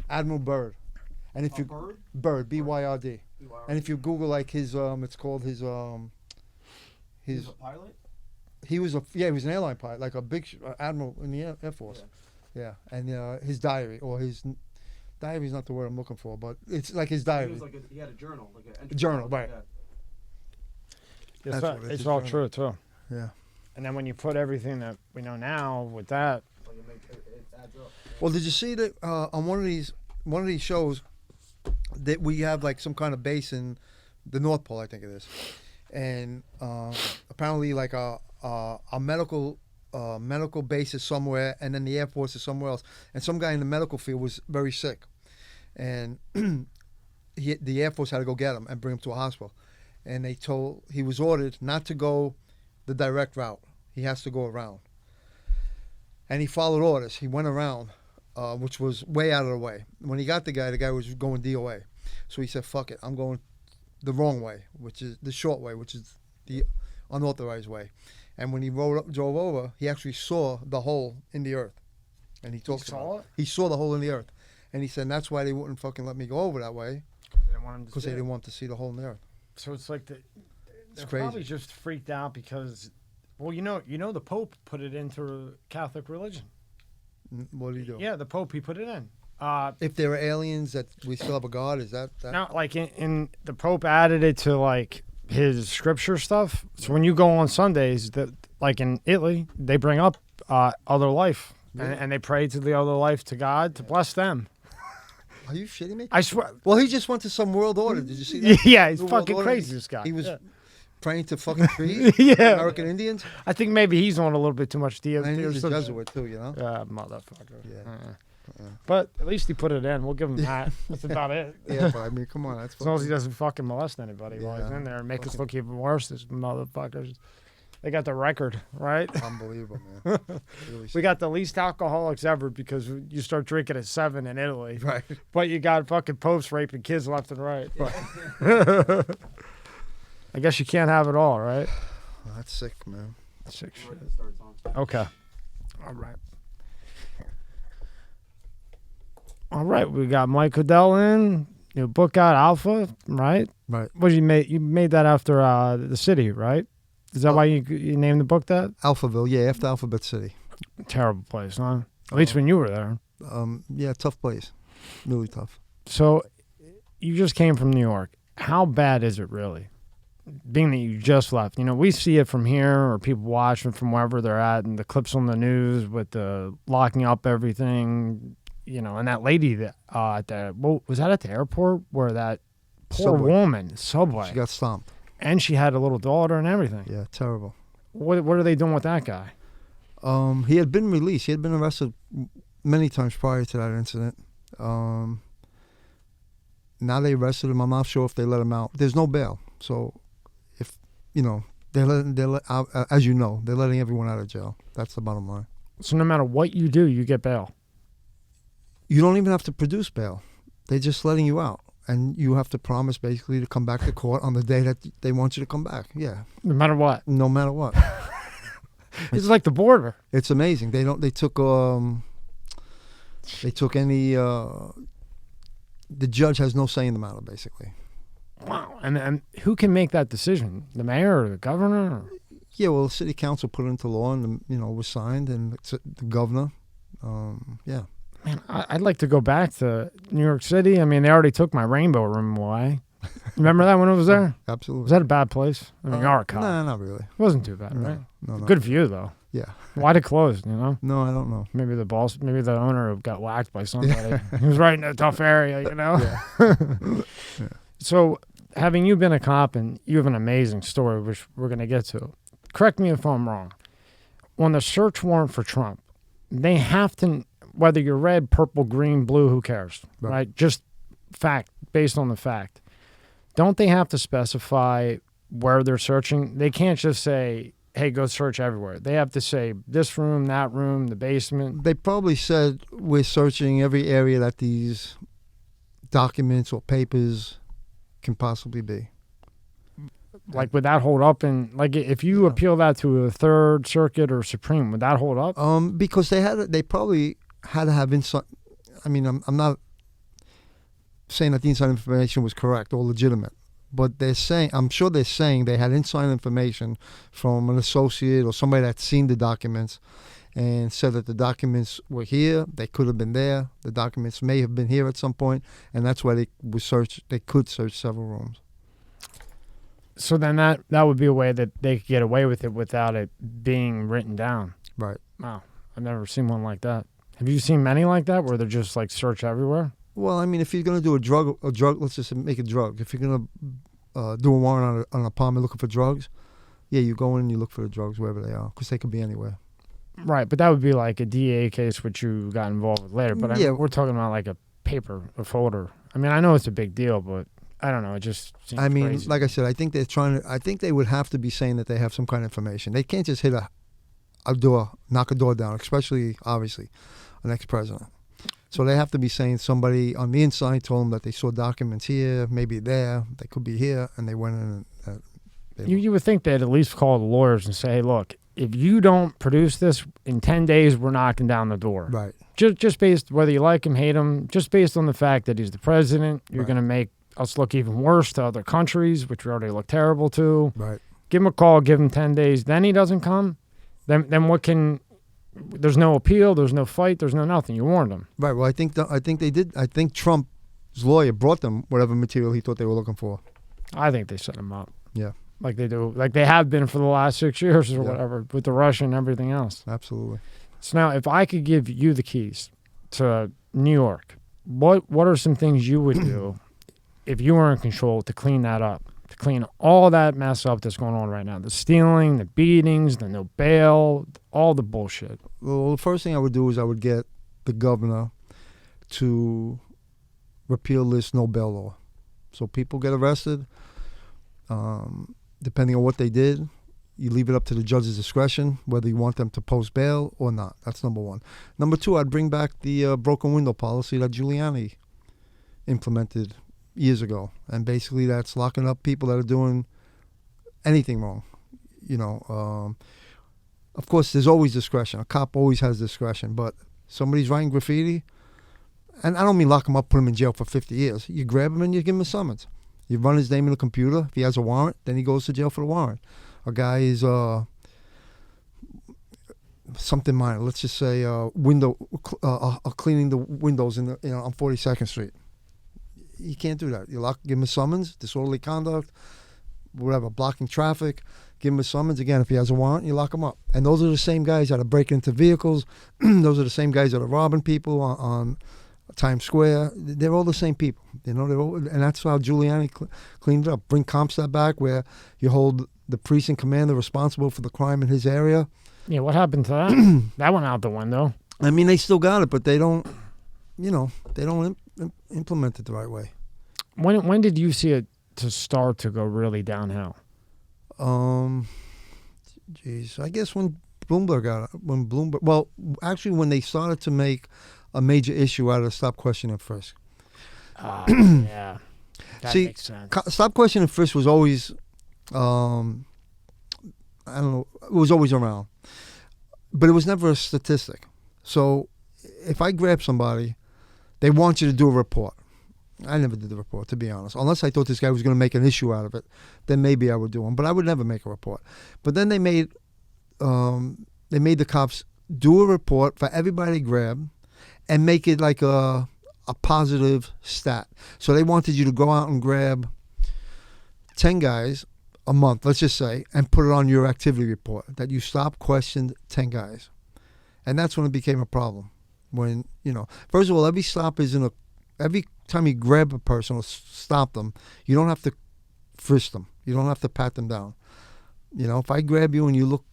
Admiral Byrd. And if you Byrd, Byrd. And if you Google like his it's called his He's a pilot? he was an airline pilot, like a big admiral in the Air Force. Yeah. And his diary, or his diary is not the word I'm looking for, but it's like his diary. He had a journal, like a journal, right? Yeah. It's all true too. Yeah. And then when you put everything that we know now with that, it adds up. Well, did you see that on one of these shows that we have like some kind of base in the North Pole, I think it is, and apparently like a medical base is somewhere, and then the Air Force is somewhere else, and some guy in the medical field was very sick, and the Air Force had to go get him and bring him to a hospital, and he was ordered not to go the direct route. He has to go around. And he followed orders. He went around, which was way out of the way. When he got the guy was going DOA. So he said, fuck it, I'm going the wrong way, which is the short way, which is the unauthorized way. And when he drove over, he actually saw the hole in the earth. And he talked about it. He saw the hole in the earth. And he said, that's why they wouldn't fucking let me go over that way. Because they didn't want to see the hole in the earth. So it's like they're crazy. Probably just freaked out because, well, you know, the Pope put it into Catholic religion. What did he do? Yeah, the Pope, he put it in. If there are aliens that we still have a God, is that? No, like in the Pope added it to like his scripture stuff. So when you go on Sundays, like in Italy, they bring up other life, and they pray to the other life, to God, to bless them. Are you shitting me? I swear. Well, he just went to some world order. Did you see that? Yeah, he's fucking crazy, this guy. He was praying to fucking trees. Yeah. American Indians. I think maybe he's on a little bit too much And he's a Jesuit too, you know? Motherfucker. Yeah. But at least he put it in. We'll give him that. That's about it. Yeah, but I mean, come on. That's as long as he doesn't fucking molest anybody while he's in there and make us look even worse, this motherfuckers. They got the record, right? Unbelievable, man. Really we got the least alcoholics ever because you start drinking at 7 in Italy. Right. But you got fucking popes raping kids left and right. But I guess you can't have it all, right? Oh, that's sick, man. Sick shit. Okay. All right. All right. We got Mike Codella in. Your book out, Alpha, right? Right. What did you make? You made that after the city, right? Is that why you named the book that? Alphaville, yeah, after Alphabet City. Terrible place, huh? At least when you were there. Yeah, tough place. Really tough. So you just came from New York. How bad is it really? Being that you just left. You know, we see it from here or people watching from wherever they're at and the clips on the news with the locking up everything, you know, and that lady that was that at the airport where that poor woman, Subway. She got stomped. And she had a little daughter and everything. Yeah, terrible. What are they doing with that guy? He had been released. He had been arrested many times prior to that incident. Now they arrested him. I'm not sure if they let him out. There's no bail. So, if, you know, as you know, they're letting everyone out of jail. That's the bottom line. So no matter what you do, you get bail? You don't even have to produce bail. They're just letting you out. And you have to promise basically to come back to court on the day that they want you to come back. Yeah. No matter what. No matter what. It's like the border. It's amazing. They took any the judge has no say in the matter basically. Wow. And who can make that decision? The mayor or the governor? Or? Yeah, well, the city council put it into law and was signed, and the governor. Yeah. Man, I'd like to go back to New York City. I mean, they already took my rainbow room away. Remember that when it was there? Absolutely. Was that a bad place? I mean, you're a cop. No, not really. It wasn't too bad, right? No. Good view, though. Yeah. Why'd it close, you know? No, I don't know. Maybe the owner got whacked by somebody. He was right in a tough area, you know? Yeah. Yeah. So, having you been a cop, and you have an amazing story, which we're going to get to. Correct me if I'm wrong. On the search warrant for Trump, they have to... Whether you're red, purple, green, blue, who cares, right? Just fact, based on the fact. Don't they have to specify where they're searching? They can't just say, hey, go search everywhere. They have to say this room, that room, the basement. They probably said we're searching every area that these documents or papers can possibly be. Like, would that hold up? And like, if you appeal that to a Third Circuit or Supreme, would that hold up? Because they probably had to have I mean, I'm not saying that the inside information was correct or legitimate, but they're saying, I'm sure they're saying they had inside information from an associate or somebody that's seen the documents and said that the documents were here, they could have been there, the documents may have been here at some point, and that's why they could search several rooms. So then that would be a way that they could get away with it without it being written down. Right. Wow. I've never seen one like that. Have you seen many like that where they're just like search everywhere? Well, I mean, if you're going to do a drug, let's just make a drug. If you're going to do a warrant on an apartment looking for drugs, yeah, you go in and you look for the drugs wherever they are, because they could be anywhere. Right, but that would be like a DEA case, which you got involved with later. But I mean, we're talking about like a folder. I mean, I know it's a big deal, but I don't know. It just seems crazy. Like I said, I think I think they would have to be saying that they have some kind of information. They can't just hit a door, knock a door down, especially, obviously, an ex-president. So they have to be saying somebody on the inside told them that they saw documents here, maybe there, they could be here, and they went in and... You would think they'd at least call the lawyers and say, hey, look, if you don't produce this in 10 days, we're knocking down the door. Right. Just based, whether you like him, hate him, just based on the fact that he's the president, you're Right. going to make us look even worse to other countries, which we already look terrible to. Right. Give him a call, give him 10 days. Then he doesn't come. Then what can... There's no appeal, there's no fight, there's no nothing. You warned them. Right. Well, I think they did. I think Trump's lawyer brought them whatever material he thought they were looking for. I think they set him up. Yeah. Like they do, like they have been for the last 6 years or Yeah. whatever, with the Russia and everything else. Absolutely. So now, if I could give you the keys to New York, what are some things you would do if you were in control to clean that up, to clean all that mess up that's going on right now? The stealing, the beatings, the no bail, all the bullshit. Well, the first thing I would do is I would get the governor to repeal this no bail law. So people get arrested. Depending on what they did, you leave it up to the judge's discretion whether you want them to post bail or not. That's number one. Number two, I'd bring back the broken window policy that Giuliani implemented years ago. And basically that's locking up people that are doing anything wrong. You know, of course, there's always discretion. A cop always has discretion. But somebody's writing graffiti, and I don't mean lock him up, put him in jail for 50 years. You grab him and you give him a summons. You run his name in the computer. If he has a warrant, then he goes to jail for the warrant. A guy is something minor. Let's just say cleaning the windows on 42nd Street. You can't do that. You give him a summons, disorderly conduct, whatever, blocking traffic. Give him a summons. Again, if he has a warrant, you lock him up. And those are the same guys that are breaking into vehicles. Those are the same guys that are robbing people on Times Square. They're all the same people, you know. And that's how Giuliani cleaned it up. Bring CompStat back, where you hold the precinct commander responsible for the crime in his area. Yeah, what happened to that? That went out the window. I mean, they still got it, but they don't. They don't implement it the right way. When did you see it to start to go really downhill? Geez, I guess when Bloomberg got it. Well, actually, when they started to make a major issue out of Stop, Question, and Frisk. Yeah. That See, makes sense. Stop, Question, and Frisk was always, I don't know, it was always around. But it was never a statistic. So if I grab somebody, they want you to do a report. I never did the report, to be honest. Unless I thought this guy was going to make an issue out of it, then maybe I would do one. But I would never make a report. But then they made the cops do a report for everybody to grab and make it like a positive stat. So they wanted you to go out and grab 10 guys a month, let's just say, and put it on your activity report that you stopped, questioned 10 guys. And that's when it became a problem. When, first of all, every stop every time you grab a person or stop them, you don't have to frisk them. You don't have to pat them down. If I grab you and you look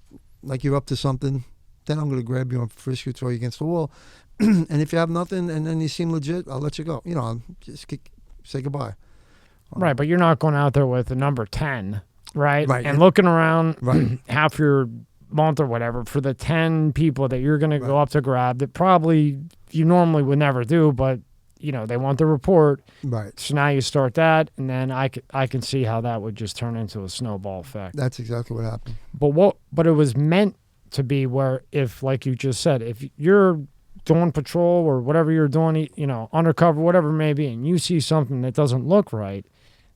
like you're up to something, then I'm going to grab you and frisk you, throw you against the wall. And if you have nothing and then you seem legit, I'll let you go. I'll just say goodbye. Right, but you're not going out there with the number 10, right? Right. And looking around Right. half your month or whatever for the 10 people that you're going to go up to grab that probably you normally would never do, but, they want the report. Right. So now you start that, and then I can see how that would just turn into a snowball effect. That's exactly what happened. But it was meant to be where if, like you just said, if you're doing patrol or whatever you're doing, you know, undercover, whatever it may be, and you see something that doesn't look right,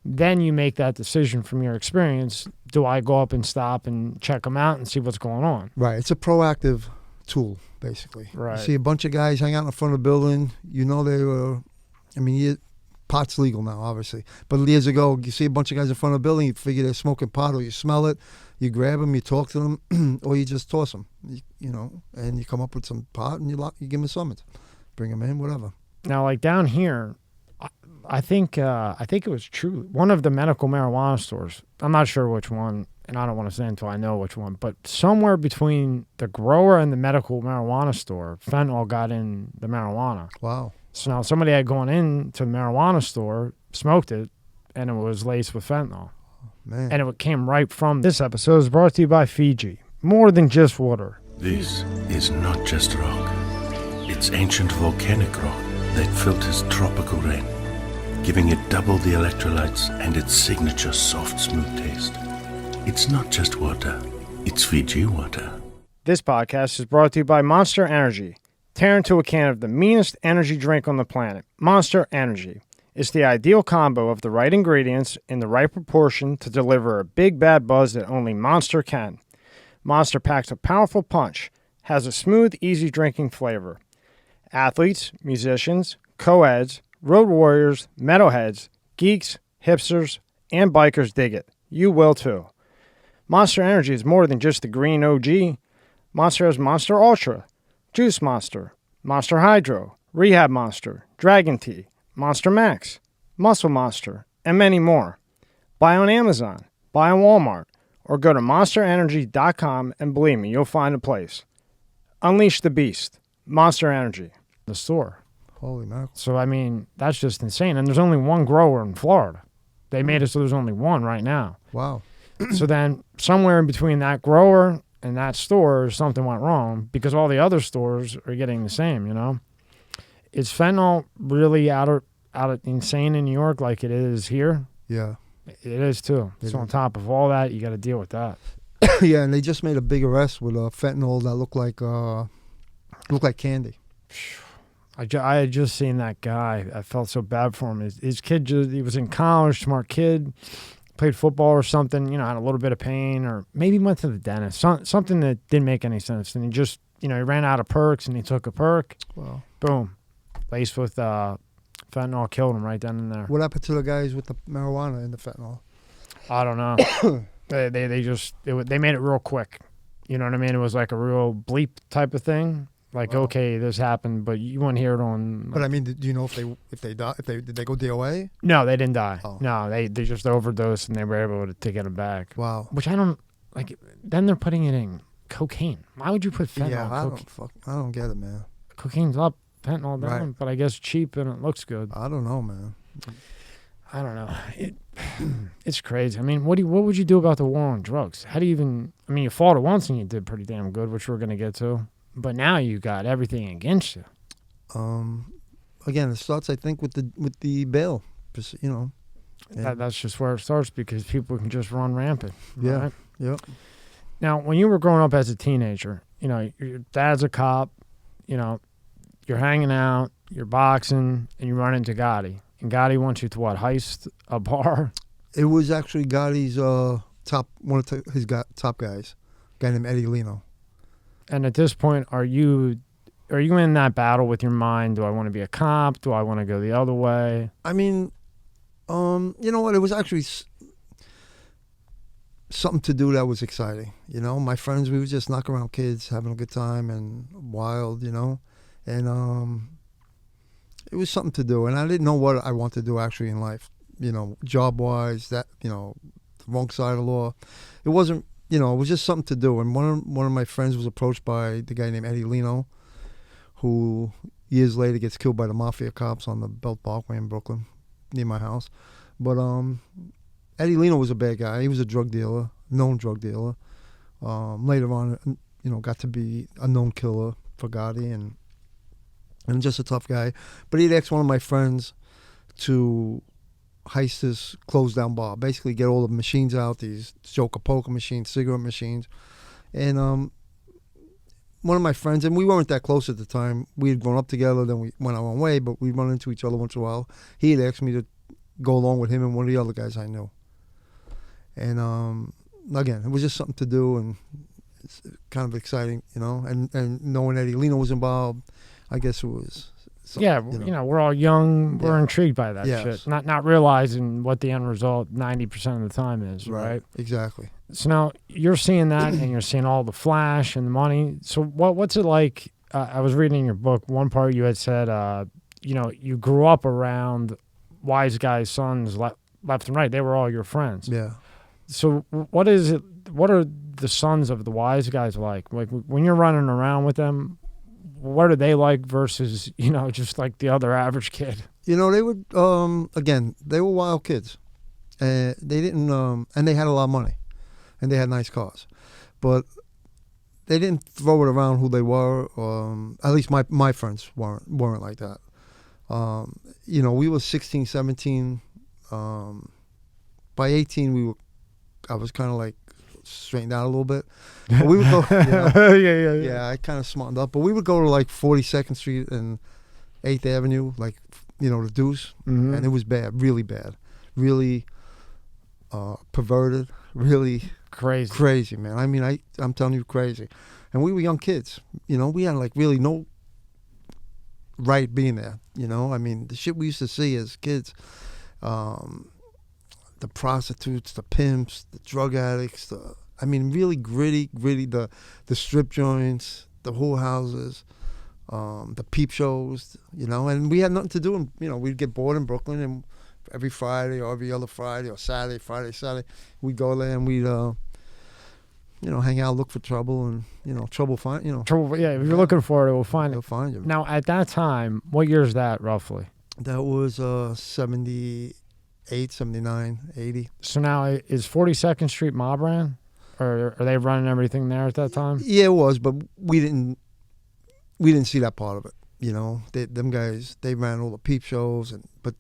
then you make that decision from your experience. Do I go up and stop and check them out and see what's going on? Right. It's a proactive tool, basically. Right. You see a bunch of guys hang out in the front of the building. You know they were, I mean, pot's legal now, obviously. But years ago, you see a bunch of guys in front of the building, you figure they're smoking pot, or you smell it, you grab them, you talk to them, or you just toss them, you know, and you come up with some pot and you give them a summons. Bring them in, whatever. Now, like down here, I think it was true. One of the medical marijuana stores, I'm not sure which one, and I don't want to say until I know which one, but somewhere between the grower and the medical marijuana store, fentanyl got in the marijuana. Wow. So now somebody had gone into the marijuana store, smoked it, and it was laced with fentanyl. Man. And it came right from this episode is brought to you by Fiji. More than just water. This is not just rock. It's ancient volcanic rock that filters tropical rain, giving it double the electrolytes and its signature soft, smooth taste. It's not just water. It's Fiji water. This podcast is brought to you by Monster Energy. Tear into a can of the meanest energy drink on the planet, Monster Energy. It's the ideal combo of the right ingredients in the right proportion to deliver a big bad buzz that only Monster can. Monster packs a powerful punch, has a smooth, easy drinking flavor. Athletes, musicians, co-eds, road warriors, metalheads, geeks, hipsters, and bikers dig it. You will too. Monster Energy is more than just the green OG. Monster has Monster Ultra, Juice Monster, Monster Hydro, Rehab Monster, Dragon Tea, Monster Max, Muscle Monster, and many more. Buy on Amazon, buy on Walmart, or go to monsterenergy.com and believe me, you'll find a place. Unleash the beast. Monster Energy. The store. Holy mackerel. So, I mean, that's just insane. And there's only one grower in Florida. They made it so there's only one right now. Wow. So then somewhere in between that grower and that store, something went wrong because all the other stores are getting the same, you know? Is fentanyl really out of insane in New York like it is here? Yeah. It is too. So on top of all that, you got to deal with that. Yeah, and they just made a big arrest with fentanyl that looked like candy. I had just seen that guy. I felt so bad for him. His kid, he was in college, smart kid, played football or something, you know, had a little bit of pain, or maybe went to the dentist, something that didn't make any sense. And he just, you know, he ran out of perks and he took a perk. Wow. Boom. Laced with fentanyl, killed him right then and there. What happened to the guys with the marijuana and the fentanyl? I don't know. They made it real quick. You know what I mean? It was like a real bleep type of thing. Like, Wow. okay, this happened, but you wouldn't hear it on. But I mean, do you know if they died? Did they go DOA? No, they didn't die. Oh. No, they just overdosed and they were able to get it back. Wow. Which I don't like. Then they're putting it in cocaine. Why would you put fentanyl? Yeah, in cocaine? I don't get it, man. Cocaine's up, fentanyl down, Right. but I guess cheap and it looks good. I don't know, man. I don't know. It's crazy. I mean, what would you do about the war on drugs? How do you even? I mean, you fought it once and you did pretty damn good, which we're gonna get to. But now you got everything against you. Again, it starts, I think, with the bail. You know. That's just where it starts because people can just run rampant. Yeah. Right? Yep. Now, when you were growing up as a teenager, you know, your dad's a cop, you know, you're hanging out, you're boxing, and you run into Gotti. And Gotti wants you to what, heist a bar? It was actually Gotti's his top guys, a guy named Eddie Leno. And at this point, are you in that battle with your mind? Do I want to be a cop? Do I want to go the other way? I mean, you know what? It was actually something to do that was exciting. You know, my friends, we would just knock around kids, having a good time and wild, you know. And it was something to do. And I didn't know what I wanted to do actually in life, you know, job-wise, that, you know, the wrong side of the law. It wasn't, you know, it was just something to do. And one of my friends was approached by the guy named Eddie Leno, who years later gets killed by the mafia cops on the Belt Parkway in Brooklyn, near my house. But Eddie Leno was a bad guy. He was a drug dealer, known drug dealer. Later on, you know, got to be a known killer for Gotti and just a tough guy. But he'd asked one of my friends to heist this closed down bar, basically get all the machines out, these Joker poker machines, cigarette machines. And one of my friends, and we weren't that close at the time. We had grown up together, then we went our own way, but we'd run into each other once in a while. He had asked me to go along with him and one of the other guys I knew. And again, it was just something to do, and it's kind of exciting, you know. And knowing Eddie Lino was involved, I guess it was. Yeah, we're all young. We're intrigued by that shit. Not realizing what the end result 90% of the time is, right? Exactly. So now you're seeing that, and you're seeing all the flash and the money. So what's it like? I was reading in your book, one part you had said, you grew up around wise guys' sons left and right. They were all your friends. Yeah. So what is it? What are the sons of the wise guys like? Like when you're running around with them, what are they like versus, just like the other average kid? They would, again, they were wild kids. They didn't, and they had a lot of money. And they had nice cars. But they didn't throw it around who they were. At least my friends weren't like that. We were 16, 17. By 18, I was kind of like straightened out a little bit. But we would go, yeah, I kind of smartened up. But we would go to like 42nd Street and 8th Avenue, like, the Deuce. Mm-hmm. And it was bad, really bad. Really perverted, really crazy, man. I mean, I'm telling you, crazy. And we were young kids, we had like really no right being there, I mean, the shit we used to see as kids, the prostitutes, the pimps, the drug addicts, really gritty, the strip joints, the whorehouses, the peep shows, and we had nothing to do, and we'd get bored in Brooklyn, and every Friday or every other Friday or Saturday, we'd go there and we'd, hang out, look for trouble, and, trouble find, Trouble, yeah, if you're looking for it, we'll find it. They'll find you. Now, at that time, what year is that, roughly? That was 78, 79, 80. So now, is 42nd Street mob ran? Or are they running everything there at that time? Yeah, it was, but we didn't see that part of it, them guys, they ran all the peep shows, but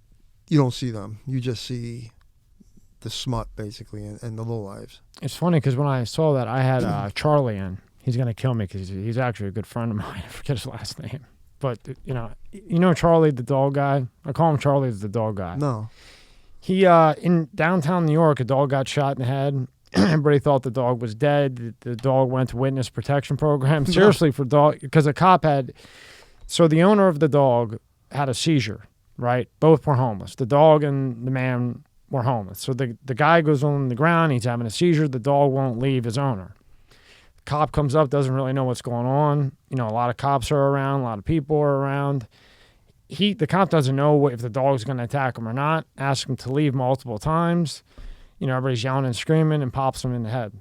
you don't see them. You just see the smut, basically, and the lowlives. It's funny because when I saw that, I had Charlie in. He's going to kill me because he's actually a good friend of mine. I forget his last name. But, Charlie, the dog guy? I call him Charlie the dog guy. No. He, in downtown New York, a dog got shot in the head. Everybody thought the dog was dead. The dog went to witness protection program. Seriously, for dog, because a cop had... So the owner of the dog had a seizure. Right? Both were homeless. The dog and the man were homeless. So the guy goes on the ground. He's having a seizure. The dog won't leave his owner. The cop comes up, doesn't really know what's going on. A lot of cops are around. A lot of people are around. The cop doesn't know if the dog's going to attack him or not. Asks him to leave multiple times. Everybody's yelling and screaming and pops him in the head.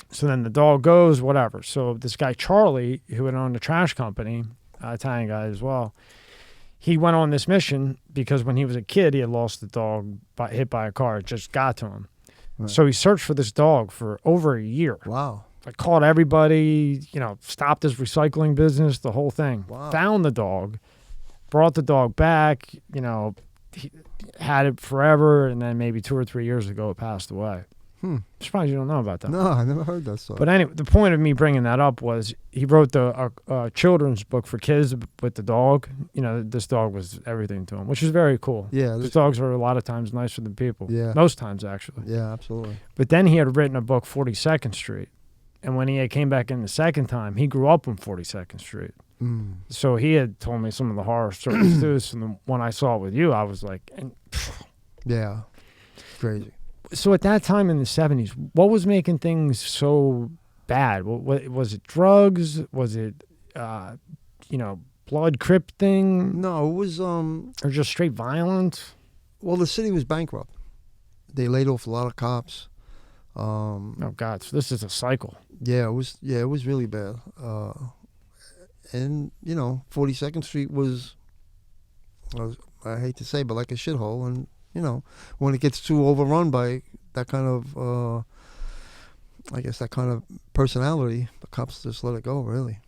So then the dog goes, whatever. So this guy, Charlie, who had owned a trash company, Italian guy as well, he went on this mission because when he was a kid, he had lost the dog, hit by a car. It just got to him. Right. So he searched for this dog for over a year. Wow. Called everybody, stopped his recycling business, the whole thing. Wow. Found the dog, brought the dog back, he had it forever, and then maybe 2 or 3 years ago, it passed away. I'm surprised you don't know about that. No, I never heard that story. But anyway, the point of me bringing that up was he wrote the children's book for kids with the dog. This dog was everything to him, which is very cool. Yeah. These dogs are a lot of times nicer than people. Yeah. Most times, actually. Yeah, absolutely. But then he had written a book, 42nd Street. And when he came back in the second time, he grew up on 42nd Street. So he had told me some of the horror stories too. So when I saw it with you, I was like... Yeah. Crazy. So at that time in the 70s, what was making things so bad? Was it drugs? Was it, blood crip thing? No, it was... Or just straight violence? Well, the city was bankrupt. They laid off a lot of cops. Oh, God. So this is a cycle. Yeah, it was really bad. And, 42nd Street was, I hate to say, but like a shithole. And, when it gets too overrun by that kind of, that kind of personality, the cops just let it go, really,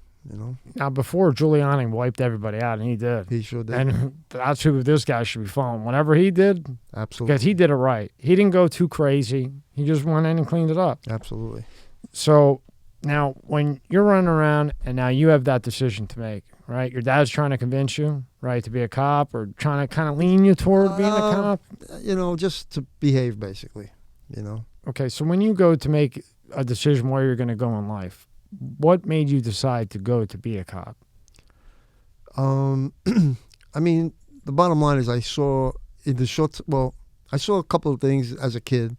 Now, before Giuliani wiped everybody out, and he did. He sure did. And that's who this guy should be following. Whatever he did, absolutely, because he did it right. He didn't go too crazy. He just went in and cleaned it up. Absolutely. So Now, when you're running around and now you have that decision to make, right? Your dad's trying to convince you, right, to be a cop or trying to kind of lean you toward being a cop? Just to behave, basically, Okay, so when you go to make a decision where you're going to go in life, what made you decide to go to be a cop? I mean, the bottom line is I saw a couple of things as a kid.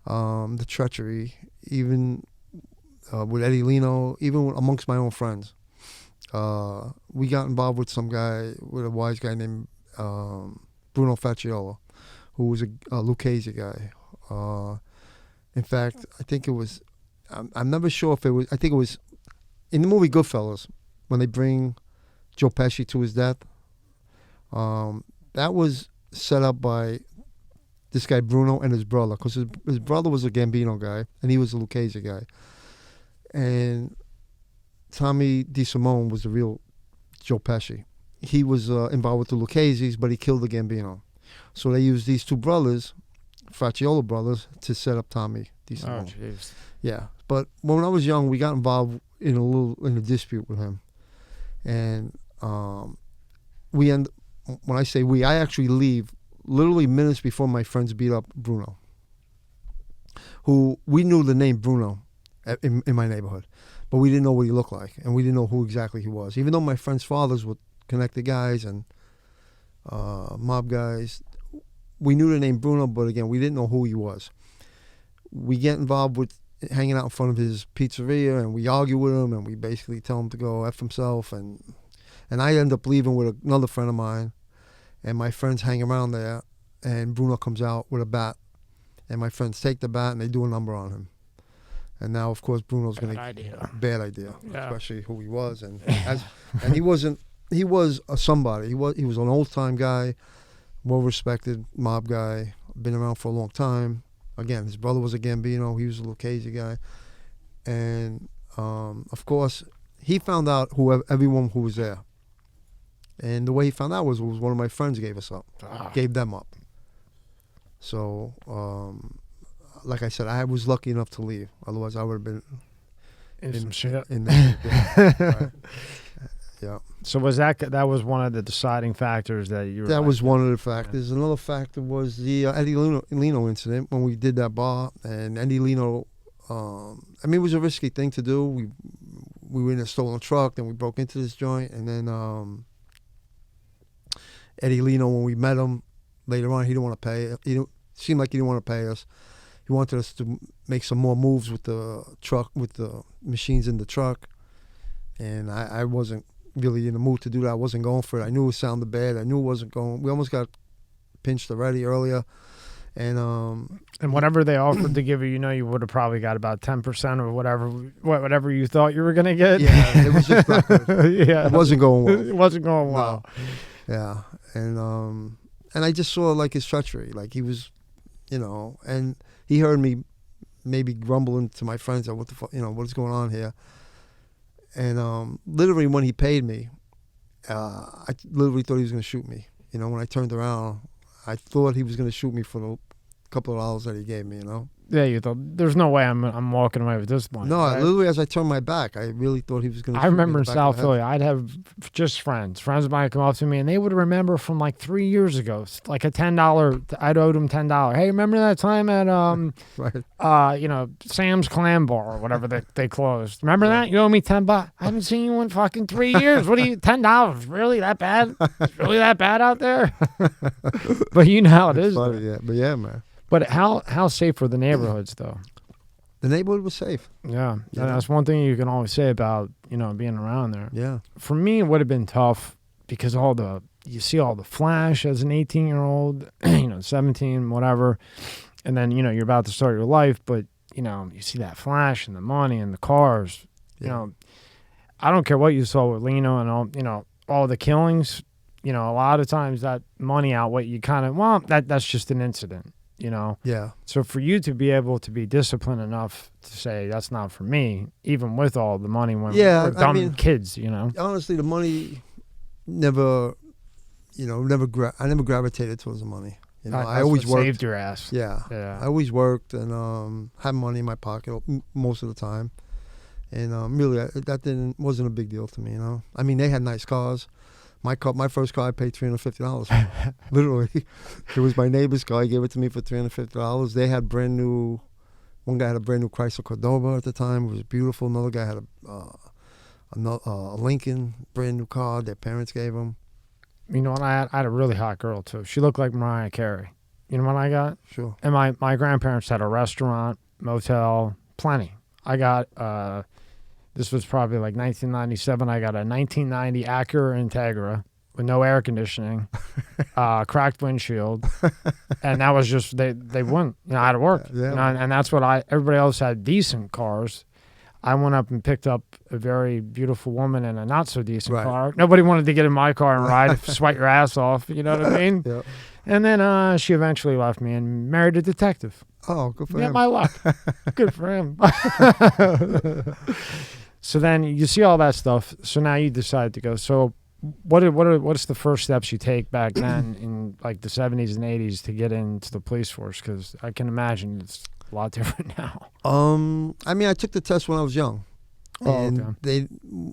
The treachery, even with Eddie Lino, even amongst my own friends. We got involved with a wise guy named Bruno Facciolo, who was a Lucchese guy. In fact, I think it was, I'm never sure if it was, I think it was in the movie Goodfellas, when they bring Joe Pesci to his death. That was set up by this guy Bruno and his brother, because his brother was a Gambino guy and he was a Lucchese guy. And Tommy DeSimone was the real Joe Pesci. He was involved with the Lucchese's, but he killed the Gambino. So they used these two brothers, Facciolo brothers, to set up Tommy DeSimone. Oh, jeez. Yeah, but when I was young, we got involved in a dispute with him, and when I say we, I actually leave literally minutes before my friends beat up Bruno, who we knew the name Bruno in my neighborhood, but we didn't know what he looked like, and we didn't know who exactly he was. Even though my friends' fathers were connected guys and mob guys, we knew the name Bruno, but again, we didn't know who he was. We get involved with hanging out in front of his pizzeria, and we argue with him, and we basically tell him to go F himself, and I end up leaving with another friend of mine, and my friends hang around there, and Bruno comes out with a bat, and my friends take the bat and they do a number on him. And now, of course, Bruno's going to bad idea, Yeah. especially who he was, and he was a somebody. He was an old time guy, well respected mob guy, been around for a long time. Again, his brother was a Gambino. He was a Lucchese guy, and of course, he found out everyone who was there. And the way he found out was one of my friends gave them up. So, like I said, I was lucky enough to leave. Otherwise, I would have been in some shit. Right. Yeah. So was that was one of the deciding factors that you were That was one of the factors. Another factor was the Eddie Lino incident when we did that bar. And Eddie Lino, it was a risky thing to do. We were in a stolen truck, then we broke into this joint, and then Eddie Lino, when we met him later on, he didn't want to pay. It seemed like he didn't want to pay us. He wanted us to make some more moves with the truck, with the machines in the truck, and I wasn't really in the mood to do that. I wasn't going for it. I knew it sounded bad. I knew it wasn't going. We almost got pinched already earlier, and whatever they offered to give you, you would have probably got about 10% of whatever you thought you were gonna get. Yeah, it was just not good. Yeah, it wasn't going well. It wasn't going well. No. Yeah, and I just saw like his treachery, like he was, and he heard me maybe grumbling to my friends that what the fuck, what is going on here. And literally when he paid me, I literally thought he was going to shoot me. When I turned around, I thought he was going to shoot me for the couple of dollars that he gave me, Yeah, you thought, there's no way I'm walking away with this money. No, right? literally as I turned my back, I really thought he was going to shoot me. I remember in the back South of the Philly, head. I'd have just friends of mine come up to me, and they would remember from like 3 years ago, like a $10, I'd owed them $10. Hey, remember that time at, Right. Sam's Clam Bar or whatever they closed? Remember that? You owe me $10. I haven't seen you in fucking 3 years. What are you, $10? Really that bad? It's really that bad out there? But you know how it is. Funny, yeah. But yeah, man. But how safe were the neighborhoods, though? The neighborhood was safe. Yeah, Yeah. that's one thing you can always say about being around there. Yeah. For me, it would have been tough because you see all the flash as an 18-year-old, 17, whatever, and then you're about to start your life, but you see that flash and the money and the cars. Yeah. I don't care what you saw with Lino and all the killings. A lot of times that money outweigh you. That's just an incident. Yeah. So for you to be able to be disciplined enough to say that's not for me, even with all the money when we're dumb kids, Honestly, the money never, I never gravitated towards the money. I always worked. Saved your ass. Yeah. Yeah. I always worked and had money in my pocket most of the time. And really, that wasn't a big deal to me, you know. I mean, they had nice cars. My first car, I paid $350 for. Literally, it was my neighbor's car. He gave it to me for $350. They had brand new. One guy had a brand new Chrysler Codella at the time. It was beautiful. Another guy had a Lincoln, brand new car. Their parents gave him. You know what? I had a really hot girl too. She looked like Mariah Carey. You know what I got? Sure. And my grandparents had a restaurant, motel, plenty. I got this was probably like 1997. I got a 1990 Acura Integra with no air conditioning, cracked windshield, and that was just they wouldn't. You know, I had to work. Yeah. You know, and that's what everybody else had decent cars. I went up and picked up a very beautiful woman in a not so decent Right. car. Nobody wanted to get in my car and ride, sweat your ass off. You know what I mean? Yeah. And then she eventually left me and married a detective. Oh, good for Yeah, him. my luck. Good for him. So then you see all that stuff. So now you decide to go. So what's the first steps you take back then in like the 70s and 80s to get into the police force? Because I can imagine it's a lot different now. I mean, I took the test when I was young. Oh, And okay.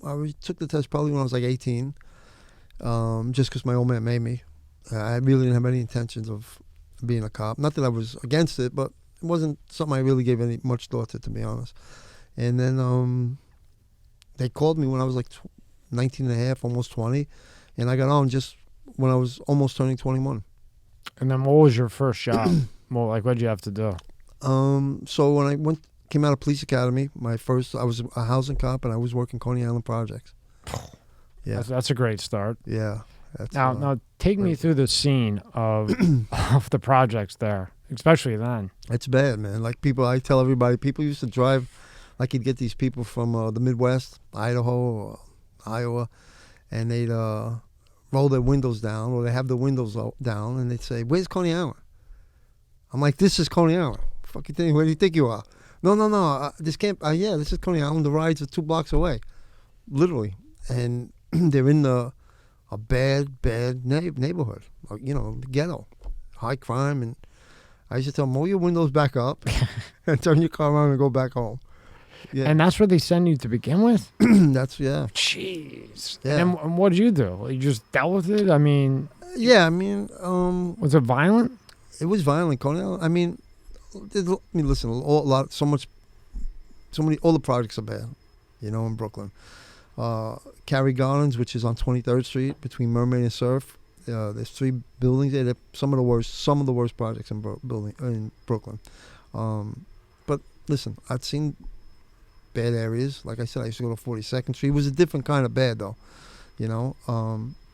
I took the test probably when I was like 18, just because my old man made me. I really didn't have any intentions of being a cop. Not that I was against it, but it wasn't something I really gave any much thought to be honest. And then they called me when I was like 19 and a half, almost 20, and I got on just when I was almost turning 21. And then what was your first job? Well, like what'd you have to do? So when I came out of police academy, I was a housing cop, and I was working Coney Island projects. Yeah, That's a great start. yeah. That's, Now take me through the scene of of the projects there, especially then. it's bad, man. Like I tell everybody, people used to drive, like you'd get these people from the Midwest, Idaho, or Iowa, and they'd roll their windows down, or they have the windows down, and they'd say, "Where's Coney Island?" I'm like, "This is Coney Island. Fuck you think? Where do you think you are?" No. This can't. Yeah, this is Coney Island. The rides are 2 blocks away, literally, and they're in a bad neighborhood, you know, ghetto, high crime, and I used to tell them, roll your windows back up and turn your car around and go back home. Yeah, And that's where they send you to begin with? that's yeah. Jeez. Yeah. And what did you do? You just dealt with it? I mean, Yeah, I mean, was it violent? it was violent, Coney Island. I mean, listen, all the projects are bad, you know, in Brooklyn. Cary Gardens, which is on 23rd Street between Mermaid and Surf. There's 3 buildings there. They're some of the worst projects in Brooklyn. But listen, I've seen bad areas. Like I said, I used to go to 42nd Street. It was a different kind of bad, though, you know.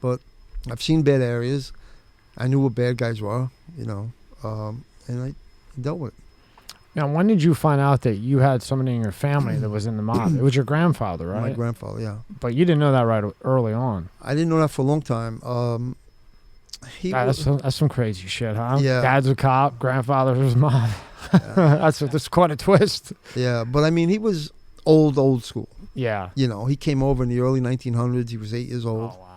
But I've seen bad areas. I knew what bad guys were, you know, and I dealt with it. Now, when did you find out that you had somebody in your family that was in the mob? It was your grandfather, right? My grandfather, yeah. But you didn't know that right early on. I didn't know that for a long time. That's some crazy shit, huh? Yeah. Dad's a cop, grandfather was mob. Yeah. That's quite a twist. Yeah, but I mean, he was old school. Yeah. You know, he came over in the early 1900s. He was 8 years old. Oh, wow.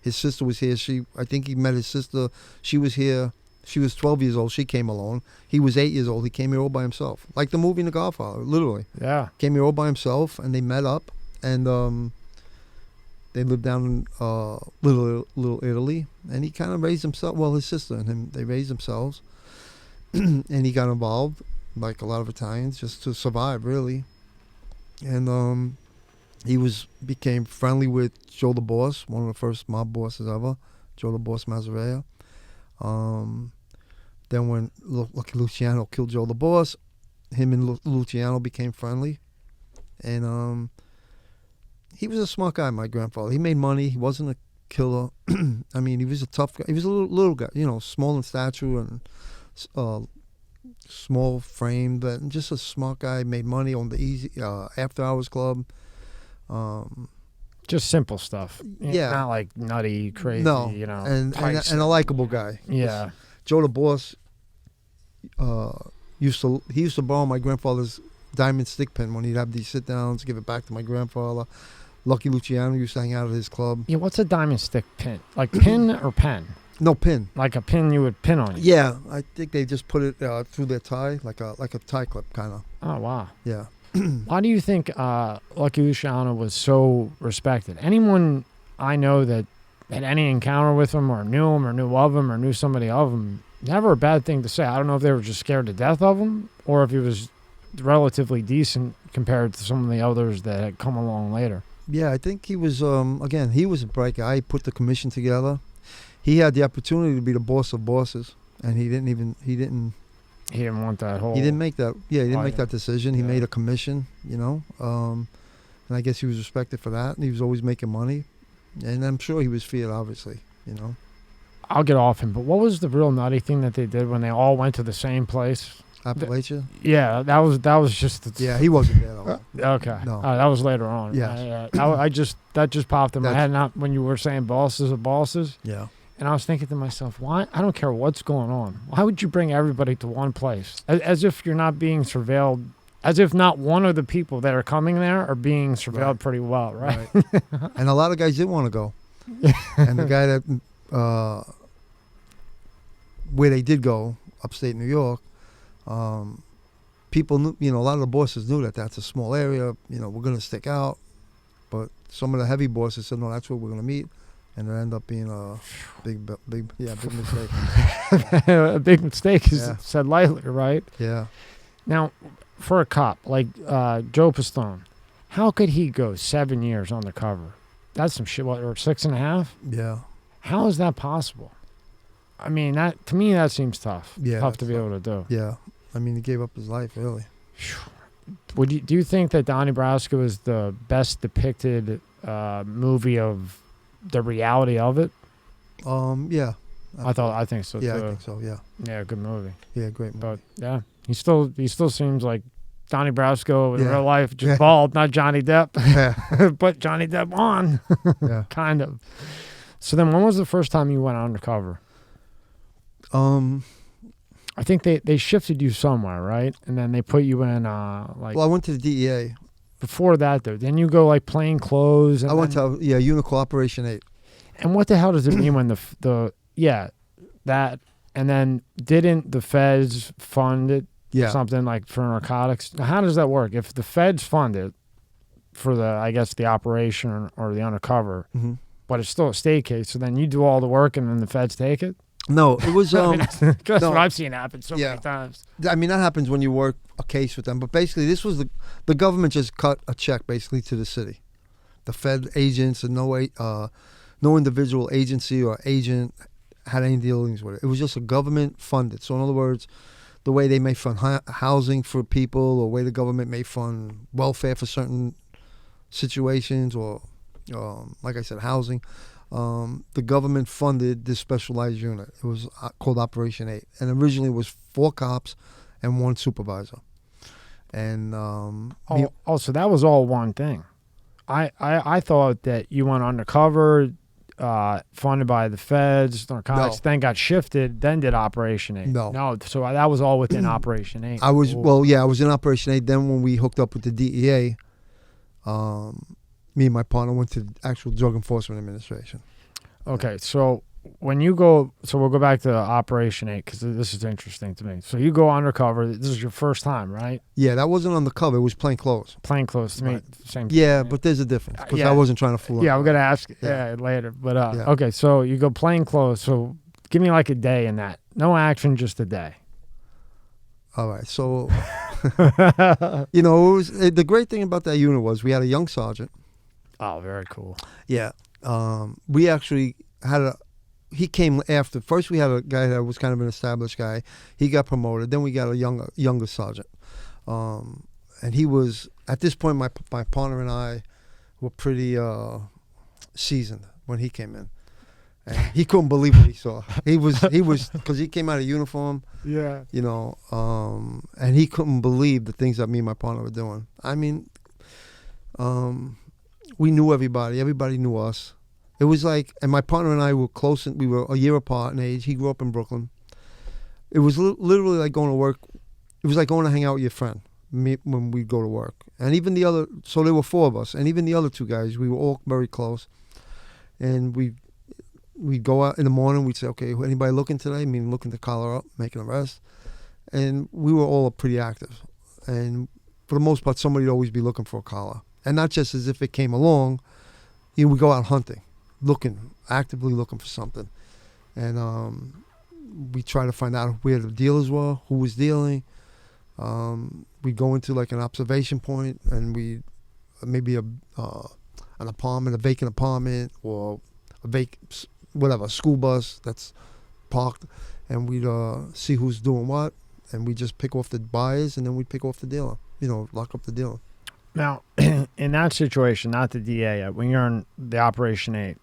His sister was here. I think he met his sister. She was here. She was 12 years old. She came alone. He was 8 years old. He came here all by himself. Like the movie The Godfather, literally. Yeah. Came here all by himself, and they met up, and they lived down in Little Italy, and he kind of raised himself. Well, his sister and him, they raised themselves, and he got involved, like a lot of Italians, just to survive, really. And he became friendly with Joe the Boss, one of the first mob bosses ever, Joe the Boss Mazzarella. Then when Lucky Luciano killed Joe the Boss, him and Luciano became friendly. And he was a smart guy, my grandfather. He made money. He wasn't a killer. I mean, he was a tough guy. He was a little guy, you know, small in stature and small frame, but just a smart guy. Made money on the easy after hours club. Just simple stuff. Yeah. Not like nutty, crazy, No, you know. and a likable guy. Yeah. Joe the Boss used to borrow my grandfather's diamond stick pin when he'd have these sit downs, give it back to my grandfather. Lucky Luciano used to hang out at his club. Yeah, what's a diamond stick pin? Like pin or pen? No, pin. Like a pin you would pin on you. Yeah, I think they just put it through their tie, like a tie clip kind of. Oh, wow. Yeah. Why do you think Lucky Luciano was so respected? Anyone I know that had any encounter with him or knew him or knew of him or knew somebody of him, never a bad thing to say. I don't know if they were just scared to death of him or if he was relatively decent compared to some of the others that had come along later. Yeah, I think he was, again, he was a bright guy. He put the commission together. He had the opportunity to be the boss of bosses, and he didn't want that whole... He didn't make that, he didn't make item. that decision. He Yeah. made a commission, and I guess he was respected for that, and he was always making money. And I'm sure he was feared, obviously, I'll get off him, but what was the real nutty thing that they did when they all went to the same place? Appalachia? Yeah, that was just... Yeah, he wasn't there, though. Okay. No. That was later on. Yes. That just popped in my That's- head, not when you were saying bosses of bosses. Yeah. And I was thinking to myself, why? I don't care what's going on. Why would you bring everybody to one place? As if you're not being surveilled, as if not one of the people that are coming there are being surveilled Right. pretty well, right? And a lot of guys didn't want to go. And the guy that, where they did go, upstate New York, people knew, a lot of the bosses knew that that's a small area, we're going to stick out. But some of the heavy bosses said, no, that's where we're going to meet. And it ended up being a big mistake. A big mistake is Yeah. said lightly, right? Yeah. Now, for a cop like Joe Pistone, how could he go 7 years on the cover? That's some shit. What, or 6.5? Yeah. How is that possible? I mean, that to me that seems tough. Yeah, Tough to be that's able to do. Yeah. I mean, he gave up his life, really. Do you think that Donnie Brasco is the best depicted movie of the reality of it? Yeah. I think so Yeah, too. I think so, yeah. Yeah, good movie. Yeah, great movie. But yeah, he still seems like Donnie Brasco in Yeah. real life, just Yeah. bald, not Johnny Depp, Yeah. but Johnny Depp on, Yeah. kind of. So then, when was the first time you went undercover? I think they shifted you somewhere, right? And then they put you in like Well, I went to the DEA. before that though. Then you go like plainclothes. And I went then- to, Unical Operation 8. And what the hell does it mean when that and then didn't the feds fund it? Yeah. Something like for narcotics. Now, how does that work? If the feds fund it for the operation or the undercover, Mm-hmm. but it's still a state case, so then you do all the work and then the feds take it? No, it was, I mean, that's no. what I've seen happen so Yeah. many times. I mean, that happens when you work a case with them. But basically, this was the government just cut a check basically to the city. The Fed agents and no individual agency or agent had any dealings with it. It was just a government funded. So in other words, the way they may fund housing for people, or way the government may fund welfare for certain situations, or like I said, housing. The government funded this specialized unit. It was called Operation 8. And originally it was 4 cops and 1 supervisor. And So that was all one thing. I thought that you went undercover, funded by the feds, narcotics, No. then got shifted, then did Operation 8. No. So that was all within Operation 8. I was, Cool. I was in Operation 8. Then when we hooked up with the DEA, me and my partner went to the actual Drug Enforcement Administration. Okay, so when you go, so we'll go back to Operation 8 because this is interesting to me. So you go undercover. This is your first time, right? Yeah, that wasn't on the cover. It was plainclothes. Plainclothes to me, Right. same thing. Yeah, but there's a difference because Yeah. I wasn't trying to fool. Yeah, I'm anybody. gonna ask Yeah. later. But Yeah. okay, so you go plainclothes. So give me like a day in that. No action, just a day. All right, so it was the great thing about that unit was we had a young sergeant. Oh, very cool. Yeah, we actually had he came after. First, we had a guy that was kind of an established guy. He got promoted. Then we got a younger sergeant, and he was at this point. My partner and I were pretty seasoned when he came in, and he couldn't believe what he saw. He was because he came out of uniform, Yeah. and he couldn't believe the things that me and my partner were doing. I mean, we knew everybody. Everybody knew us. It was like, and my partner and I were close, and we were a year apart in age. He grew up in Brooklyn. It was literally like going to work. It was like going to hang out with your friend when we'd go to work. And even the other, so there were 4 of us, and even the other 2 guys, we were all very close. And we'd go out in the morning, we'd say, okay, anybody looking today? I mean, looking to collar up, make an arrest. And we were all pretty active. And for the most part, somebody would always be looking for a collar. And not just as if it came along. You know, we go out hunting, actively looking for something. And we try to find out where the dealers were, who was dealing. We go into like an observation point, and maybe an apartment, a vacant apartment, or a school bus that's parked, and we'd see who's doing what, and we just pick off the buyers, and then we pick off the dealer. You know, lock up the dealer. Now, in that situation, not the DA yet, when you're in the Operation 8,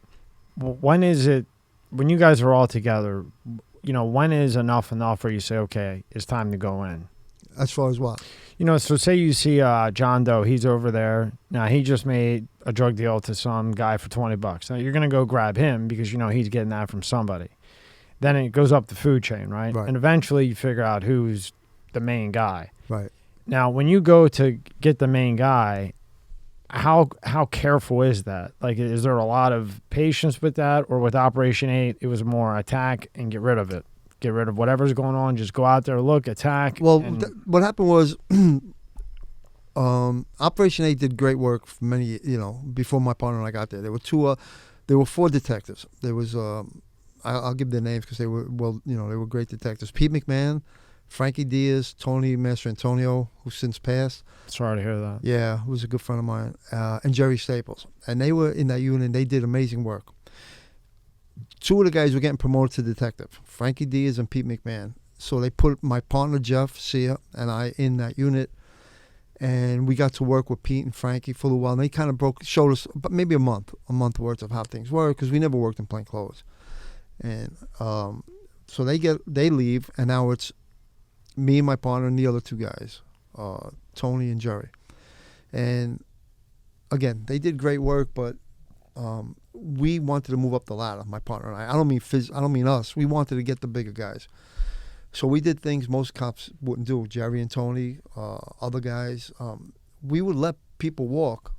when is it, when you guys are all together, you know, when is enough where you say, okay, it's time to go in? As far as what? You know, so say you see John Doe, he's over there. Now, he just made a drug deal to some guy for $20. Now, you're going to go grab him because you know he's getting that from somebody. Then it goes up the food chain, right? Right. And eventually you figure out who's the main guy. Right. Now, when you go to get the main guy, how careful is that? Like, is there a lot of patience with that? Or with Operation 8, it was more attack and get rid of it? Get rid of whatever's going on. Just go out there, look, attack. Well, what happened was Operation 8 did great work for many, you know, before my partner and I got there. There were 4 detectives. There was, I'll give their names because they were, well, you know, they were great detectives. Pete McMahon, Frankie Diaz, Tony Master Antonio, who's since passed. Sorry to hear that. Yeah, who was a good friend of mine, and Jerry Staples. And they were in that unit, and they did amazing work. 2 of the guys were getting promoted to detective, Frankie Diaz and Pete McMahon. So they put my partner, Jeff Sear, and I in that unit, and we got to work with Pete and Frankie for a little while. And they kind of showed us but maybe a month worth of how things work, because we never worked in plainclothes. And so they leave, and now it's me and my partner and the other 2 guys, Tony and Jerry. And again, they did great work, but we wanted to move up the ladder, my partner and I. I don't mean us. We wanted to get the bigger guys. So we did things most cops wouldn't do. Jerry and Tony, other guys. We would let people walk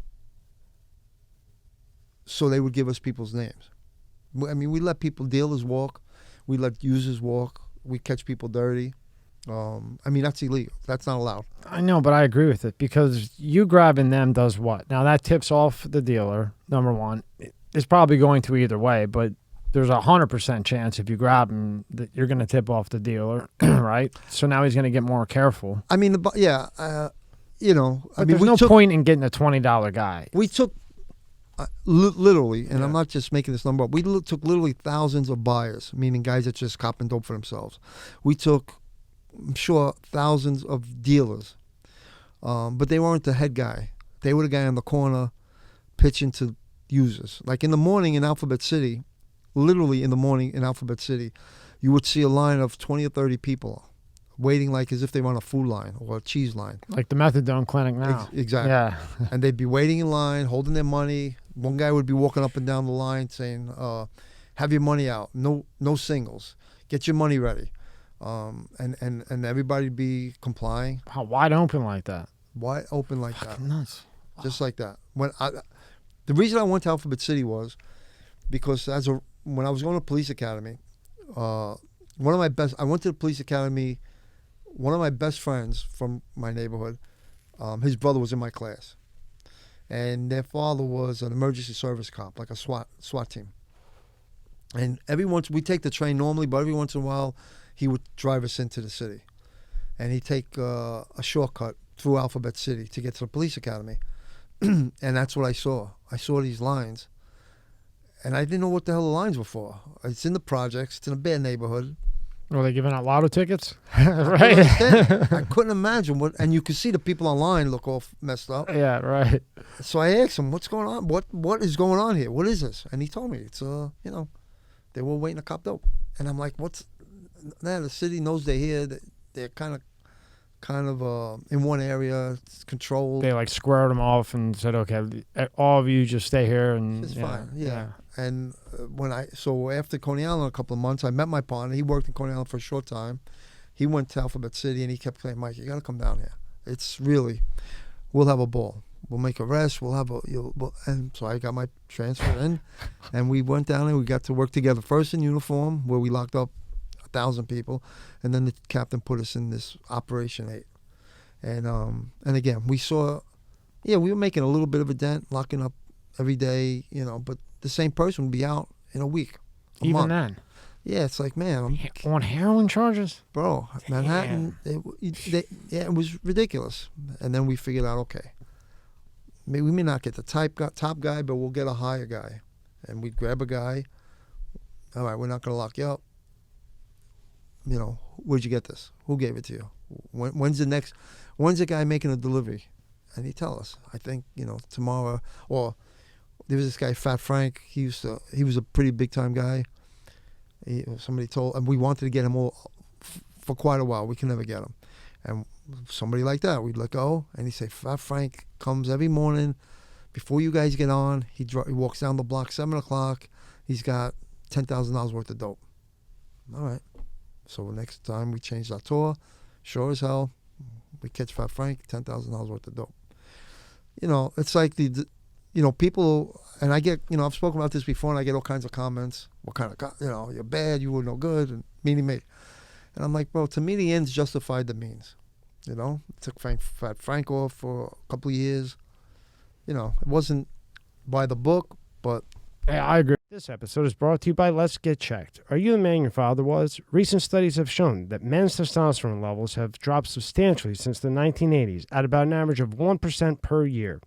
so they would give us people's names. I mean, we let dealers walk. We let users walk. We catch people dirty. I mean, that's illegal. That's not allowed. I know, but I agree with it, because you grabbing them does what? Now, that tips off the dealer, number one. It's probably going to either way, but there's 100% chance if you grab him that you're going to tip off the dealer, right? So now he's going to get more careful. I mean, you know. But there's no point in getting a $20 guy. We took literally, and Yeah. I'm not just making this number up, we took literally thousands of buyers, meaning guys that just copping dope for themselves. We took, I'm sure, thousands of dealers, but they weren't the head guy. They were the guy on the corner pitching to users. Like in the morning in Alphabet City, literally in the morning in Alphabet City, you would see a line of 20 or 30 people waiting, like as if they were on a food line or a cheese line. Like the methadone clinic now. Exactly. Yeah. And they'd be waiting in line, holding their money. One guy would be walking up and down the line saying, have your money out. No singles. Get your money ready. And everybody be complying. How wide open like that? Wide open like that. Nuts. Just like that. The reason I went to Alphabet City was because when I was going to police academy, I went to the police academy. One of my best friends from my neighborhood, his brother was in my class, and their father was an emergency service cop, like a SWAT team. And we take the train normally, but every once in a while, he would drive us into the city, and he'd take a shortcut through Alphabet City to get to the police academy. And that's what I saw. I saw these lines, and I didn't know what the hell the lines were for. It's in the projects. It's in a bad neighborhood. Were they giving out lotto tickets? Right. Right. I couldn't imagine and you could see the people online look all messed up. Yeah, right. So I asked him, "What's going on? What is going on here? What is this?" And he told me it's they were waiting to cop dope. And I'm like, "What's that? The city knows they're here. They're kind of in one area. It's controlled. They like squared them off and said, "Okay, all of you just stay here." And It's fine. Yeah. And after Coney Island a couple of months, I met my partner. He worked in Coney Island for a short time. He went to Alphabet City, and he kept saying, "Mike, you got to come down here. It's really, we'll have a ball. We'll make arrests. We'll have and so I got my transfer in, and we went down and we got to work together, first in uniform, where we locked up 1,000 people, and then the captain put us in this Operation 8. And again, we saw, we were making a little bit of a dent, locking up every day, but the same person would be out in a week, Even month. then, Yeah, it's like, man, on heroin charges. bro, Manhattan, it was ridiculous. And then we figured out, okay, we may not get the top guy, but we'll get a higher guy. And we'd grab a guy. All right, we're not going to lock you up. Where'd you get this? Who gave it to you? When's the guy making a delivery? And he'd tell us, I think, tomorrow. Or there was this guy, Fat Frank. He was a pretty big time guy. Somebody told, and we wanted to get him all for quite a while. We could never get him. And somebody like that, we'd let go. And he'd say, Fat Frank comes every morning before you guys get on. He walks down the block 7 o'clock. He's got $10,000 worth of dope. All right. So next time we changed our tour, sure as hell, we catch Fat Frank, $10,000 worth of dope. It's like people, and I get, I've spoken about this before, and I get all kinds of comments. What kind of, you're bad, you were no good, and meaning me. And I'm like, bro, to me, the ends justified the means. Took Fat Frank off for a couple of years. It wasn't by the book, but... Yeah, I agree. This episode is brought to you by Let's Get Checked. Are you the man your father was? Recent studies have shown that men's testosterone levels have dropped substantially since the 1980s at about an average of 1% per year.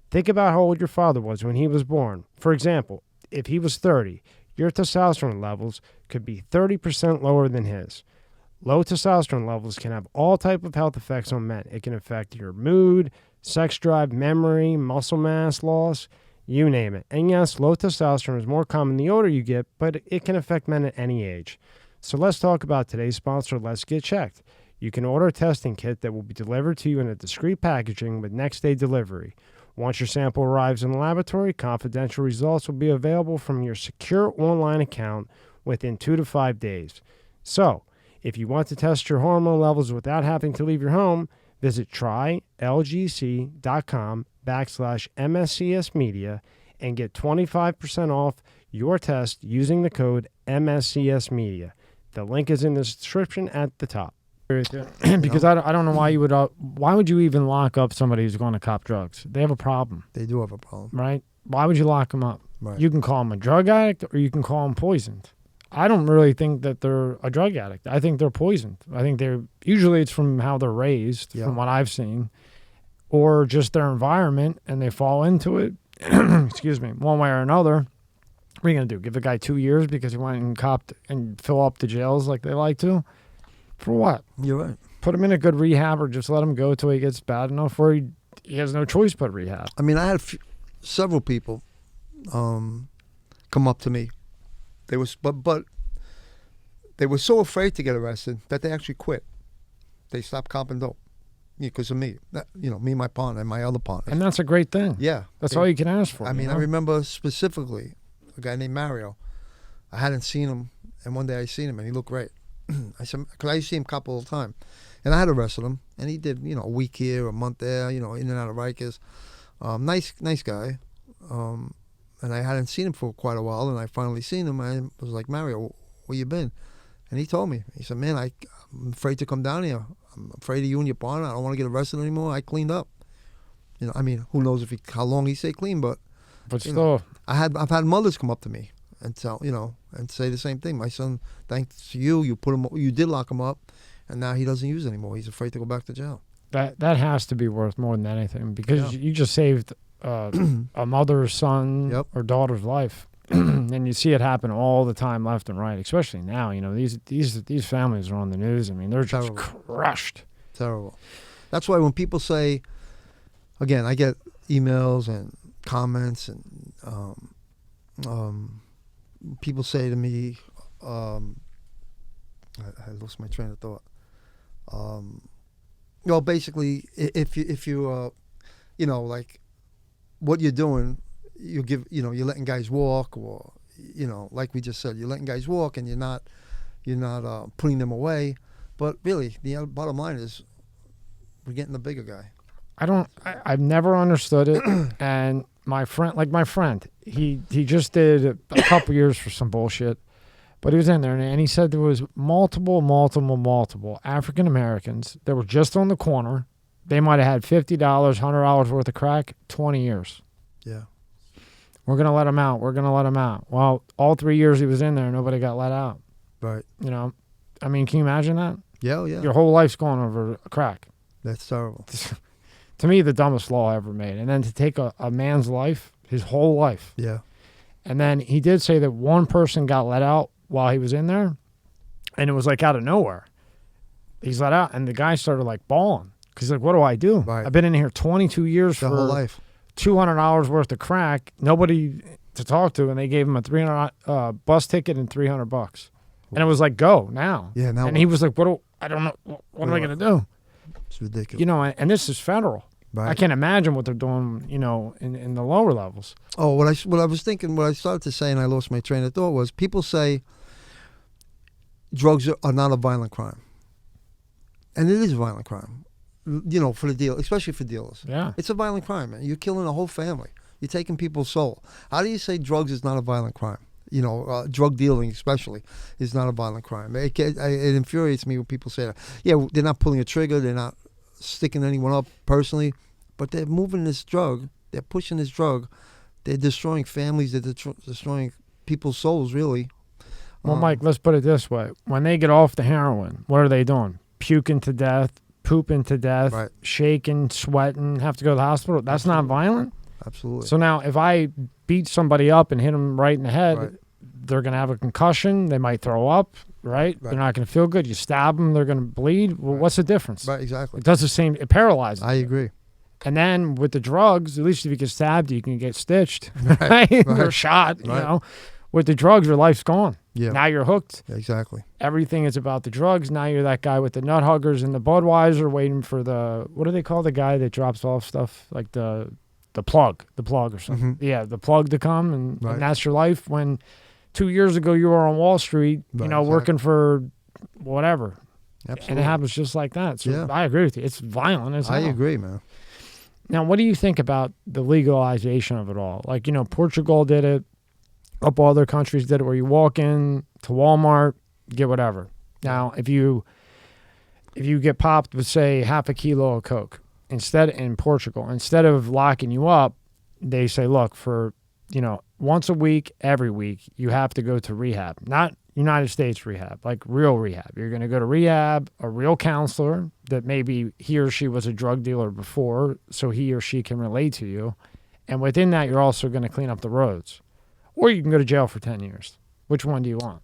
Think about how old your father was when he was born. For example, if he was 30, your testosterone levels could be 30% lower than his. Low testosterone levels can have all type of health effects on men. It can affect your mood, sex drive, memory, muscle mass loss, you name it. And yes, low testosterone is more common the older you get, but it can affect men at any age. So let's talk about today's sponsor, Let's Get Checked. You can order a testing kit that will be delivered to you in a discreet packaging with next-day delivery. Once your sample arrives in the laboratory, confidential results will be available from your secure online account within 2 to 5 days. So, if you want to test your hormone levels without having to leave your home, visit trylgc.com/MSCS Media and get 25% off your test using the code MSCS Media. The link is in the description at the top. Because I don't know why you would. Why would you even lock up somebody who's going to cop drugs? They have a problem. They do have a problem. Right? Why would you lock them up? Right. You can call them a drug addict or you can call them poisoned. I don't really think that they're a drug addict. I think they're poisoned. I think usually it's from how they're raised, from what I've seen, or just their environment, and they fall into it, excuse me, one way or another. What are you going to do? Give the guy 2 years because he went and copped and fill up the jails like they like to? For what? You're right. Put him in a good rehab or just let him go till he gets bad enough where he has no choice but rehab. I mean, I had several people come up to me. They was, but they were so afraid to get arrested that they actually quit. They stopped copping dope because of me. Me, my partner, and my other partner. And that's a great thing. Yeah. That's all you can ask for. I mean, I remember specifically a guy named Mario. I hadn't seen him, and one day I seen him, and he looked great. I said, because I used to see him cop all the time. And I had arrested him, and he did, a week here, a month there, in and out of Rikers. Nice guy. And I hadn't seen him for quite a while, and I finally seen him. I was like, Mario, where you been? And he told me. He said, man, I'm afraid to come down here. I'm afraid of you and your partner. I don't want to get arrested anymore. I cleaned up. I mean, who knows how long he stayed clean, but still, I've had mothers come up to me and tell, and say the same thing. My son, thanks to you, you did lock him up, and now he doesn't use it anymore. He's afraid to go back to jail. That has to be worth more than anything because you just saved a mother's son or daughter's life, and you see it happen all the time, left and right. Especially now, these families are on the news. I mean, they're just crushed. Terrible. That's why when people say, again, I get emails and comments, and people say to me, I lost my train of thought. Basically, if you like what you're doing, you're letting guys walk, or like we just said, you're letting guys walk, and you're not putting them away. But really, the bottom line is, we're getting the bigger guy. I've never understood it, and my friend, he just did a couple years for some bullshit, but he was in there, and he said there was multiple African Americans that were just on the corner They might have had $50, $100 worth of crack, 20 years. Yeah. We're going to let him out. We're going to let him out. Well, all 3 years he was in there, nobody got let out. Right. You know, I mean, can you imagine that? Yeah, yeah. Your whole life's going over crack. That's terrible. To me, the dumbest law ever made. And then to take a man's life, his whole life. Yeah. And then he did say that one person got let out while he was in there, and it was like out of nowhere. He's let out, and the guy started like bawling. Because he's like, what do I do? Right. I've been in here 22 years The for whole life. $200 worth of crack, nobody to talk to, and they gave him a $300 bus ticket and $300. And it was like, go now. Yeah, now and what? he was like, I don't know. What am I going to do? It's ridiculous. You know, and this is federal. Right. I can't imagine what they're doing, you know, in the lower levels. Oh, what I was thinking, what I started to say, and I lost my train of thought, was people say drugs are not a violent crime. And it is a violent crime, you know, for the deal, especially for dealers. Yeah. It's a violent crime, man. You're killing a whole family. You're taking people's soul. How do you say drugs is not a violent crime? You know, drug dealing especially is not a violent crime. It infuriates me when people say that. Yeah, they're not pulling a trigger. They're not sticking anyone up personally, but they're moving this drug. They're pushing this drug. They're destroying families. They're destroying people's souls, really. Well, Mike, let's put it this way. When they get off the heroin, what are they doing? Puking to death, pooping to death, Right. shaking, sweating, have to go to the hospital. That's not violent? Absolutely. So now if I beat somebody up and hit them right in the head, Right. they're going to have a concussion. They might throw up, right? They're not going to feel good. You stab them, they're going to bleed. Well, what's the difference? Right, exactly. It does the same. It paralyzes. I agree. And then with the drugs, at least if you get stabbed, you can get stitched, right? Or shot, you Right. know. With the drugs, your life's gone. Yeah. Now you're hooked. Exactly. Everything is about the drugs. Now you're that guy with the nut huggers and the Budweiser waiting for the, what do they call the guy that drops off stuff? Like the plug or something. Mhm. Yeah, the plug to come, and Right. that's your life. When 2 years ago you were on Wall Street, Right, you know, exactly. working for whatever. Absolutely. And it happens just like that. So Yeah. I agree with you. It's violent as I hell. agree, man. Now, what do you think about the legalization of it all? Like, you know, Portugal did it. A couple other countries did it where you walk in to Walmart, get whatever. Now, if you get popped with, say, half a kilo of Coke, in Portugal, instead of locking you up, they say, look, for, you know, once a week, every week, you have to go to rehab. Not United States rehab, like real rehab. You're going to go to rehab, a real counselor that maybe he or she was a drug dealer before, so he or she can relate to you. And within that, you're also going to clean up the roads. Or you can go to jail for 10 years. Which one do you want?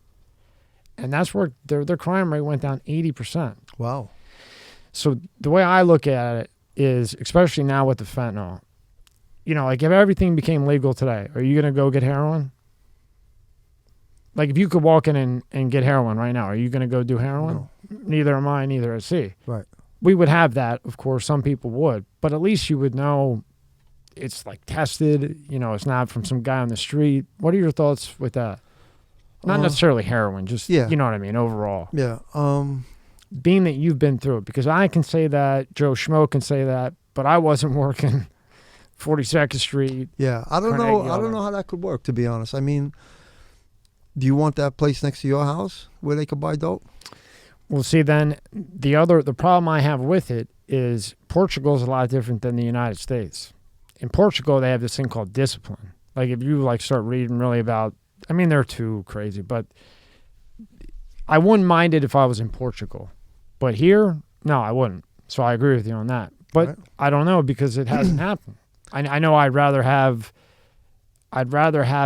And that's where their crime rate went down 80%. Wow. So the way I look at it is, especially now with the fentanyl, you know, like if everything became legal today, are you going to go get heroin? Like if you could walk in and get heroin right now, are you going to go do heroin? No. Neither am I, neither is he. Right. We would have that, of course, some people would, but at least you would know it's like tested, you know, it's not from some guy on the street. What are your thoughts with that? Not necessarily heroin, just, yeah. you know what I mean, overall. Yeah. Being that you've been through it, because I can say that, Joe Schmo can say that, but I wasn't working 42nd Street. Yeah. I don't Carnegie know. I Yard. don't know how that could work, to be honest. I mean, do you want that place next to your house where they could buy dope? Well, see, then the problem I have with it is Portugal's a lot different than the United States. In Portugal, they have this thing called discipline. Like if you like start reading really about, I mean, they're too crazy, but I wouldn't mind it if I was in Portugal. But here, no, I wouldn't. So I agree with you on that. But Right. I don't know because it hasn't happened. I know I'd rather have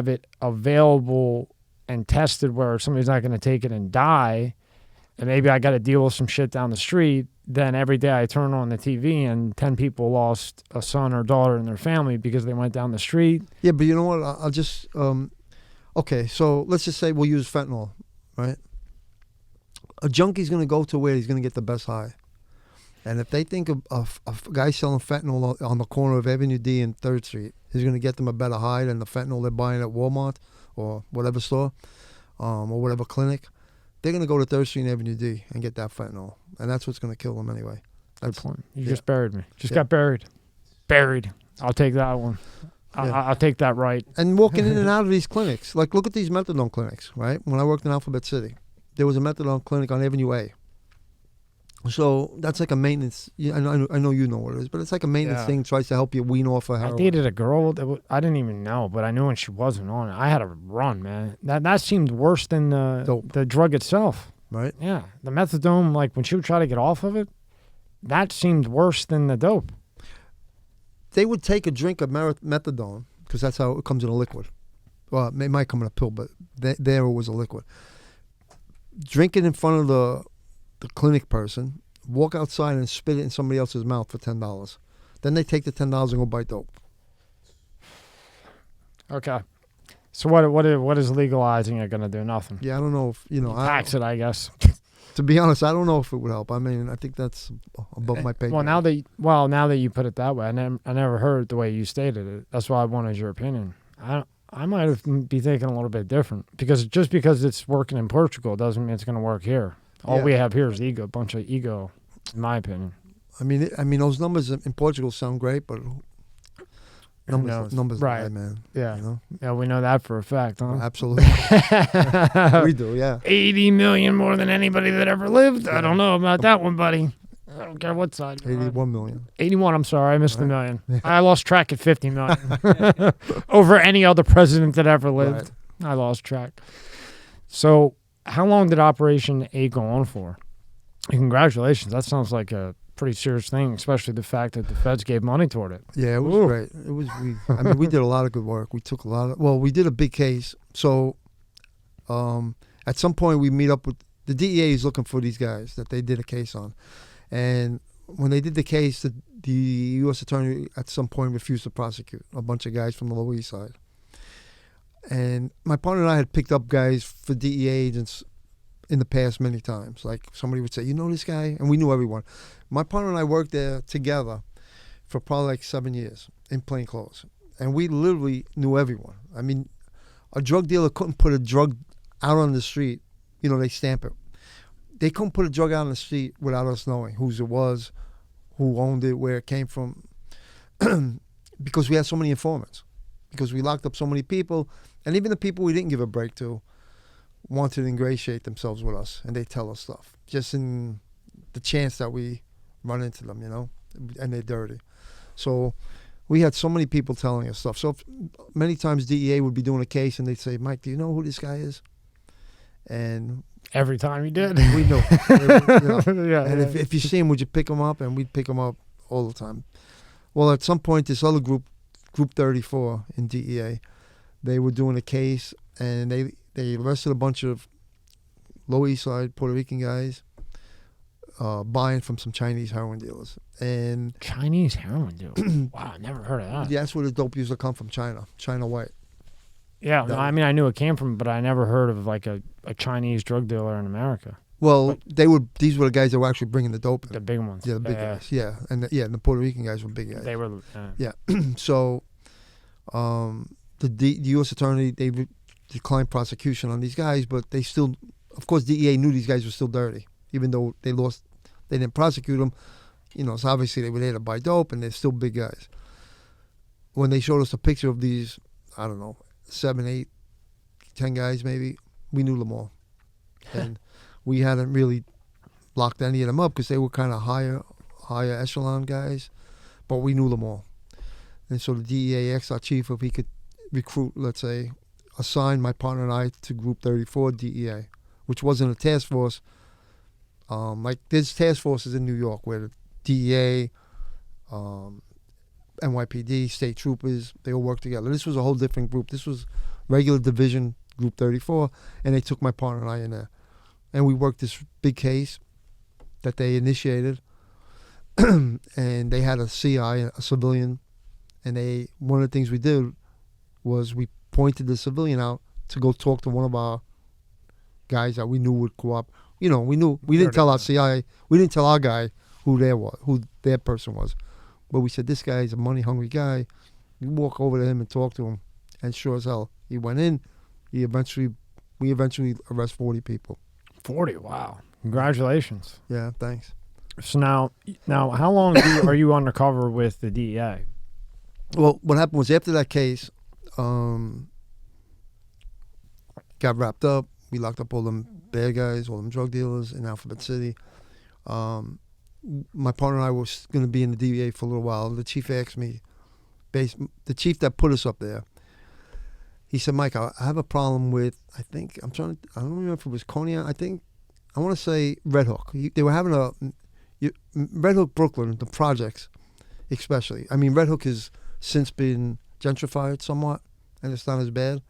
it available and tested where somebody's not going to take it and die, and maybe I got to deal with some shit down the street, then every day I turn on the TV and 10 people lost a son or daughter in their family because they went down the street. Yeah, but you know what? I'll just okay. So let's just say we'll use fentanyl, right? A junkie's going to go to where he's going to get the best high, and if they think a guy selling fentanyl on the corner of Avenue D and 3rd Street is going to get them a better high than the fentanyl they're buying at Walmart or whatever store, or whatever clinic, they're going to go to 3rd Street and Avenue D and get that fentanyl, and that's what's going to kill them anyway. Good point. You yeah. just buried me. Just Yeah. got buried. Buried. I'll take that one. Yeah. I'll take that right. And walking in and out of these clinics, like look at these methadone clinics, right? When I worked in Alphabet City, there was a methadone clinic on Avenue A. So that's like a maintenance. Yeah, I know you know what it is, but it's like a maintenance Yeah. thing. Tries to help you wean off of I heroin. dated a girl that I didn't even know, but I knew when she wasn't on it. I had to run, man. That seemed worse than Dope. the drug itself. Right? Yeah, the methadone, like when she would try to get off of it, that seemed worse than the dope. They would take a drink of methadone because that's how it comes in a liquid. Well, it might come in a pill, but there it was a liquid. Drink it in front of the clinic person, walk outside and spit it in somebody else's mouth for $10. Then they take the $10 and go buy dope. Okay. So what is legalizing it going to do? Nothing. Yeah, I don't know if, Tax it, I guess. to be honest, I don't know if it would help. I mean, I think that's above my pay grade. Well, now that you put it that way, I never heard the way you stated it. That's why I wanted your opinion. I might be thinking a little bit different because just because it's working in Portugal doesn't mean it's going to work here. All Yeah. we have here is ego, a bunch of ego, in my opinion. I mean, those numbers in Portugal sound great, but knows? numbers Right. lie, man. Yeah, You know? yeah, we know that for a fact, huh? Absolutely. We do, yeah. 80 million more than anybody that ever lived. I don't know about that one, buddy. I don't care what side. you're on. 81 million. 81, I'm sorry. I missed the million. I lost track at 50 million. Over any other president that ever lived. I lost track. So how long did Operation A go on for? And congratulations. That sounds like a pretty serious thing, especially the fact that the feds gave money toward it. Yeah, it was Ooh. great. We did a lot of good work. We took we did a big case. So at some point we meet up with, the DEA is looking for these guys that they did a case on. And when they did the case, the U.S. attorney at some point refused to prosecute a bunch of guys from the Lower East Side. And my partner and I had picked up guys for DEA agents in the past many times. Like somebody would say, you know this guy? And we knew everyone. My partner and I worked there together for probably like 7 years in plainclothes. And we literally knew everyone. I mean, a drug dealer couldn't put a drug out on the street. They stamp it. They couldn't put a drug out on the street without us knowing whose it was, who owned it, where it came from, because we had so many informants, because we locked up so many people, and even the people we didn't give a break to wanted to ingratiate themselves with us, and they tell us stuff, just in the chance that we run into them, and they're dirty. So we had so many people telling us stuff. So many times DEA would be doing a case, and they'd say, Mike, do you know who this guy is? And Every time you did. we knew. Yeah. And if you see him, would you pick him up? And we'd pick him up all the time. Well, at some point, this other group, Group 34 in DEA, they were doing a case, and they arrested a bunch of Lower East Side Puerto Rican guys buying from some Chinese heroin dealers. And Chinese heroin deal. Wow, I never heard of that. that's where the dope used to come from, China white. Yeah, no, I mean, I knew it came from, but I never heard of like a Chinese drug dealer in America. Well, these were the guys that were actually bringing the dope in. The big ones. Yeah, the big guys. Yeah, and the Puerto Rican guys were big guys. They were. Yeah. So, the U.S. attorney, they declined prosecution on these guys, but they still, of course, DEA knew these guys were still dirty, even though they didn't prosecute them. So obviously they were there to buy dope, and they're still big guys. When they showed us a picture of these, I don't know, 7, 8, 10 guys maybe, we knew them all. And we hadn't really locked any of them up because they were kind of higher echelon guys, but we knew them all. And so the DEA asked our chief if he could recruit, let's say, assign my partner and I to Group 34 DEA, which wasn't a task force. Like there's task forces in New York where the DEA, NYPD, state troopers, they all work together. This was a whole different group. This was regular division, Group 34, and they took my partner and I in there. And we worked this big case that they initiated, and they had a CI, a civilian, and one of the things we did was we pointed the civilian out to go talk to one of our guys that we knew would cooperate. We didn't tell our CI, we didn't tell our guy who their person was. But we said, this guy is a money-hungry guy. You walk over to him and talk to him. And sure as hell, he went in. We eventually arrest 40 people. 40, wow. Congratulations. Yeah, thanks. So now how long are you undercover with the DEA? Well, what happened was after that case got wrapped up, we locked up all them bad guys, all them drug dealers in Alphabet City. My partner and I was going to be in the DEA for a little while. The chief asked me, the chief that put us up there, he said, Mike, I have a problem with, I don't remember if it was Coney, I want to say Red Hook. They were having Red Hook, Brooklyn, the projects especially. I mean, Red Hook has since been gentrified somewhat, and it's not as bad,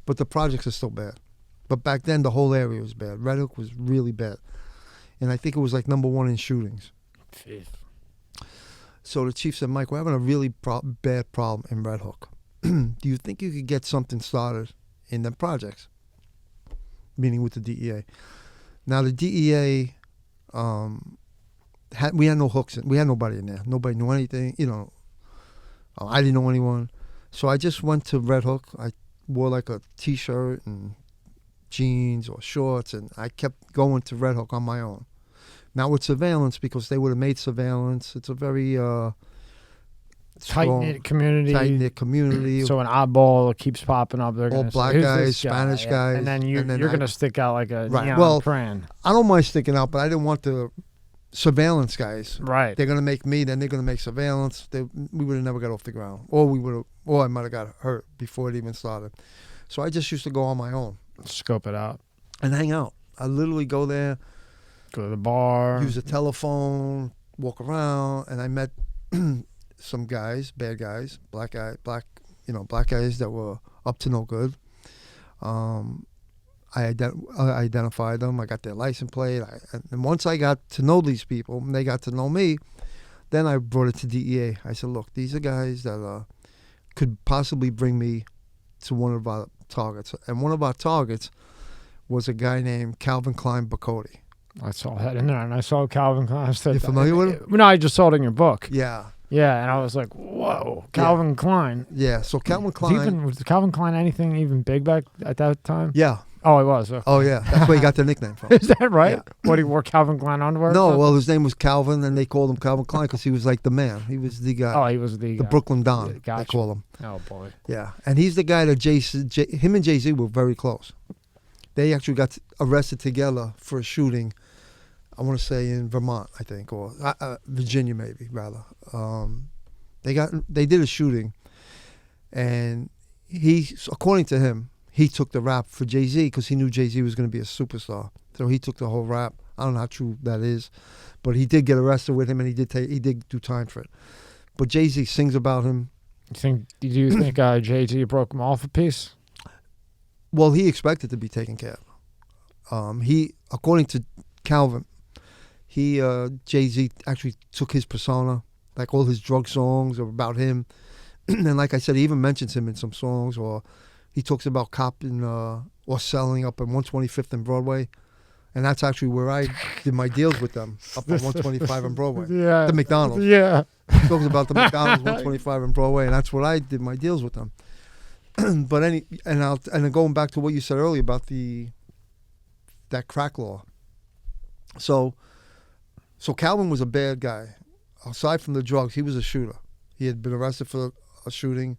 but the projects are still bad. But back then, the whole area was bad. Red Hook was really bad. And I think it was like #1 in shootings. Fifth. So the chief said, Mike, we're having a really bad problem in Red Hook. Do you think you could get something started in the projects? Meaning with the DEA. Now, the DEA, we had no hooks. We had nobody in there. Nobody knew anything. I didn't know anyone. So I just went to Red Hook. I wore like a T-shirt and jeans or shorts, and I kept going to Red Hook on my own. Not with surveillance, because they would have made surveillance. It's a very tight-knit community. Tight-knit community. So an oddball keeps popping up. They're all gonna black say, "Who's guys, this guy?" Spanish guys. And then you're going to stick out like a neon Well, crayon. I don't mind sticking out, but I didn't want the surveillance guys. Right. They're going to make me, then they're going to make surveillance. We would have never got off the ground. Or I might have got hurt before it even started. So I just used to go on my own. Scope it out. And hang out. I literally go there. Go to the bar. Use a telephone, walk around, and I met some guys, bad guys, black guys that were up to no good. I identified them. I got their license plate. And once I got to know these people, and they got to know me, then I brought it to DEA. I said, look, these are guys that could possibly bring me to one of our targets. And one of our targets was a guy named Calvin Klein Bacote. I saw that in there, and I saw Calvin Klein. You familiar with him? No, I just saw it in your book. Yeah. Yeah, and I was like, whoa, Calvin Klein. Yeah, so Calvin Klein. Was Calvin Klein anything even big back at that time? Yeah. Oh, it was. Okay. Oh, yeah. That's where he got their nickname from. Is that right? Yeah. What, he wore Calvin Klein underwear? No, well, his name was Calvin, and they called him Calvin Klein because he was like the man. He was the guy. Oh, he was the guy. Brooklyn Don, Yeah, gotcha. they call him. Oh, boy. Yeah, and he's the guy that him and Jay-Z were very close. They actually got arrested together for a shooting, I want to say in Vermont, I think, or Virginia maybe, rather. They did a shooting, and according to him, he took the rap for Jay-Z because he knew Jay-Z was going to be a superstar. So he took the whole rap. I don't know how true that is, but he did get arrested with him, and he did do time for it. But Jay-Z sings about him. Do you think Jay-Z broke him off a piece? Well, he expected to be taken care of. According to Calvin, Jay-Z actually took his persona, like all his drug songs are about him. And like I said, he even mentions him in some songs, or he talks about copping or selling up on 125th and Broadway. And that's actually where I did my deals with them, up on 125 and Broadway. Yeah. The McDonald's. Yeah. He talks about the McDonald's 125 and Broadway, and that's where I did my deals with them. But and then going back to what you said earlier about that crack law. So Calvin was a bad guy. Aside from the drugs, he was a shooter. He had been arrested for a shooting,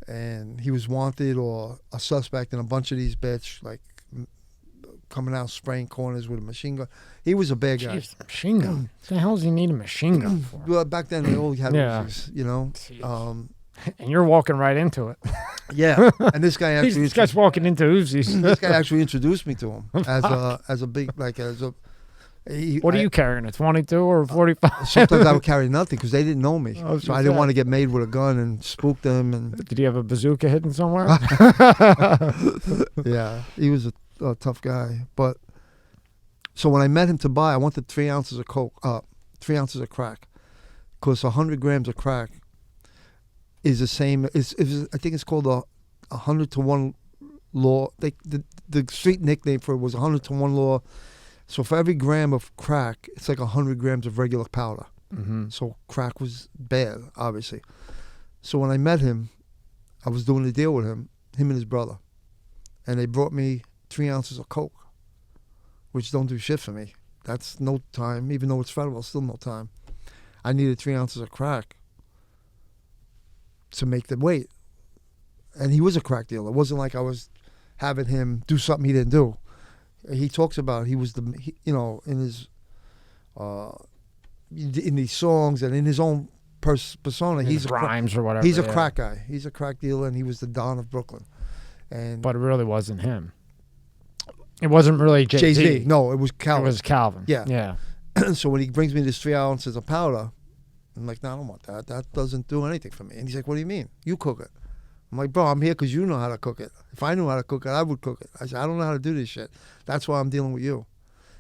and he was wanted or a suspect in a bunch of these like coming out spraying corners with a machine gun. He was a bad guy. Jeez, machine gun. What the hell does he need a machine gun for? Well, back then they all had Yeah. Uzis, And you're walking right into it. Yeah, and this guy actually This guy's walking into Uzis. this guy actually introduced me to him as a big What are you carrying? A 22 or a 45? Sometimes I would carry nothing because they didn't know me, Oh, so I didn't want to get made with a gun and spook them. And Did he have a bazooka hidden somewhere? yeah, he was a tough guy. But so when I met him to buy, I wanted 3 ounces of coke, 3 ounces of crack, because 100 grams of crack is the same. I think it's called a 100-to-1 law. The street nickname for it was 100-to-1 law. So for every gram of crack, it's like 100 grams of regular powder. Mm-hmm. So crack was bad, obviously. So when I met him, I was doing a deal with him and his brother. And they brought me 3 ounces of coke, which don't do shit for me. That's no time. Even though it's federal, still no time. I needed 3 ounces of crack to make the weight. And he was a crack dealer. It wasn't like I was having him do something he didn't do. He talks about he was in his in these songs and in his own persona. He's a Grimes or whatever. he's a yeah. crack guy. He's a crack dealer, and he was the Don of Brooklyn. And But it really wasn't him. It wasn't really Jay-Z. Jay-Z. No, it was Calvin. It was Calvin. Yeah. Yeah. So when he brings me this 3 ounces of powder, I'm like, no, I don't want that. That doesn't do anything for me. And he's like, what do you mean? You cook it. I'm like, bro, I'm here because you know how to cook it. If I knew how to cook it, I would cook it. I said, I don't know how to do this shit. That's why I'm dealing with you.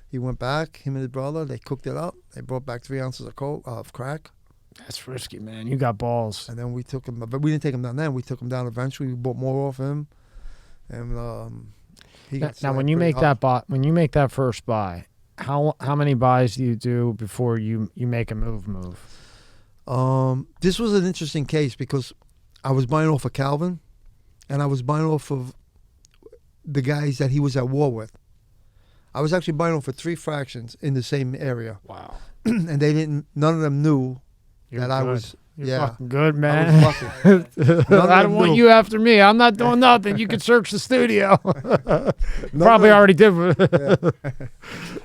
He went back, him and his brother, they cooked it up. They brought back 3 ounces of crack. That's risky, man. You got balls. And then we took him, but we didn't take him down then. We took him down eventually. We bought more off him. And he got Now, when you make when you make that first buy, how many buys do you do before you make a move? This was an interesting case because I was buying off of Calvin, and I was buying off of the guys that he was at war with. I was actually buying off for 3 fractions in the same area. Wow. And they didn't. None of them knew that I was. You're fucking good, man. I was lucky. I don't want you after me. I'm not doing nothing. You can search the studio. Probably already did.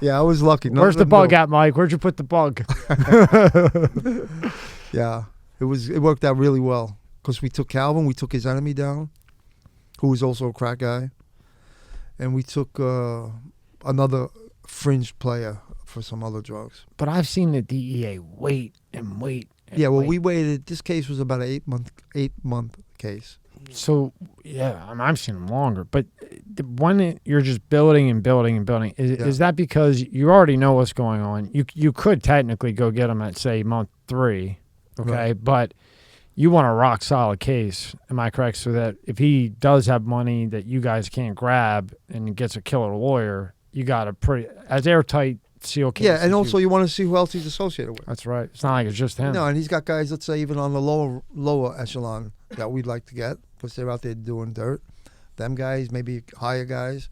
Yeah, I was lucky. Where's the bug at, Mike? Where'd you put the bug? Yeah, it worked out really well because we took Calvin, we took his enemy down, who was also a crack guy, and we took another fringe player for some other drugs. But I've seen the DEA wait and wait. Yeah, well, we waited. This case was about an 8-month case. So yeah, I'm seeing them longer. But when you're just building and building and building, is that because you already know what's going on? You could technically go get them at say month 3, okay? Right. But you want a rock solid case. Am I correct? So that if he does have money that you guys can't grab and he gets a killer lawyer, you got a pretty as airtight seal case. Yeah, and also you want to see who else he's associated with. That's right. It's not like it's just him. No, and he's got guys, let's say, even on the lower echelon that we'd like to get because they're out there doing dirt. Them guys, maybe higher guys,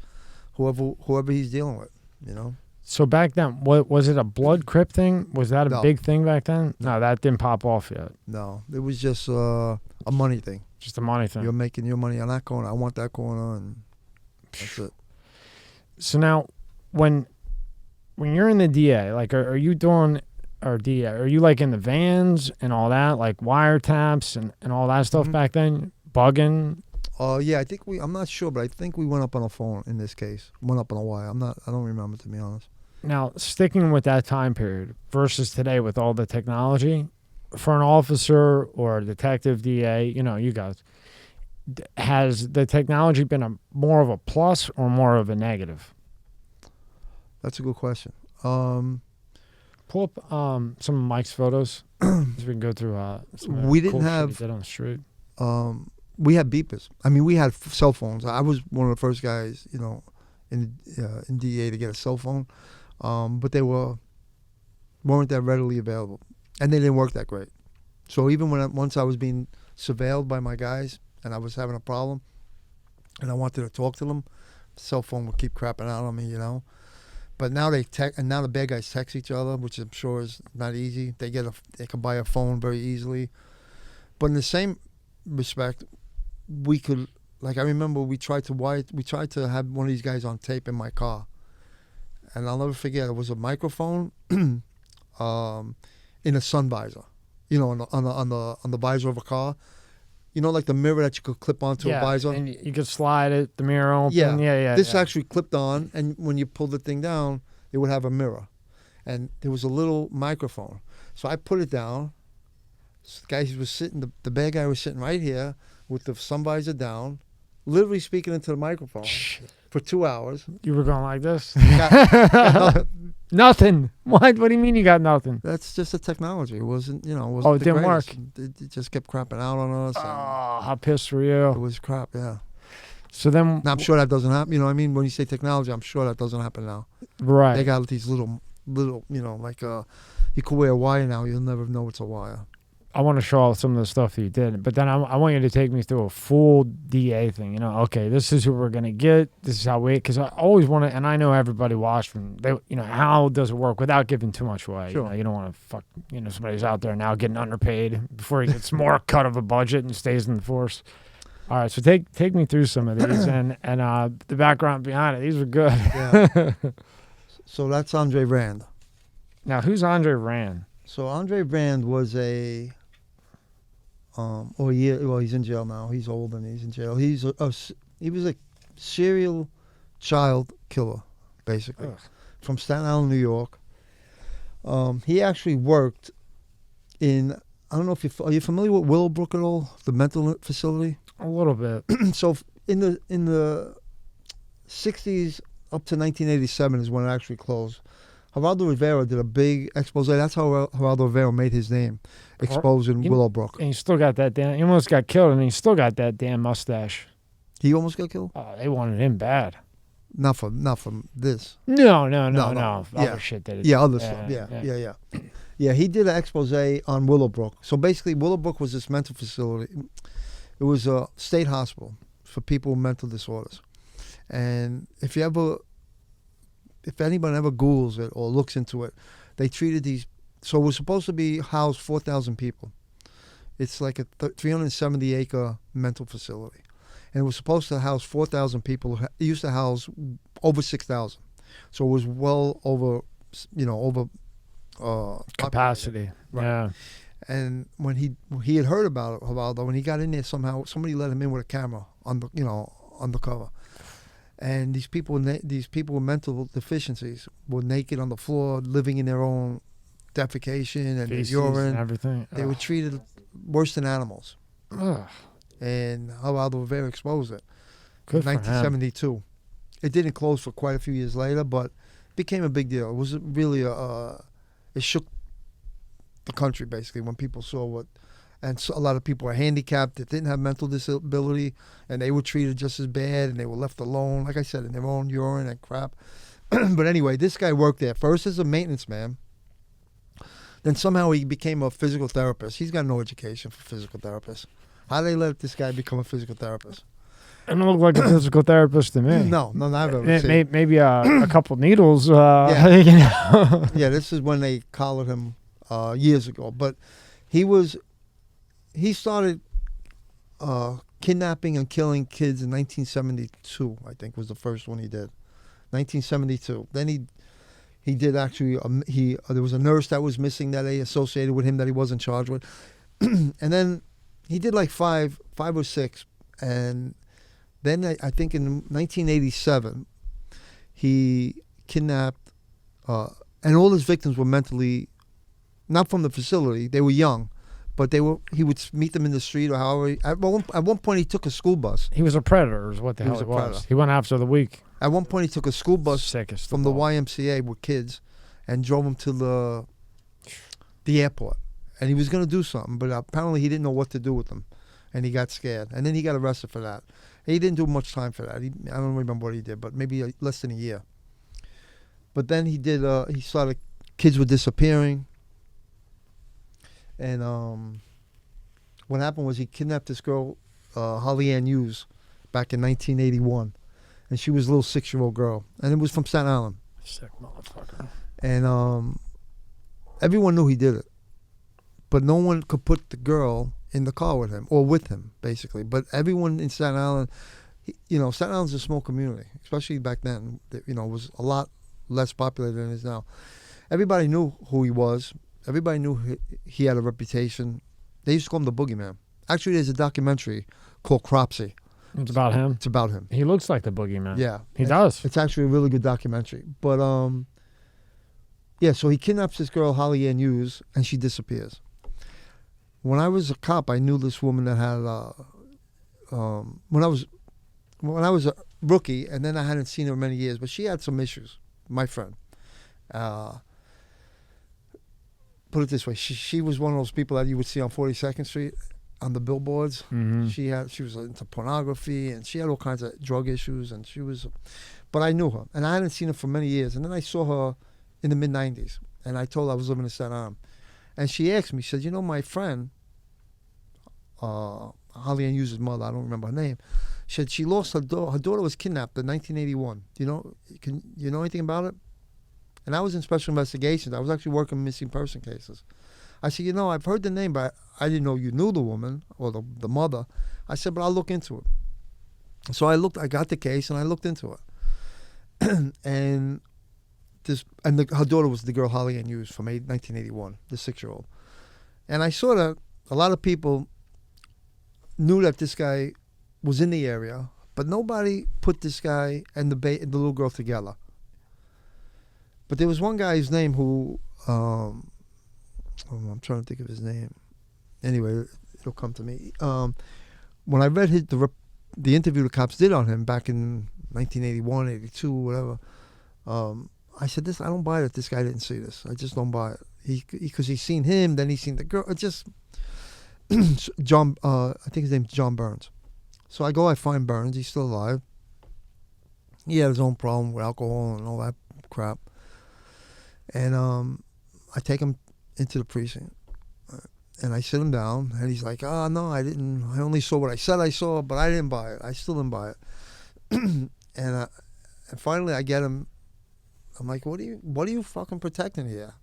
whoever he's dealing with, you know. So back then, what was it? A blood crip thing? Was that a No. big thing back then? No, that didn't pop off yet. No, it was just a money thing. Just a money thing. You're making your money on that corner. I want that corner, and that's it. So now, when you're in the DA, like, are you doing, or DA, are you like in the vans and all that, like wiretaps and all that stuff back then, bugging? Yeah, I think I'm not sure, but I think we went up on a phone in this case. Went up on a wire. I don't remember, to be honest. Now, sticking with that time period versus today with all the technology, for an officer or a detective, DA, you know, you guys, has the technology been more of a plus or more of a negative? That's a good question. Pull up some of Mike's photos so we can go through some of the We didn't cool shit have- he did on the street. We had beepers. I mean, we had cell phones. I was one of the first guys, you know, in DEA to get a cell phone, but they weren't that readily available, and they didn't work that great. So even once I was being surveilled by my guys and I was having a problem, and I wanted to talk to them, the cell phone would keep crapping out on me, you know. But now now the bad guys text each other, which I'm sure is not easy. They can buy a phone very easily. But in the same respect, we could, like, I remember we tried to have one of these guys on tape in my car, and I'll never forget. It was a microphone in a sun visor, you know, on the visor of a car. You know, like the mirror that you could clip onto a visor? And you could slide it, the mirror open. Yeah. This actually clipped on, and when you pulled the thing down, it would have a mirror. And there was a little microphone. So I put it down. The bad guy was sitting right here with the sun visor down, literally speaking into the microphone for 2 hours. You were going like this? Got nothing. Nothing. What do you mean you got nothing? That's just the technology. It wasn't, you know, Oh, it didn't work. It just kept crapping out on us. Oh, how pissed were It you? was crap, yeah. So then, Now, I'm sure that doesn't happen. You know what I mean? When you say technology, I'm sure that doesn't happen now. right. They got these little, you know, like you could wear a wire now. You'll never know it's a wire. I want to show off some of the stuff that you did, but then I want you to take me through a full DA thing. You know, okay, this is who we're gonna get. This is how because I always want to, and I know everybody watching. They, you know, how does it work without giving too much away? Sure. You don't want to fuck. You know, somebody's out there now getting underpaid before he gets more cut of a budget and stays in the force. All right, so take me through some of these and the background behind it. These are good. Yeah. So that's Andre Rand. Now, who's Andre Rand? So Andre Rand was he's in jail now. He's old and he's in jail. He was a serial child killer, basically, from Staten Island, New York. He actually worked in, I don't know if are you familiar with Willowbrook at all, the mental facility? A little bit. So in the 60s up to 1987 is when it actually closed. Geraldo Rivera did a big expose. That's how Geraldo Rivera made his name, exposing Willowbrook. And he still got that damn. He almost got killed, and he still got that damn mustache. He almost got killed? They wanted him bad. Not from this. No. Yeah. Other shit that. Yeah, other stuff. Yeah. Yeah, he did an expose on Willowbrook. So basically, Willowbrook was this mental facility. It was a state hospital for people with mental disorders. And if anyone ever Googles it or looks into it, they treated these. So it was supposed to be housed 4,000 people. It's like a 370-acre mental facility. And it was supposed to house 4,000 people. It used to house over 6,000. So it was well over, capacity. Right. Yeah. And when he had heard about it, when he got in there, somehow somebody let him in with a camera undercover. And these people with mental deficiencies were naked on the floor, living in their own defecation and Feces urine. and everything. They were treated worse than animals. Ugh. And Geraldo Rivera exposed it Good in for him. 1972. It didn't close for quite a few years later, but it became a big deal. It was really it shook the country basically when people saw what, and so a lot of people were handicapped that didn't have mental disability, and they were treated just as bad, and they were left alone, like I said, in their own urine and crap. But anyway, this guy worked there first as a maintenance man. Then somehow he became a physical therapist. He's got no education for physical therapists. How they let this guy become a physical therapist? It don't look like a physical therapist to me. No, I've ever seen. Maybe a couple needles. Yeah. You know? Yeah, this is when they collared him years ago. But he started kidnapping and killing kids in 1972, I think was the first one he did. 1972. Then he did actually, there was a nurse that was missing that they associated with him that he wasn't charged with. And then he did like five or six. And then I think in 1987, he kidnapped, and all his victims were mentally, not from the facility, they were young, but he would meet them in the street or however. At one point, he took a school bus. He was a predator is what the hell it was. He went after the weak. At one point, he took a school bus Sickest from the YMCA with kids and drove them to the airport. And he was going to do something, but apparently he didn't know what to do with them. And he got scared. And then he got arrested for that. He didn't do much time for that. I don't remember what he did, but maybe less than a year. But then he started, kids were disappearing. And what happened was he kidnapped this girl, Holly Ann Hughes, back in 1981. And she was a little 6-year-old girl. And it was from Staten Island. Sick motherfucker. And everyone knew he did it. But no one could put the girl in the car with him, or with him, basically. But everyone in Staten Island, Staten Island's a small community, especially back then. It was a lot less populated than it is now. Everybody knew who he was. Everybody knew he had a reputation. They used to call him the boogeyman. Actually, there's a documentary called Cropsy. It's about him? It's about him. He looks like the boogeyman. Yeah. He does. It's actually a really good documentary. But, so he kidnaps this girl, Holly Ann Hughes, and she disappears. When I was a cop, I knew this woman that had, when I was a rookie, and then I hadn't seen her in many years, but she had some issues, my friend. Put it this way, she was one of those people that you would see on 42nd Street on the billboards. Mm-hmm. She was into pornography, and she had all kinds of drug issues, and but I knew her, and I hadn't seen her for many years, and then I saw her in the mid-90s, and I told her I was living in Staten Island. And she asked me, she said, my friend, Holly Ann Hughes' mother, I don't remember her name, she said she lost her daughter. Her daughter was kidnapped in 1981. Can you know anything about it? And I was in special investigations. I was actually working missing person cases. I said, I've heard the name, but I didn't know you knew the woman or the mother. I said, but I'll look into it. So I got the case and I looked into it. And her daughter was the girl Holly Ann Hughes from 1981, the 6-year-old. And I saw that a lot of people knew that this guy was in the area, but nobody put this guy and the little girl together. But there was one guy's name who, I'm trying to think of his name. Anyway, it'll come to me. When I read the interview the cops did on him back in 1981, 82, whatever, I said, I don't buy it. This guy didn't see this. I just don't buy it. Because he's seen him, then he's seen the girl. It just John. I think his name's John Burns. So I find Burns. He's still alive. He had his own problem with alcohol and all that crap. And I take him into the precinct, and I sit him down, and he's like, "Oh no, I didn't. I only saw what I said I saw, but I didn't buy it. I still didn't buy it." and finally, I get him. I'm like, "What are you fucking protecting here?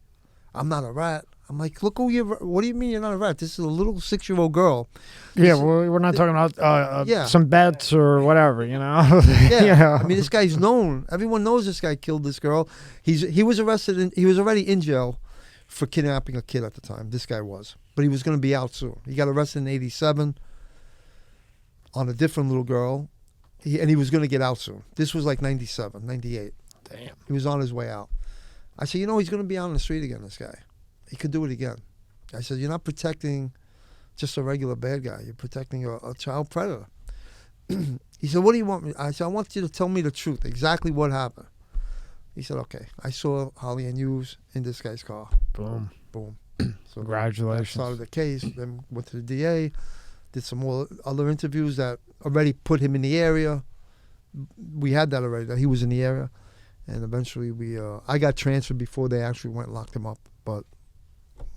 I'm not a rat." I'm like, "Look who you. What do you mean you're not a rat? This is a little 6-year-old girl." Yeah, we're not talking about some bets or whatever, you know. Yeah. I mean, this guy's known. Everyone knows this guy killed this girl. He was arrested. He was already in jail for kidnapping a kid at the time. This guy was, but he was going to be out soon. He got arrested in '87 on a different little girl, and he was going to get out soon. This was like '97, '98. Damn. He was on his way out. I said, he's going to be out on the street again, this guy. He could do it again. I said, you're not protecting just a regular bad guy. You're protecting a child predator. He said, what do you want me? I said, I want you to tell me the truth, exactly what happened. He said, okay. I saw Holly Ann Hughes in this guy's car. Boom. Boom. So Congratulations. that started the case. Then went to the DA, did some more other interviews that already put him in the area. We had that already, that he was in the area. And eventually I got transferred before they actually went and locked him up. But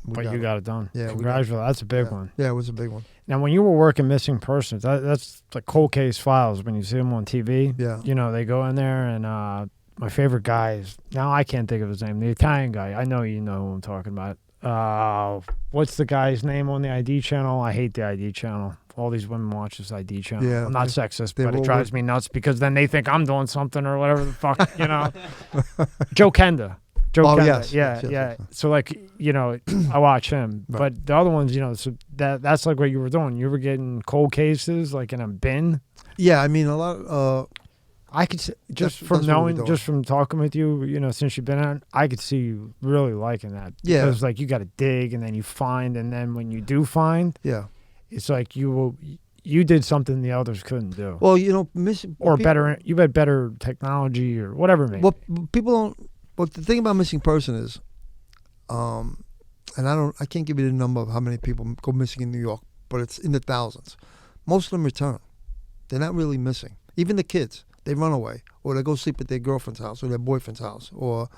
you got it done. Yeah. Congratulations. That's a big one. Yeah, it was a big one. Now, when you were working missing persons, that's like cold case files when you see them on TV. Yeah. You know, they go in there and my favorite guy is, now I can't think of his name, the Italian guy. I know you know who I'm talking about. What's the guy's name on the ID channel? I hate the ID channel. All these women watch this ID channel. Yeah, I'm not sexist, but it drives me nuts because then they think I'm doing something or whatever the fuck, you know. Joe Kenda. Yes. Yeah. So, like, you know, I watch him. Right. But the other ones, you know, so that's like what you were doing. You were getting cold cases, like, in a bin. Yeah, I mean, a lot I could see, just that's from what we're knowing, doing. just from talking with you, you know, since you've been on, I could see you really liking that. Yeah. Because, like, you got to dig, and then you find, and then when you do find, yeah. it's like you did something the others couldn't do. Well, you know, better, you had better technology or whatever it may be. Well, people don't. But the thing about missing person is, and I can't give you the number of how many people go missing in New York, but it's in the thousands. Most of them return. They're not really missing. Even the kids, they run away, or they go sleep at their girlfriend's house or their boyfriend's house, or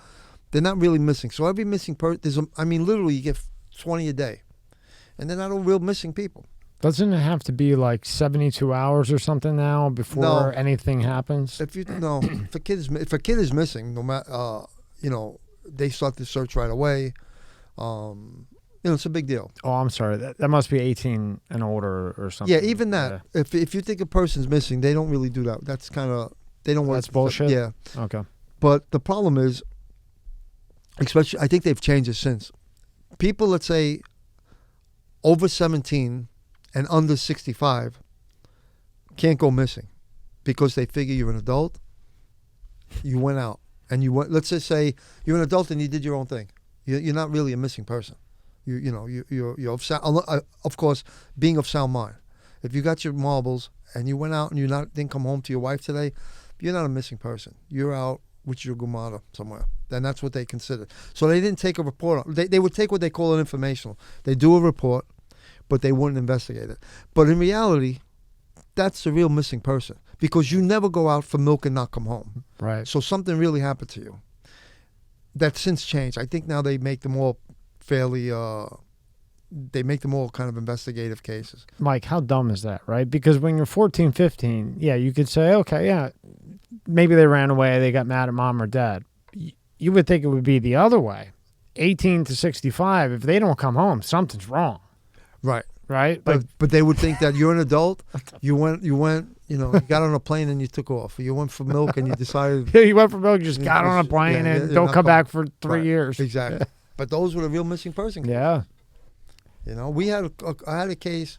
they're not really missing. So every missing person, literally you get 20 a day, and they're not all real missing people. Doesn't it have to be like 72 hours or something now before anything happens? If a kid is missing, no matter, you know, they start the search right away. You know, it's a big deal. Oh, I'm sorry. That must be 18 and older or something. Yeah, even that. Yeah. If you think a person's missing, they don't really do that. That's kind of, they don't want. That's bullshit? Yeah. Okay. But the problem is, especially, I think they've changed it since. People, let's say, over 17 and under 65 can't go missing because they figure you're an adult, you went out, and you went, let's just say you're an adult and you did your own thing. You're not really a missing person. You're of course, being of sound mind. If you got your marbles and you went out and didn't come home to your wife today, you're not a missing person. You're out with your gumata somewhere. Then that's what they consider. So they didn't take a report. They would take what they call an informational. They do a report, but they wouldn't investigate it. But in reality, that's the real missing person because you never go out for milk and not come home. Right. So something really happened to you. That's since changed. I think now they make them all fairly, they make them all kind of investigative cases. Mike, how dumb is that, right? Because when you're 14, 15, yeah, you could say, okay, yeah, maybe they ran away, they got mad at mom or dad. You would think it would be the other way. 18 to 65, if they don't come home, something's wrong. Right. Right? But they would think that you're an adult, you went you got on a plane and you took off. You went for milk and you decided. You went from milk, just got on a plane and don't come back for 3 years. Exactly. But those were the real missing person cases. Yeah. You know, I had a case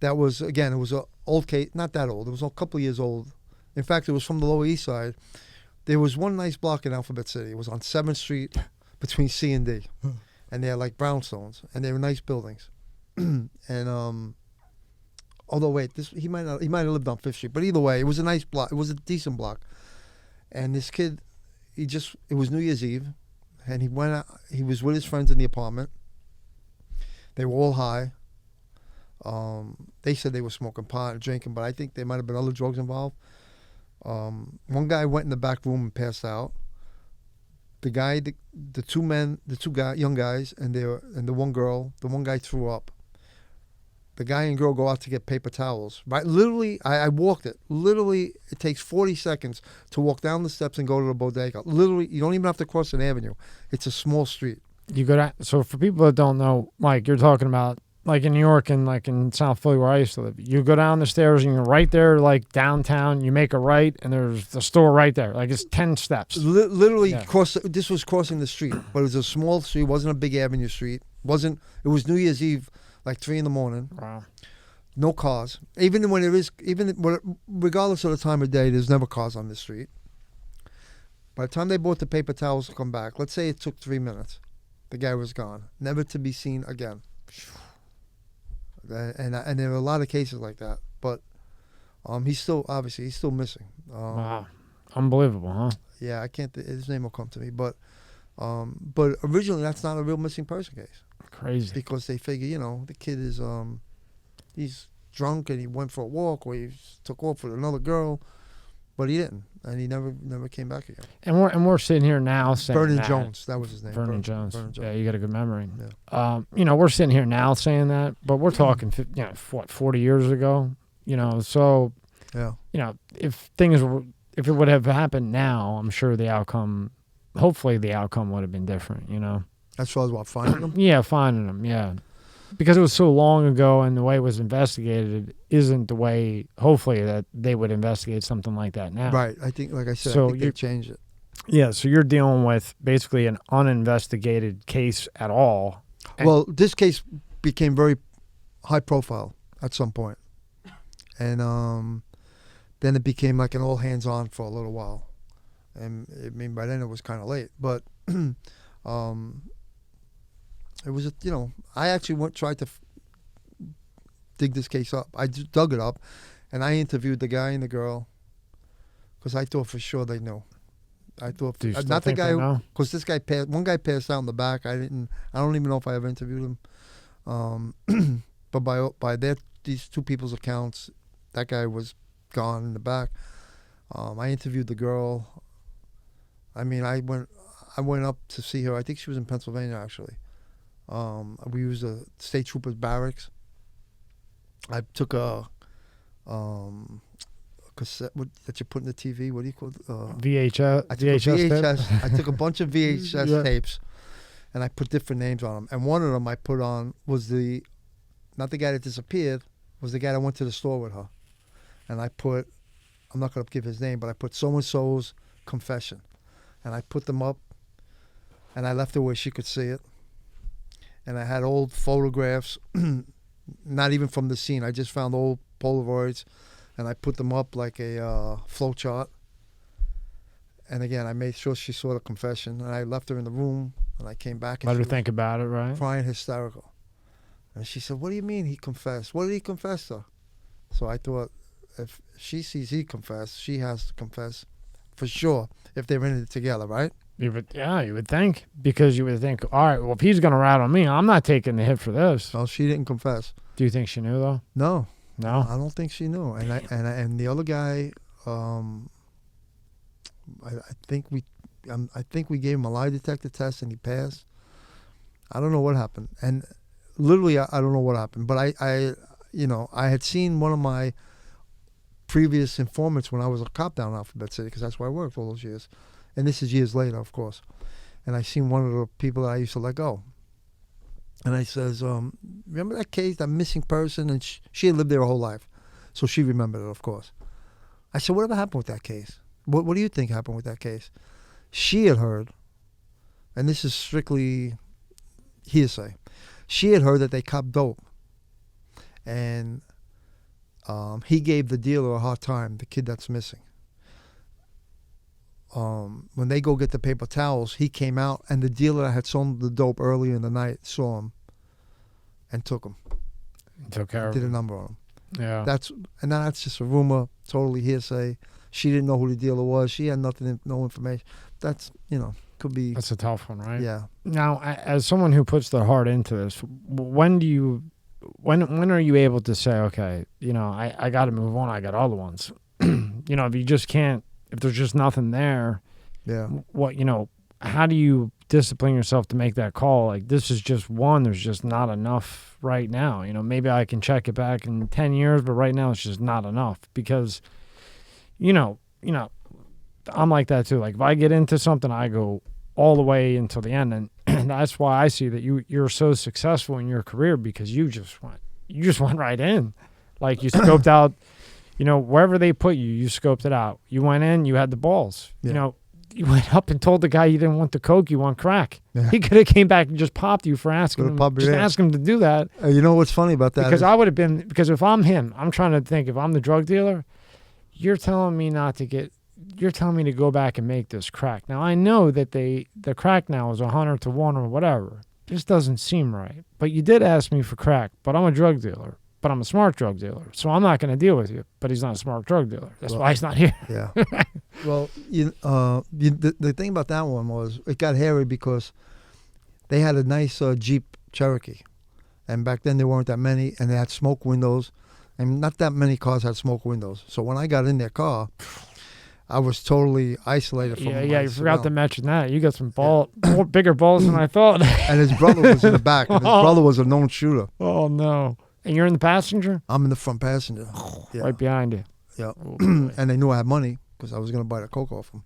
that was, again, it was an old case, not that old. It was a couple of years old. In fact, it was from the Lower East Side. There was one nice block in Alphabet City. It was on 7th Street between C and D. And they're like brownstones. And they were nice buildings. And, although, wait, he might have lived on 5th Street. But either way, it was a nice block. It was a decent block. And this kid, it was New Year's Eve. And he went out, he was with his friends in the apartment. They were all high. They said they were smoking pot and drinking, but I think there might have been other drugs involved. One guy went in the back room and passed out. The young guys, and the one girl, the one guy threw up. The guy and girl go out to get paper towels. Right, literally, I walked it. Literally, it takes 40 seconds to walk down the steps and go to the bodega. Literally, you don't even have to cross an avenue. It's a small street. You go down. So for people that don't know, Mike, you're talking about like in New York and like in South Philly where I used to live. You go down the stairs and you're right there, like downtown. You make a right, and there's the store right there. Like it's 10 steps. Literally, this was crossing the street, but it was a small street. It wasn't a big avenue street. It was New Year's Eve, like 3 a.m. Wow. No cars. Regardless of the time of day, there's never cars on the street. By the time they bought the paper towels to come back, let's say it took 3 minutes. The guy was gone, never to be seen again. And there are a lot of cases like that, but he's still missing. Wow, unbelievable, huh? Yeah, I can't. His name will come to me, but originally that's not a real missing person case. Crazy. Because they figure, the kid is he's drunk and he went for a walk or he took off with another girl, but he didn't, and he never came back again. And we're sitting here now saying Vernon Jones, that was his name. Vernon Jones. Yeah, you got a good memory. Yeah. We're sitting here now saying that, but we're talking, 40 years ago. So yeah. If it would have happened now, I'm sure hopefully the outcome would have been different. As far as what, finding them? Yeah, finding them. Yeah. Because it was so long ago and the way it was investigated isn't the way, hopefully, that they would investigate something like that now. Right. I think, like I said, So I think they changed it. Yeah, so you're dealing with basically an uninvestigated case at all. Well, this case became very high profile at some point. And then it became like an all hands on for a little while. And by then it was kind of late. But it was, I actually tried to dig this case up. I just dug it up, and I interviewed the guy and the girl because I thought for sure they knew. I thought not the guy, because this guy one guy passed out in the back. I don't even know if I ever interviewed him. But by these two people's accounts, that guy was gone in the back. I interviewed the girl. I went up to see her. I think she was in Pennsylvania actually. We used a state trooper's barracks. I took a cassette that you put in the TV. What do you call it? VHS. I took VHS. I took a bunch of VHS tapes, and I put different names on them. And one of them I put on was not the guy that disappeared, was the guy that went to the store with her. And I'm not going to give his name, but I put so-and-so's confession. And I put them up, and I left it where she could see it. And I had old photographs, not even from the scene. I just found old Polaroids, and I put them up like a flow chart. And again, I made sure she saw the confession, and I left her in the room, and I came back and let her think about it, right? Crying hysterical. And she said, "What do you mean he confessed? What did he confess to?" So I thought, if she sees he confessed, she has to confess for sure if they're in it together, right? You would think, because you would think, all right, well, if he's going to rat on me, I'm not taking the hit for this. Well, she didn't confess. Do you think she knew though? No, no, I don't think she knew. And the other guy, I think we gave him a lie detector test and he passed. I don't know what happened, and literally I don't know what happened. But I had seen one of my previous informants when I was a cop down in Alphabet City, because that's where I worked all those years. And this is years later, of course. And I seen one of the people that I used to let go. And I says, remember that case, that missing person? And she had lived there her whole life. So she remembered it, of course. I said, whatever happened with that case? What do you think happened with that case? She had heard, and this is strictly hearsay, she had heard that they copped dope. And he gave the dealer a hard time, the kid that's missing. When they go get the paper towels, he came out, and the dealer that had sold the dope earlier in the night saw him and took him. Took care of Did a him. number on him. Yeah. That's just a rumor, totally hearsay. She didn't know who the dealer was. She had nothing, no information. That's, could be. That's a tough one, right? Yeah. Now, as someone who puts their heart into this, when are you able to say, okay, I got to move on. I got other ones. If you just can't, if there's just nothing there, Yeah. how do you discipline yourself to make that call? Like, this is just one, there's just not enough right now. Maybe I can check it back in 10 years, but right now it's just not enough because, I'm like that too. Like, if I get into something, I go all the way until the end. And that's why I see that you're so successful in your career because you just went right in. Like, you scoped out, wherever they put you, you scoped it out. You went in, you had the balls. Yeah. You went up and told the guy you didn't want the coke, you want crack. Yeah. He could have came back and just popped you for asking him. Just ask him to do that. You know what's funny about that? Because if I'm him, I'm trying to think, if I'm the drug dealer, you're telling me to go back and make this crack. Now, I know that the crack now is 100 to 1 or whatever. This doesn't seem right. But you did ask me for crack, but I'm a drug dealer. But I'm a smart drug dealer, so I'm not going to deal with you. But he's not a smart drug dealer. That's why he's not here. Yeah. Well, the thing about that one was it got hairy because they had a nice Jeep Cherokee, and back then there weren't that many, and they had smoke windows, and not that many cars had smoke windows. So when I got in their car, I was totally isolated from Yeah, you forgot to mention that. You got some more bigger balls than I thought. And his brother was in the back, and his brother was a known shooter. Oh, no. And you're in the passenger? I'm in the front passenger. Yeah. Right behind you. Yeah. Oh, And they knew I had money because I was going to buy the coke off them.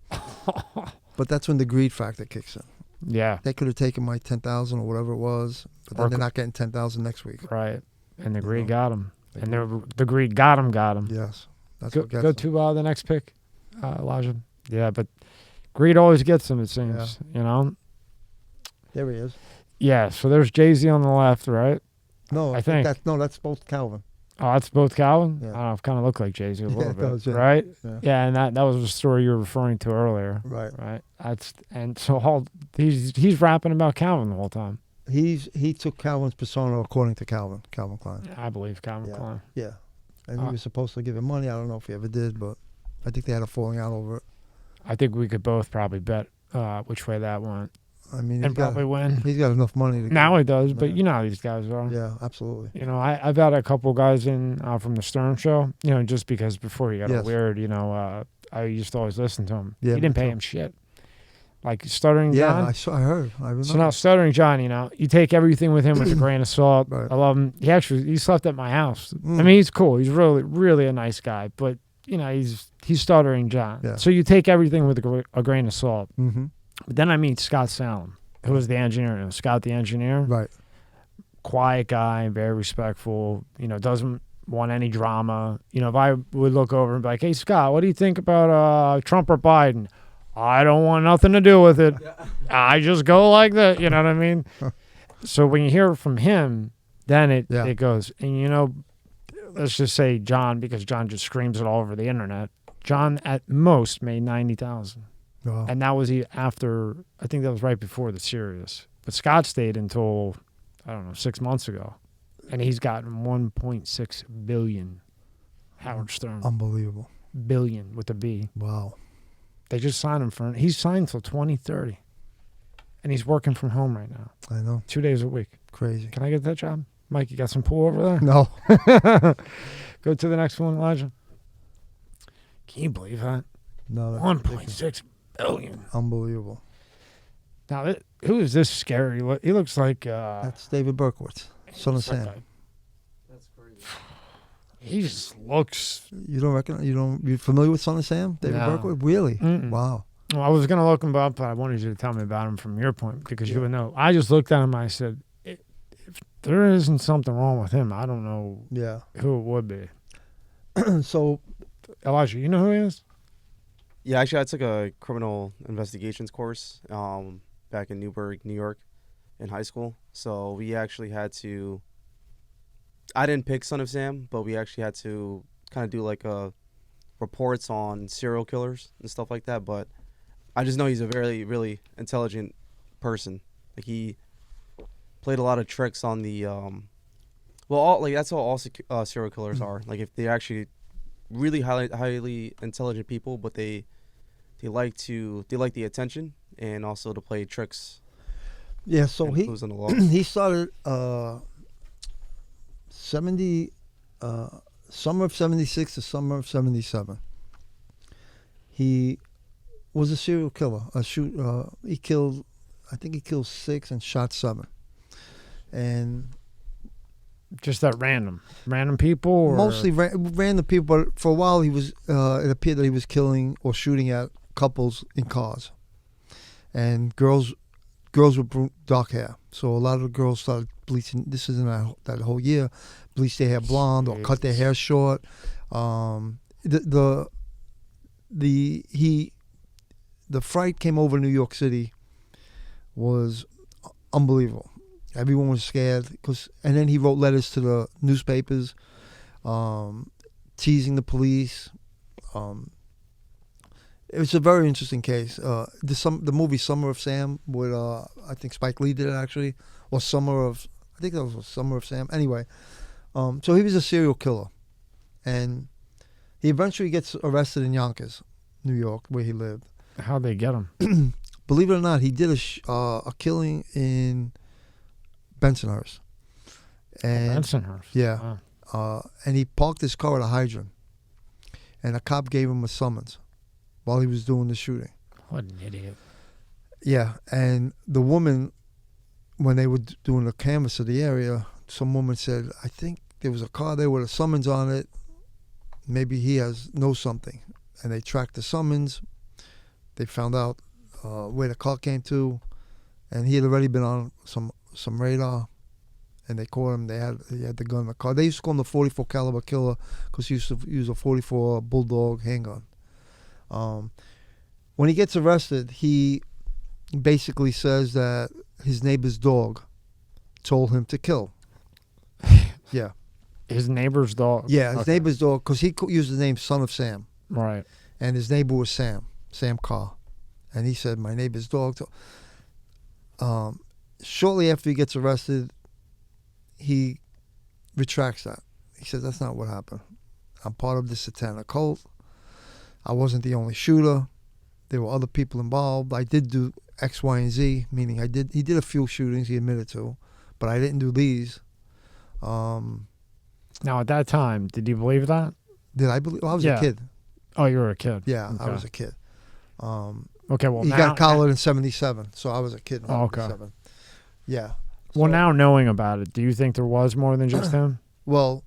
But that's when the greed factor kicks in. Yeah. They could have taken my $10,000 or whatever it was, but then they're not getting $10,000 next week. Right. And the greed got him. And the greed got him. Yes. That's Go what gets to them. the next pick, Elijah. Yeah, but greed always gets him, it seems. There he is. Yeah, so there's Jay-Z on the left, right? No, I think. That's both Calvin. Oh, that's both Calvin? Yeah. I don't know, it kind of looked like Jay-Z a little it bit, does, yeah. right? Yeah. And that was the story you were referring to earlier. Right. So he's rapping about Calvin the whole time. He took Calvin's persona according to Calvin Klein. I believe Calvin Klein. Yeah. And he was supposed to give him money. I don't know if he ever did, but I think they had a falling out over it. I think we could both probably bet which way that went. I mean, And probably win. He's got enough money to Now he does, Yeah. but you know how these guys are. Yeah, absolutely. I've had a couple guys in from the Stern Show, just because before he got all weird, I used to always listen to him. Yeah, He didn't me pay too. him shit. Like Stuttering John. Yeah, I heard. I remember. So now Stuttering John, you take everything with him with a grain of salt. Right. I love him. He slept at my house. I Mm. mean, he's cool. He's really, really a nice guy. But he's Stuttering John. Yeah. So you take everything with a grain of salt. Mm-hmm. But then I meet Scott Salem, who was the engineer. Scott the engineer. Right. Quiet guy, very respectful. Doesn't want any drama. If I would look over and be like, "Hey Scott, what do you think about Trump or Biden?" I don't want nothing to do with it. I just go like that. You know what I mean? So when you hear from him, then it goes. And let's just say John, because John just screams it all over the internet. John at most made 90,000, Wow. and that was after. I think that was right before the Sirius. But Scott stayed until 6 months ago, and he's gotten 1.6 billion. Howard Stern, Unbelievable. billion with a B. Wow. They just signed him he's signed till 2030, and he's working from home right now, I know. 2 days a week. Crazy. Can I get that job? Mike, you got some pool over there? No. Go to the next one, Elijah. Can you believe that? No. that's 1.6 billion. Unbelievable. Now, who is this scary? He looks like That's David Berkowitz, Son of Sam. That's crazy. He just looks. You don't recognize? You familiar with Son of Sam? David No. Berkowitz? Really? Mm-mm. Wow. Well, I was gonna look him up, but I wanted you to tell me about him from your point because you would know. I just looked at him. And I said, if there isn't something wrong with him, I don't know Yeah. who it would be. So Elijah, you know who he is? Yeah, actually, I took a criminal investigations course back in Newburgh, New York, in high school. So we actually had to. I didn't pick Son of Sam, but we actually had to kind of do like reports on serial killers and stuff like that. But I just know he's a very, really intelligent person. Like he played a lot of tricks on the. That's how all serial killers are. Like if they're actually really highly intelligent people, but they like the attention and also to play tricks. Yeah, so and he clues in the law. he started 70 summer of 76 to summer of 77. He was a serial killer. He killed, I think he killed 6 and shot 7. And Just that random people? Or? mostly random people, but for a while he was. It appeared that he was killing or shooting at couples in cars, and girls with dark hair. So a lot of the girls started bleaching. This isn't that whole year. Bleach their hair blonde or cut their hair short. The fright came over New York City was unbelievable. Everyone was scared and then he wrote letters to the newspapers, teasing the police. It was a very interesting case. The movie Summer of Sam with I think Spike Lee did it actually, or I think that was Summer of Sam. Anyway, so he was a serial killer, and he eventually gets arrested in Yonkers, New York, where he lived. How'd they get him? Believe it or not, he did a killing in Bensonhurst. And Bensonhurst. yeah. Wow. And he parked his car at a hydrant, and a cop gave him a summons while he was doing the shooting. What an idiot. Yeah, and the woman, when they were doing the canvass of the area, some woman said, I think there was a car there with a summons on it. Maybe he knows something. And they tracked the summons. They found out where the car came to, and he had already been on some radar, and they caught him. He had the gun in the car. They used to call him the 44 caliber killer because he used to use a 44 Bulldog handgun. When he gets arrested, he basically says that his neighbor's dog told him to kill. Yeah. His neighbor's dog? Yeah, his neighbor's dog, because he used the name Son of Sam. Right. And his neighbor was Sam Carr. And he said, my neighbor's dog. Shortly after he gets arrested, he retracts that. He says, that's not what happened. I'm part of this satanic cult. I wasn't the only shooter. There were other people involved. I did do X, Y, and Z, meaning he did a few shootings, he admitted to, but I didn't do these. Now, at that time, did you believe that? Did I believe? Well, I was Yeah. a kid. Oh, you were a kid. Yeah, I Okay. was a kid. Okay, well, He now, got collared in 77, so I was a kid in Oh, okay. 77. Yeah. Well, So- now knowing about it, do you think there was more than just him? Well,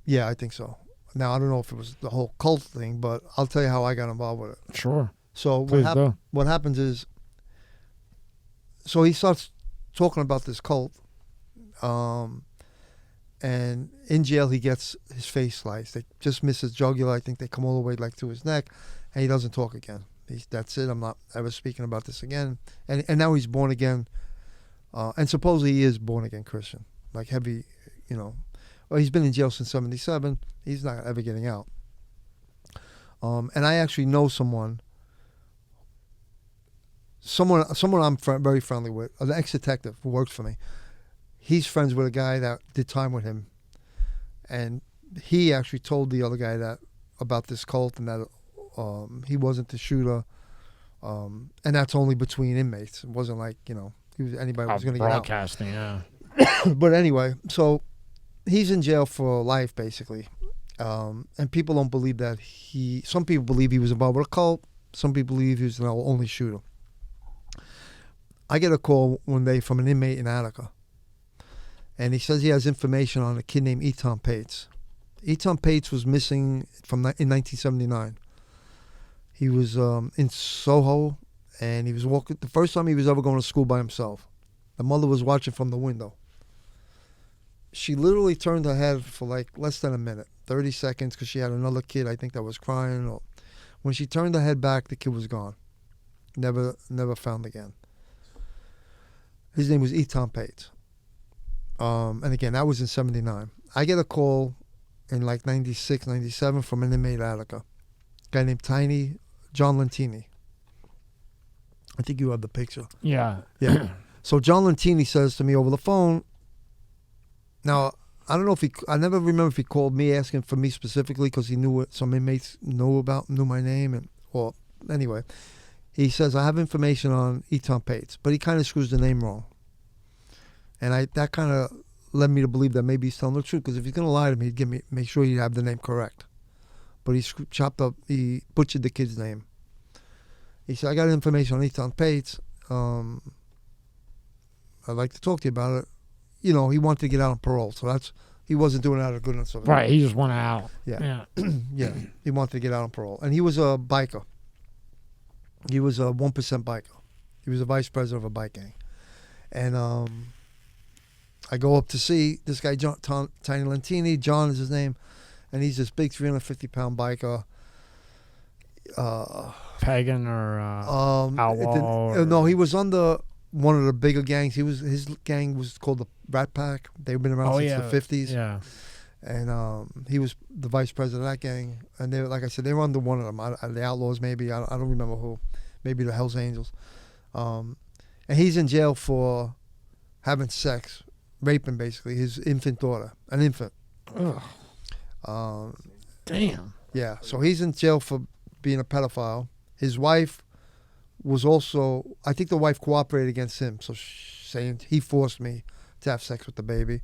yeah, I think so. Now, I don't know if it was the whole cult thing, but I'll tell you how I got involved with it. Sure. So Please do. what happens is, so he starts talking about this cult, and in jail he gets his face sliced. They just miss his jugular. I think they come all the way like to his neck, and he doesn't talk again. That's it. I'm not ever speaking about this again. And now he's born again, and supposedly he is born again Christian, like heavy, Well, he's been in jail since 77. He's not ever getting out. And I actually know someone I'm very friendly with, an ex-detective who works for me. He's friends with a guy that did time with him, and he actually told the other guy about this cult and that he wasn't the shooter, and that's only between inmates. It wasn't like anybody was going to get out. Broadcasting, yeah. But anyway, so he's in jail for life basically, and people don't believe that some people believe he was involved with a cult. Some people believe he was the only shooter. I get a call one day from an inmate in Attica, and he says he has information on a kid named Eton Pates. Eton Pates was missing in 1979. He was in Soho, and he was walking. The first time he was ever going to school by himself. The mother was watching from the window. she literally turned her head for like less than a minute, 30 seconds, because she had another kid, I think, that was crying. Or when she turned her head back, the kid was gone. Never found again. His name was Eton Pates. And again, that was in 79. I get a call in like 96, 97 from an inmate Attica. A guy named John Lentini. I think you have the picture. Yeah. Yeah. So John Lentini says to me over the phone, now, I don't know if I never remember if he called me asking for me specifically because he knew what some inmates knew my name. Well, anyway, he says, I have information on Eton Pates, but he kind of screws the name wrong. And that kind of led me to believe that maybe he's telling the truth, because if he's going to lie to me, he'd make sure he'd have the name correct. But he butchered the kid's name. He said, I got information on Eton Pates. I'd like to talk to you about it. You know, he wanted to get out on parole, so he wasn't doing it out of goodness of it. Right, he just went out. Yeah. Yeah, he wanted to get out on parole. And he was a biker. He was a 1% biker. He was a vice president of a bike gang. And I go up to see this guy, Tiny Lentini. John is his name. And he's this big 350-pound biker. Pagan or outlaw? No, he was under one of the bigger gangs. His gang was called the Rat Pack. They've been around since the 50s. Yeah. And he was the vice president of that gang. And they, like I said, they were under one of them. The Outlaws, maybe. I don't remember who. Maybe the Hells Angels. And he's in jail for having sex, raping basically his infant daughter, an infant. Ugh. Damn. Yeah. So he's in jail for being a pedophile. His wife was also, I think the wife cooperated against him, so saying he forced me to have sex with the baby.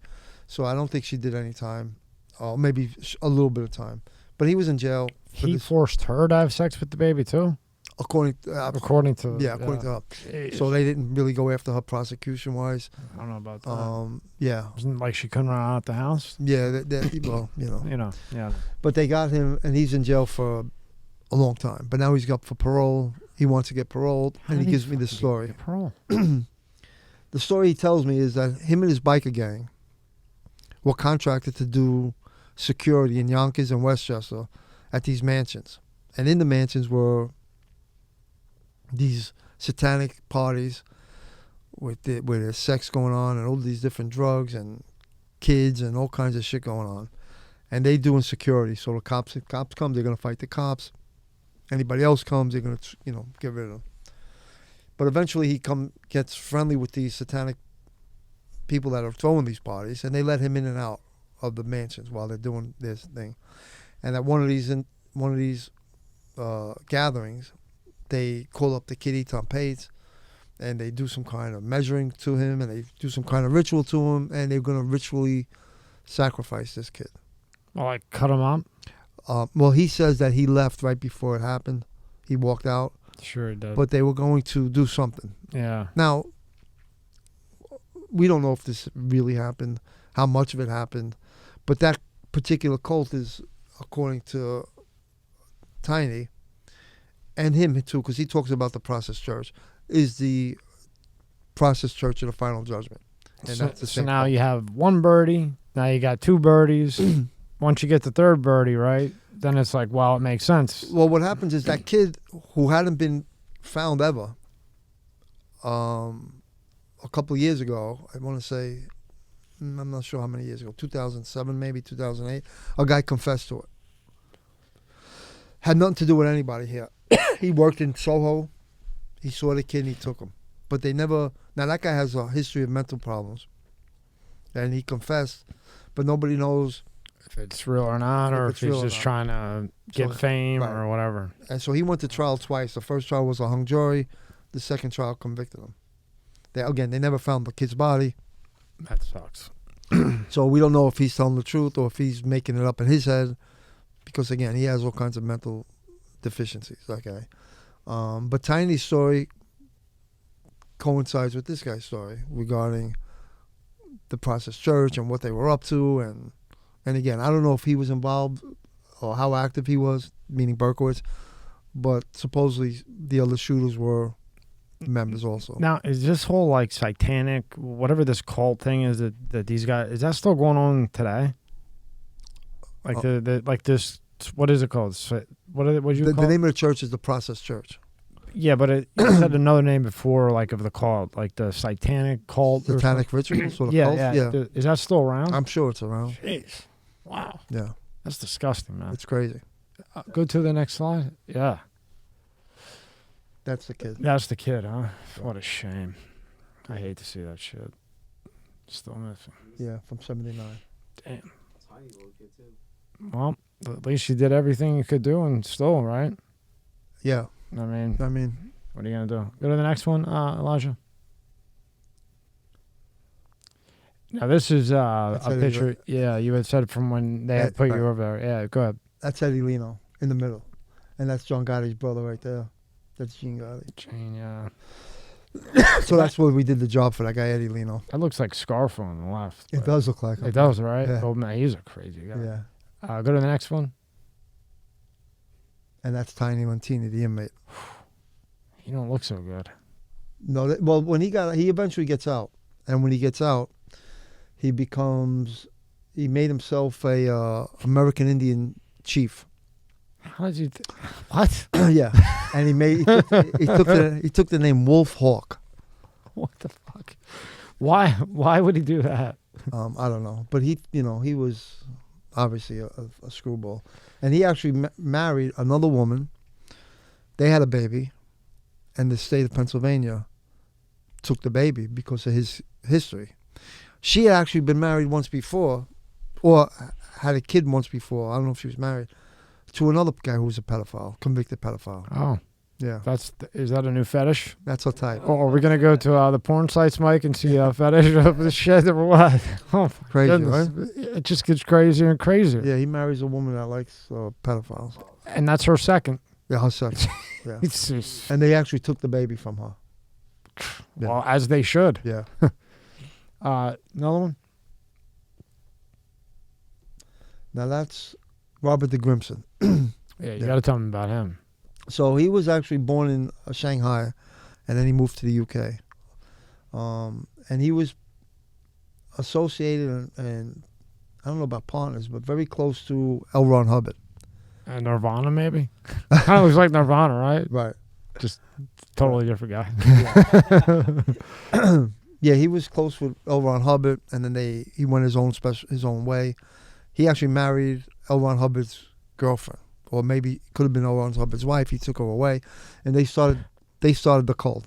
So I don't think she did any time, or maybe a little bit of time. But he was in jail. He forced her to have sex with the baby too? According to according to her. Jeez. So they didn't really go after her prosecution-wise. I don't know about that. Yeah. Wasn't like she couldn't run out the house? Yeah, well, you know. You know, yeah. But they got him, and he's in jail for a long time. But now he's up for parole. He wants to get paroled, and he gives me this story. Parole. The story he tells me is that him and his biker gang were contracted to do security in Yonkers and Westchester at these mansions. And in the mansions were these satanic parties where there's sex going on and all these different drugs and kids and all kinds of shit going on. And they doing security. So the cops come, they're going to fight the cops. Anybody else comes, they're going to, get rid of them. But eventually he gets friendly with these satanic people that are throwing these parties, and they let him in and out of the mansions while they're doing this thing. And at one of these gatherings, they call up the kid Eton Pates, and they do some kind of measuring to him, and they do some kind of ritual to him, and they're going to ritually sacrifice this kid. Well, like cut him up? Well, he says that he left right before it happened. He walked out. Sure he does. But they were going to do something. Yeah. Now, we don't know if this really happened, how much of it happened, but that particular cult is, according to Tiny, and him too, because he talks about the Process Church, is the Process Church of the Final Judgment. And that's the so same now cult. you have one birdie, now you got two birdies. Once you get the third birdie, right, then it's like, well, it makes sense. Well, what happens is that kid who hadn't been found ever, a couple of years ago, I want to say, I'm not sure how many years ago, 2007, maybe 2008, a guy confessed to it. Had nothing to do with anybody here. He worked in Soho. He saw the kid and he took him. But they never, now that guy has a history of mental problems. And he confessed, but nobody knows if it's real or not, or if he's just trying to get fame or whatever. And so he went to trial twice. The first trial was a hung jury. The second trial convicted him. They never found the kid's body. That sucks. So we don't know if he's telling the truth or if he's making it up in his head, because again, he has all kinds of mental deficiencies, that guy. But Tiny's story coincides with this guy's story regarding the Process Church and what they were up to, and again, I don't know if he was involved or how active he was, meaning Berkowitz, but supposedly the other shooters were members also. Now, is this whole like satanic, whatever this cult thing is that these guys, is that still going on today? Like like this, what is it called? What do you The call it? name of the church is the Process Church. Yeah, but it had another name before, like of the cult, like the satanic cult. or Satanic rituals or the yeah, cult? yeah. Is that still around? I'm sure it's around. Jeez. Wow. Yeah, That's disgusting, man. it's crazy. Go to the next slide. Yeah. That's the kid. That's the kid, huh? What a shame. I hate to see that shit. Still missing. Yeah, from 79. Damn. Tiny little kid too. Well, at least you did everything you could do and still, right? Yeah, I mean, I mean, what are you going to do? Go to the next one, Elijah. Now, this is a Eddie picture. Yeah, you had said from when they had put you right. over there. Yeah, go ahead. that's Eddie Leno in the middle. And that's John Gotti's brother right there. That's Gene Gotti. Jane, yeah. So that's where we did the job for that guy, Eddie Leno. That looks like Scarfo on the left. It but- does look like him. It does, right? Yeah. Oh, man, he's a crazy guy. Yeah. Go to the next one. And that's Tiny Lentini, the inmate. You don't look so good. No, well, when he eventually gets out. And when he gets out, he made himself a American Indian chief. How did you... What? Yeah. And he took the name Wolf Hawk. What the fuck? Why would he do that? I don't know. But he was obviously a screwball. And he actually married another woman. They had a baby. And the state of Pennsylvania took the baby because of his history. She had actually been married once before, or had a kid once before. I don't know if she was married, to another guy who was a pedophile, convicted pedophile. Oh, Yeah, is that a new fetish? that's her type. Oh, are we gonna go to the porn sites, Mike, and see a fetish of the shit or what? Oh, my Crazy, goodness. It just gets crazier and crazier. Yeah, he marries a woman that likes pedophiles. And that's her second. Yeah, her second. Yeah, It's just, and they actually took the baby from her. Yeah. well, as they should. Yeah. Another one? Now that's Robert de Grimson. Yeah, you Yeah. got to tell me about him. So he was actually born in Shanghai, and then he moved to the UK. And he was associated and I don't know about partners, but very close to L. Ron Hubbard. Nirvana, maybe? Kind of looks like Nirvana, right? Right. Totally different guy. Yeah, he was close with L. Ron Hubbard, and then he went his own way. He actually married L. Ron Hubbard's girlfriend, or maybe could have been L. Ron Hubbard's wife. He took her away, and they started the cult.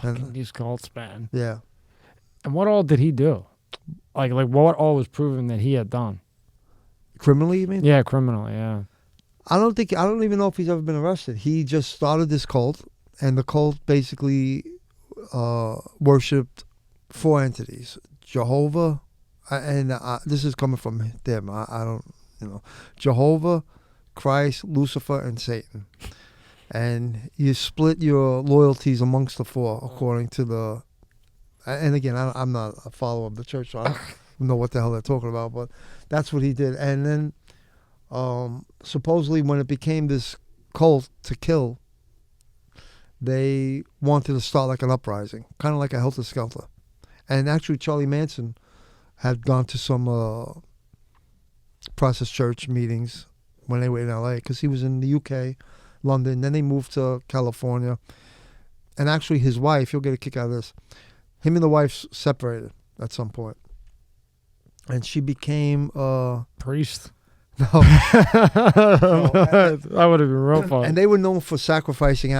And, These cults, man. yeah, And what all did he do? Like what all was proven that he had done? criminally, you mean? Yeah, criminally, yeah. I don't even know if he's ever been arrested. He just started this cult, and the cult basically worshipped four entities: Jehovah, and this is coming from them. I don't, Jehovah, Christ, Lucifer, and Satan. And you split your loyalties amongst the four according to the. And again, I'm not a follower of the church, so I don't know what the hell they're talking about. But that's what he did, and then. Supposedly when it became this cult to kill, they wanted to start like an uprising, kind of like a helter-skelter. And actually Charlie Manson had gone to some Process Church meetings when they were in LA, because he was in the UK, London, then they moved to California. And actually his wife, you'll get a kick out of this, him and the wife separated at some point. And she became Priest. no. That would have been real fun. And they were known for sacrificing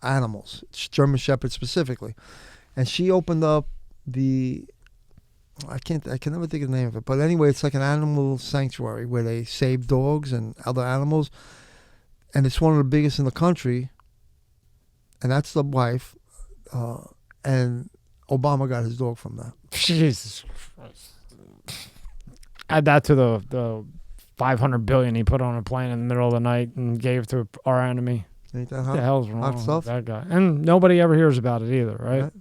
animals, German Shepherds specifically. And she opened up I can never think of the name of it. But anyway, it's like an animal sanctuary where they save dogs and other animals. And it's one of the biggest in the country. And that's the wife. And Obama got his dog from that. Jesus Christ. Add that to the $500 billion he put on a plane in the middle of the night and gave to our enemy. Ain't that What hot? the hell's wrong with stuff? that guy? And nobody ever hears about it either, right?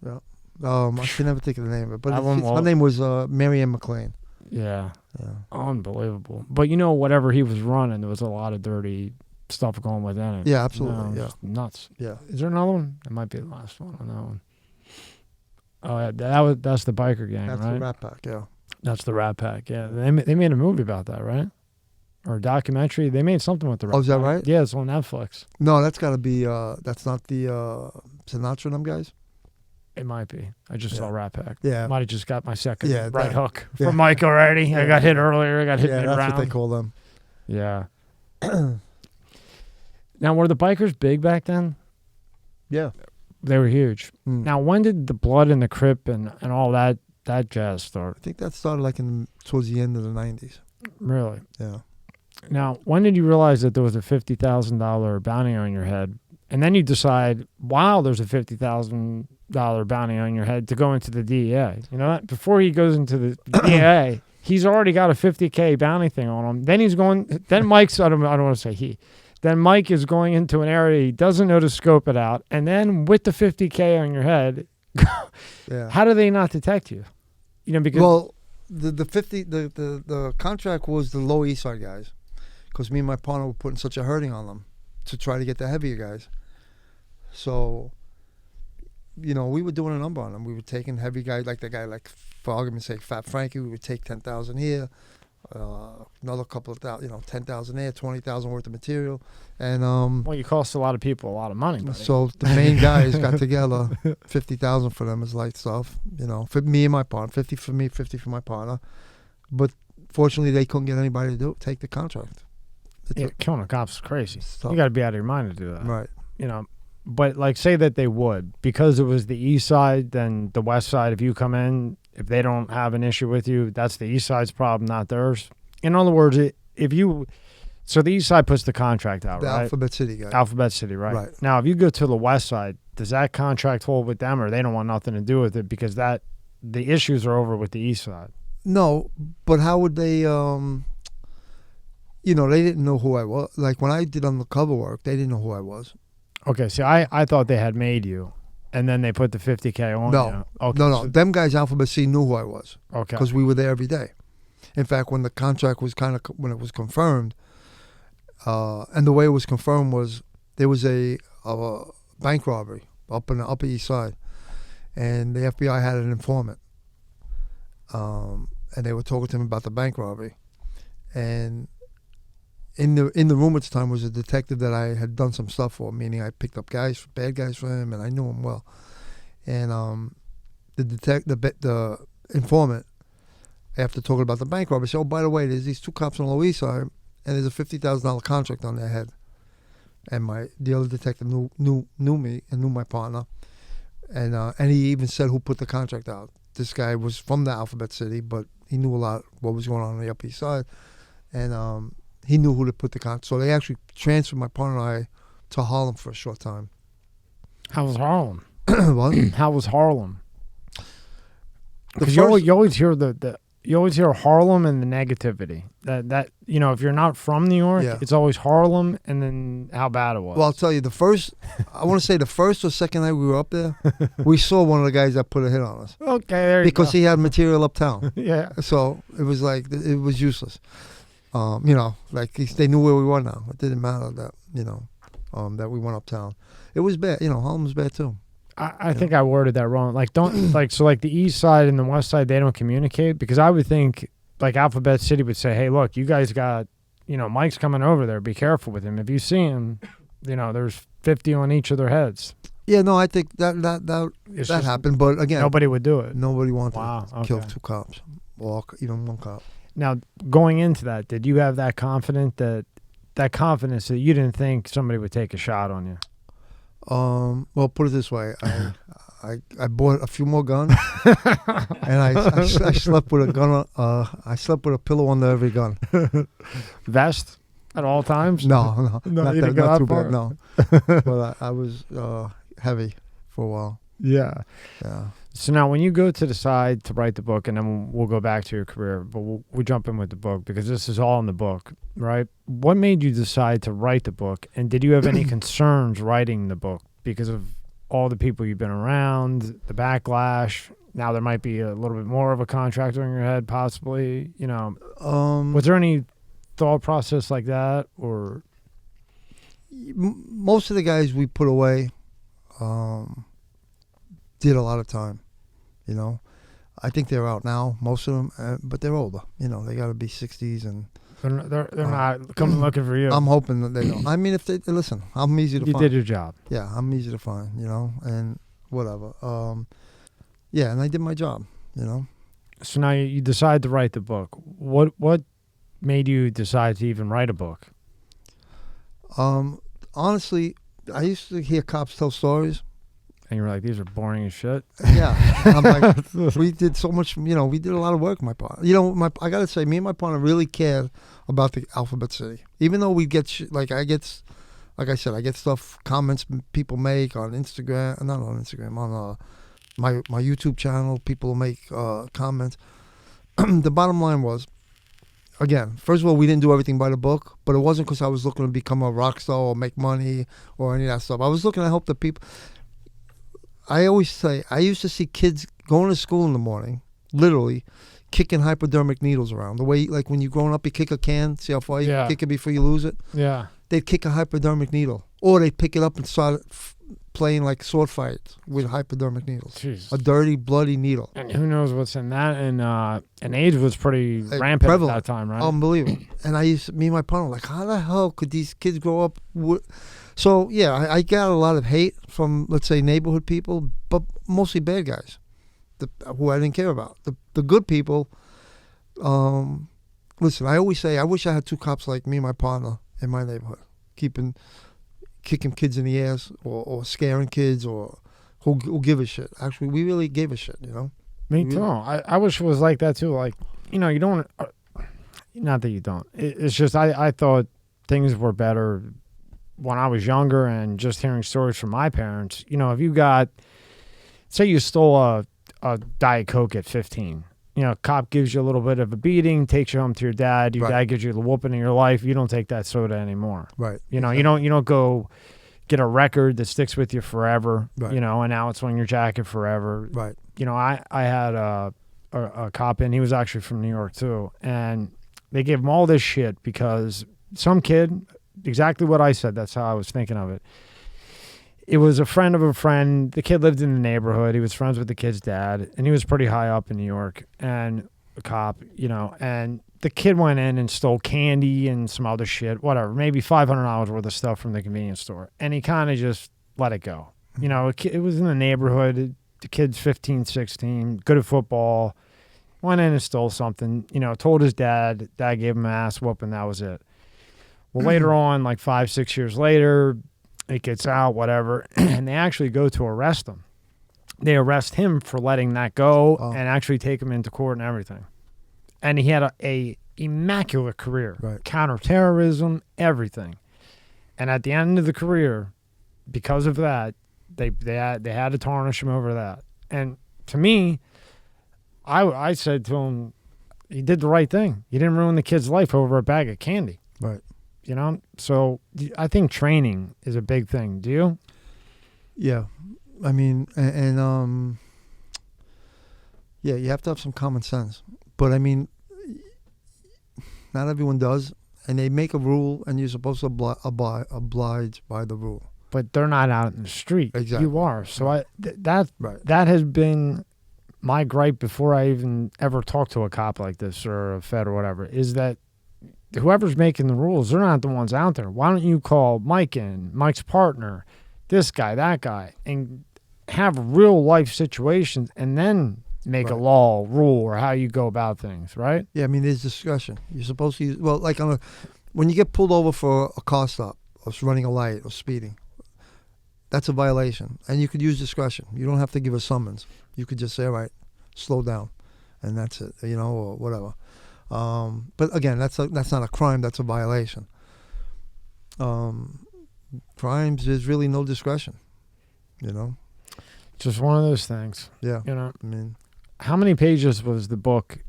Yeah. I can never think of the name of it. But Well- her name was Mary Ann McLean. Yeah. Yeah. Unbelievable. But whatever he was running, there was a lot of dirty stuff going within it. Yeah, absolutely. Yeah. It's nuts. Yeah. Is there another one? It might be the last one on that one. Oh yeah, that's the biker gang, That's right? the Rat Pack. Yeah. That's the Rat Pack. Yeah, they made a movie about that, right? Or a documentary. They made something with the Rat Oh, is that Pack. right? Yeah, it's on Netflix. No, that's got to be. That's not the Sinatra and them guys. It might be. I just saw Rat Pack. Yeah. Might have just got my second Yeah, right that- hook yeah. from Mike already. I Yeah. got hit earlier. I got hit Yeah, that's mid-round. what they call them. Yeah. Now, were the bikers big back then? Yeah. They were huge. Mm. Now, when did the blood and the Crip and all that jazz start? I think that started like towards the end of the '90s. Really? Yeah. Now, when did you realize that there was a $50,000 bounty on your head? And then you decide, wow, there's a $50,000 bounty on your head to go into the DEA. You know that? Before he goes into the DEA, he's already got a $50K bounty thing on him. Then he's going, then Mike's, I don't want to say he. Then Mike is going into an area he doesn't know to scope it out. And then with the $50K on your head, Yeah. how do they not detect you? You know, because Well, the contract was the Lower East Side guys, because me and my partner were putting such a hurting on them to try to get the heavier guys. So, you know, we were doing a number on them. We were taking heavy guys, like the guy, like for argument's sake, Fat Frankie. We would take 10,000 here, another couple of thousand, 10,000 there, 20,000 worth of material, and well, you cost a lot of people a lot of money. Buddy. so the main guys got together, 50,000 for them as light stuff. For me and my partner, 50 for me, 50 for my partner. But fortunately, they couldn't get anybody to take the contract. Yeah, killing a cop's crazy. So- You got to be out of your mind to do that. Right. You know, but like say that they would, because it was the east side, then the west side, if you come in, if they don't have an issue with you, that's the east side's problem, not theirs. In other words, so the east side puts the contract out, The right? Alphabet City guy. Alphabet City, right? Right. Now, if you go to the west side, does that contract hold with them, or they don't want nothing to do with it because the issues are over with the east side? No, but how would they? They didn't know who I was. Like when I did undercover work, they didn't know who I was. Okay, see, I thought they had made you, and then they put the $50K on No, you. Okay, no. so- Them guys, Alphabet C, knew who I was okay. because we were there every day. In fact, when the contract was when it was confirmed, and the way it was confirmed was there was a bank robbery up in the Upper East Side, and the FBI had an informant, and they were talking to him about the bank robbery, and in the room at the time was a detective that I had done some stuff for, meaning I picked up bad guys for him, and I knew him well, and the informant, after talking about the bank robbery, said, "Oh, by the way, there's these two cops on the Lower East Side, and there's a $50,000 contract on their head." And the other detective knew me and knew my partner, and he even said who put the contract out. This guy was from the Alphabet City, but he knew a lot what was going on the Upper East Side, and he knew who to put the contract. So they actually transferred my partner and I to Harlem for a short time. How was Harlem? What? How was Harlem? The Because first- you always hear you always hear Harlem and the negativity. That if you're not from New York, Yeah. it's always Harlem and then how bad it was. Well, I'll tell you, I want to say the first or second night we were up there, we saw one of the guys that put a hit on us okay, there because you he had material uptown. go. Yeah. So it was like it was useless. They knew where we were now. It didn't matter that that we went uptown. It was bad. Harlem was bad too. I think I worded that wrong. Like the east side and the west side, they don't communicate, because I would think like Alphabet City would say, hey, look, you guys got, Mike's coming over there. Be careful with him. If you see him, there's 50 on each of their heads. Yeah, no, I think that It's just happened. But again, nobody would do it. nobody wanted Wow, to kill okay. two cops or even one cop. Now, going into that, did you have that confidence that you didn't think somebody would take a shot on you? Well, put it this way, I bought a few more guns, and I slept with a gun. I slept with a pillow under every gun. Vest at all times? No, not you didn't that, go not that too far? bad. No, but I was heavy for a while. Yeah. Yeah. So now when you go to the side to write the book, and then we'll go back to your career, but we'll jump in with the book because this is all in the book, right? What made you decide to write the book? And did you have any concerns writing the book because of all the people you've been around, the backlash? Now there might be a little bit more of a contract on your head, possibly. Was there any thought process like that, or? most of the guys we put away did a lot of time. You know, I think they're out now, most of them, but they're older. You know, they got to be 60s, and They're not coming looking for you. I'm hoping that they don't. I mean, if they listen, I'm easy to You find. did your job. Yeah, I'm easy to find. You know, and whatever. Yeah, and I did my job. You know. So now you decide to write the book. What made you decide to even write a book? Honestly, I used to hear cops tell stories. And you were like, these are boring as shit. Yeah, I'm like, we did so much. You know, we did a lot of work. My partner. You know, I gotta say, me and my partner really cared about the Alphabet City. Even though we get like I said, I get stuff, comments people make on Instagram. Not on Instagram, on my YouTube channel. People make comments. The bottom line was, again, first of all, we didn't do everything by the book, but it wasn't because I was looking to become a rock star or make money or any of that stuff. I was looking to help the people. I always say, I used to see kids going to school in the morning, literally kicking hypodermic needles around. The way, like when you're growing up, you kick a can, see how far you can kick it before you lose it? Yeah. They'd kick a hypodermic needle. Or they'd pick it up and start playing like sword fights with hypodermic needles. Jeez. A dirty, bloody needle. And who knows what's in that? And AIDS was pretty rampant prevalent. at that time, right? Unbelievable. And me and my partner were like, how the hell could these kids grow up So, yeah, I got a lot of hate from, let's say, neighborhood people, but mostly bad guys who I didn't care about. The good people, listen, I always say, I wish I had two cops like me and my partner in my neighborhood, kicking kids in the ass or scaring kids or who give a shit. Actually, we really gave a shit, you know? Me too. I wish it was like that too. Like, you know, you don't, not that you don't. It's just I thought things were better when I was younger, and just hearing stories from my parents. You know, if you got, say you stole a Diet Coke at 15, you know, cop gives you a little bit of a beating, takes you home to your dad. Your dad gives you the whooping in your life. You don't take that soda anymore. Right. You know, exactly. you don't go get a record that sticks with you forever. Right. You know, and now it's on your jacket forever. Right. You know, I had a cop in. He was actually from New York too, and they gave him all this shit because some kid. Exactly what I said. That's how I was thinking of it. It was a friend of a friend. The kid lived in the neighborhood. He was friends with the kid's dad, and he was pretty high up in New York, and a cop, you know, and the kid went in and stole candy and some other shit, whatever, maybe $500 worth of stuff from the convenience store, and he kind of just let it go. You know, it was in the neighborhood. The kid's 15, 16, good at football, went in and stole something, you know, told his dad. Dad gave him an ass whooping. That was it. Well, later on, like 5-6 years later, it gets out, whatever, and they actually go to arrest him. They arrest him for letting that go and actually take him into court and everything. And he had a immaculate career, counterterrorism, everything. And at the end of the career, because of that, they had to tarnish him over that. And to me, I said to him, he did the right thing. You didn't ruin the kid's life over a bag of candy. Right. You know, so I think training is a big thing. Do you? Yeah, I mean, and yeah, you have to have some common sense. But I mean, not everyone does, and they make a rule, and you're supposed to oblige by the rule. But they're not out in the street. Exactly. You are. So that has been my gripe before I even ever talked to a cop like this or a fed or whatever. Is that whoever's making the rules, they're not the ones out there. Why don't you call Mike in, Mike's partner, this guy, that guy, and have real life situations and then make a law, rule, or how you go about things, right? Yeah, I mean, there's discussion. You're supposed to use, well, like when you get pulled over for a car stop or running a light or speeding, that's a violation. And you could use discretion. You don't have to give a summons. You could just say, all right, slow down, and that's it, you know, or whatever. But again, that's not a crime. That's a violation. Crimes, there's really no discretion. You know, just one of those things. Yeah. You know, I mean, how many pages was the book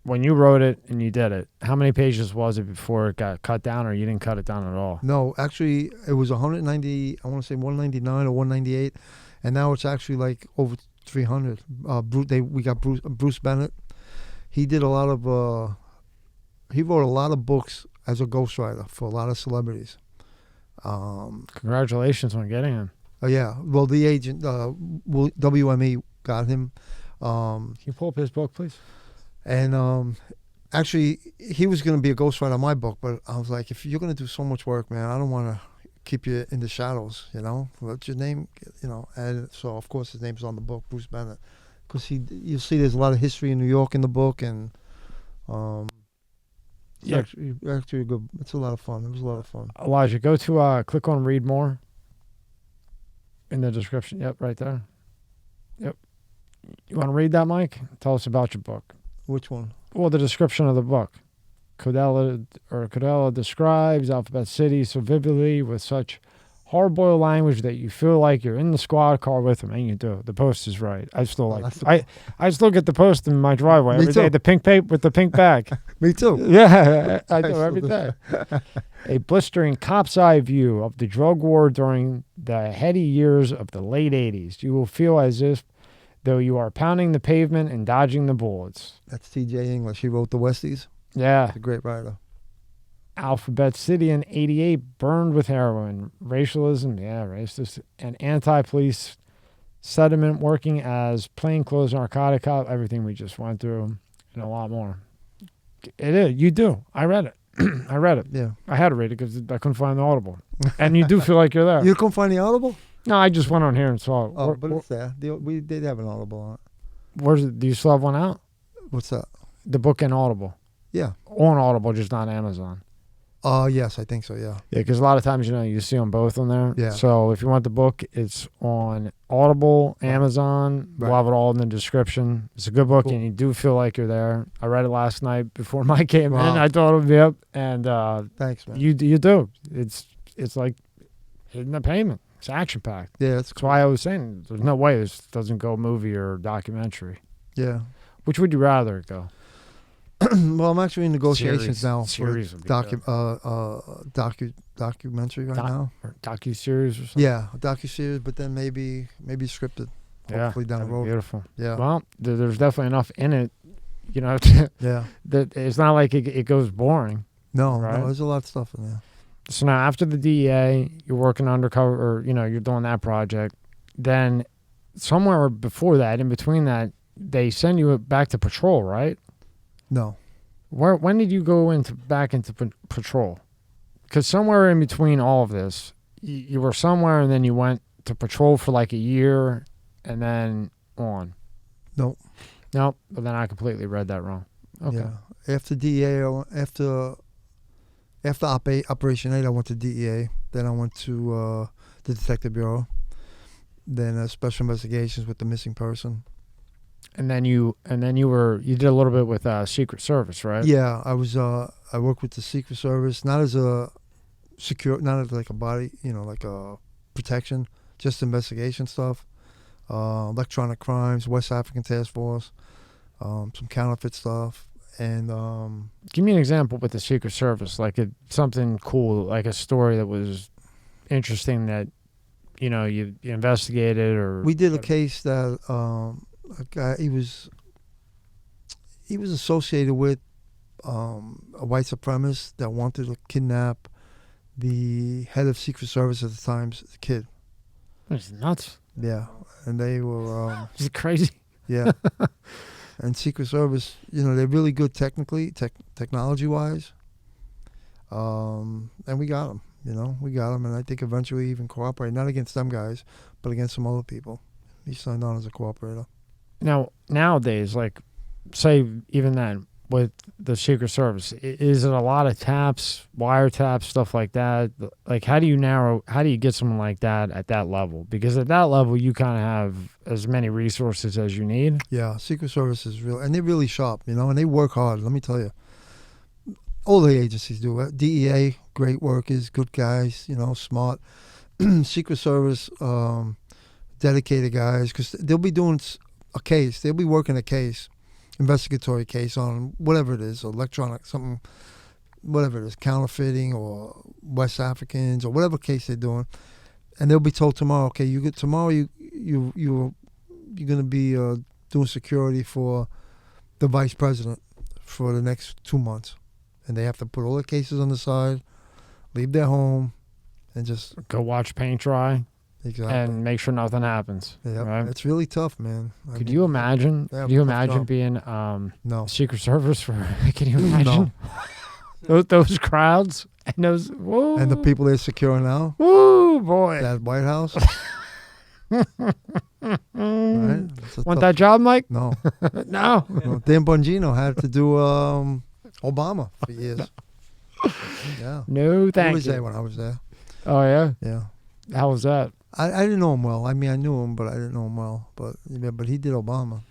when you wrote it and you did it? How many pages was it before it got cut down, or you didn't cut it down at all? No, actually, it was 190. I want to say 199 or 198, and now it's actually like over 300. We got Bruce Bennett. He did a lot of, he wrote a lot of books as a ghostwriter for a lot of celebrities. Congratulations on getting him. Oh yeah. Well, the agent, WME, got him. Can you pull up his book, please? And actually, he was going to be a ghostwriter on my book, but I was like, if you're going to do so much work, man, I don't want to keep you in the shadows, you know? What's your name? You know? And so, of course, his name's on the book, Bruce Bennett. Because you'll see there's a lot of history in New York in the book, and it's actually a good, it's a lot of fun. It was a lot of fun. Elijah, go to click on read more in the description. Yep, right there. Yep. You want to read that, Mike? Tell us about your book. Which one? Well, the description of the book. Codella describes Alphabet City so vividly with such hard-boiled language that you feel like you're in the squad car with him, and you do. The post is right. I still I still get the post in my driveway every day. The pink paper with the pink bag. Me too. Yeah, I do every day. A blistering cop's eye view of the drug war during the heady years of the late 80s. You will feel as if though you are pounding the pavement and dodging the bullets. That's T.J. English. He wrote The Westies. Yeah. He's a great writer. Alphabet City in 88 burned with heroin, racialism, racist, and anti-police sentiment working as plainclothes narcotic cop, everything we just went through, and a lot more. It is. You do. I read it. I read it. Yeah. I had to read it because I couldn't find the Audible. And you do feel like you're there. You couldn't find the Audible? No, I just went on here and saw it. Oh, but it's there. We did have an Audible on it. Where's it? Do you still have one out? What's that? The book and Audible. Yeah. On Audible, just not Amazon. Yes, I think so, yeah. Yeah, because a lot of times, you see them both on there. Yeah. So if you want the book, it's on Audible, Amazon. Right. We'll have it all in the description. It's a good book, Cool. and you do feel like you're there. I read it last night before Mike came Wow. in. I thought it would be up, and Thanks, man. you do. It's like hitting the payment. It's action-packed. Yeah, that's That's why I was saying there's no way this doesn't go movie or documentary. Yeah. Which would you rather it go? Well, I'm actually in negotiations Series. now Series for would be documentary right now. Or docu-series or something? Yeah, a docu-series, but then maybe scripted. Hopefully down the that'd be road. beautiful. Yeah. Well, there's definitely enough in it, Yeah. that it's not like it goes boring. No, Right. no, there's a lot of stuff in there. So now after the DEA, you're working undercover, or you're doing that project. Then somewhere before that, in between that, they send you back to patrol, right? No. When did you go back into patrol? Because somewhere in between all of this, you were somewhere, and then you went to patrol for like a year, and then on. Nope. Nope. But then I completely read that wrong. Okay. Yeah. After DEA, after Operation 8, I went to DEA. Then I went to the Detective Bureau. Then Special Investigations with the missing person. And then you did a little bit with Secret Service, right? Yeah, I worked with the Secret Service, not as a not as like a body, like a protection, just investigation stuff, electronic crimes, West African Task Force, some counterfeit stuff, and Give me an example with the Secret Service, like something cool, like a story that was interesting that you investigated, or we did a case that a guy he was associated with a white supremacist that wanted to kidnap the head of Secret Service at the time's kid. It's nuts. Yeah, and they were Is it crazy? yeah. And Secret Service, they're really good technology wise. And we got them. And I think eventually even cooperate, not against them guys, but against some other people. He signed on as a cooperator. Now, nowadays, like, say, even then, with the Secret Service, is it a lot of taps, wiretaps, stuff like that? Like, how do you get someone like that at that level? Because at that level, you kind of have as many resources as you need. Yeah, Secret Service is real, and they're really sharp, and they work hard. Let me tell you. All the agencies do it. DEA, great workers, good guys, smart. Secret Service, dedicated guys, because they'll be doing a case. They'll be working a case, investigatory case on whatever it is, electronic, something, whatever it is, counterfeiting or West Africans or whatever case they're doing. And they'll be told tomorrow, okay, you're going to be doing security for the vice president for the next 2 months. And they have to put all the cases on the side, leave their home, and just Go watch paint dry exactly. and make sure nothing happens. Yeah, right? it's really tough, man. Could you imagine? Yeah, Could you tough imagine job. being No. Secret Service for? Can you imagine those crowds and those? Whoa, And the people they're securing now, Woo, boy! that White House. Right? It's a Want tough- that job, Mike? No. No. No, Dan Bongino had to do Obama for years. Yeah. No, He thank was there you. when I was there. Oh yeah. Yeah. How was that? I didn't know him well. I mean, I knew him, but I didn't know him well. But yeah, but he did Obama.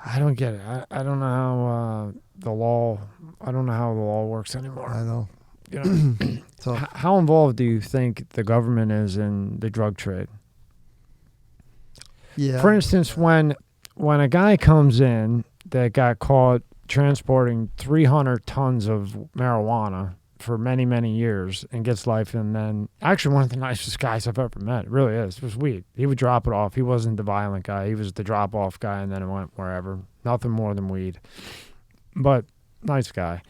I don't get it. I don't know how the law. I don't know how the law works anymore. I know. You know? So How involved do you think the government is in the drug trade? yeah. For instance, when a guy comes in that got caught transporting 300 tons of marijuana for many, many years and gets life, and then actually one of the nicest guys I've ever met. It really is. It was weed. He would drop it off. He wasn't the violent guy. He was the drop-off guy, and then it went wherever. Nothing more than weed. But nice guy.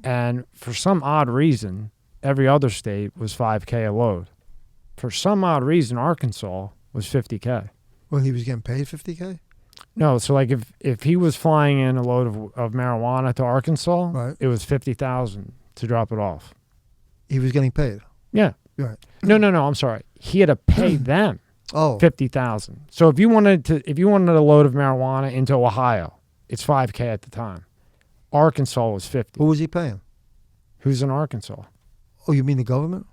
And for some odd reason, every other state was $5K a load. For some odd reason, Arkansas was $50K. Well, he was getting paid $50K. No, so like if he was flying in a load of marijuana to Arkansas, Right. it was $50,000 to drop it off. He was getting paid. Yeah. Right. No. I'm sorry. He had to pay them Oh. $50,000. So if you wanted a load of marijuana into Ohio, it's $5K at the time. Arkansas was $50. Who was he paying? Who's in Arkansas? Oh, you mean the government?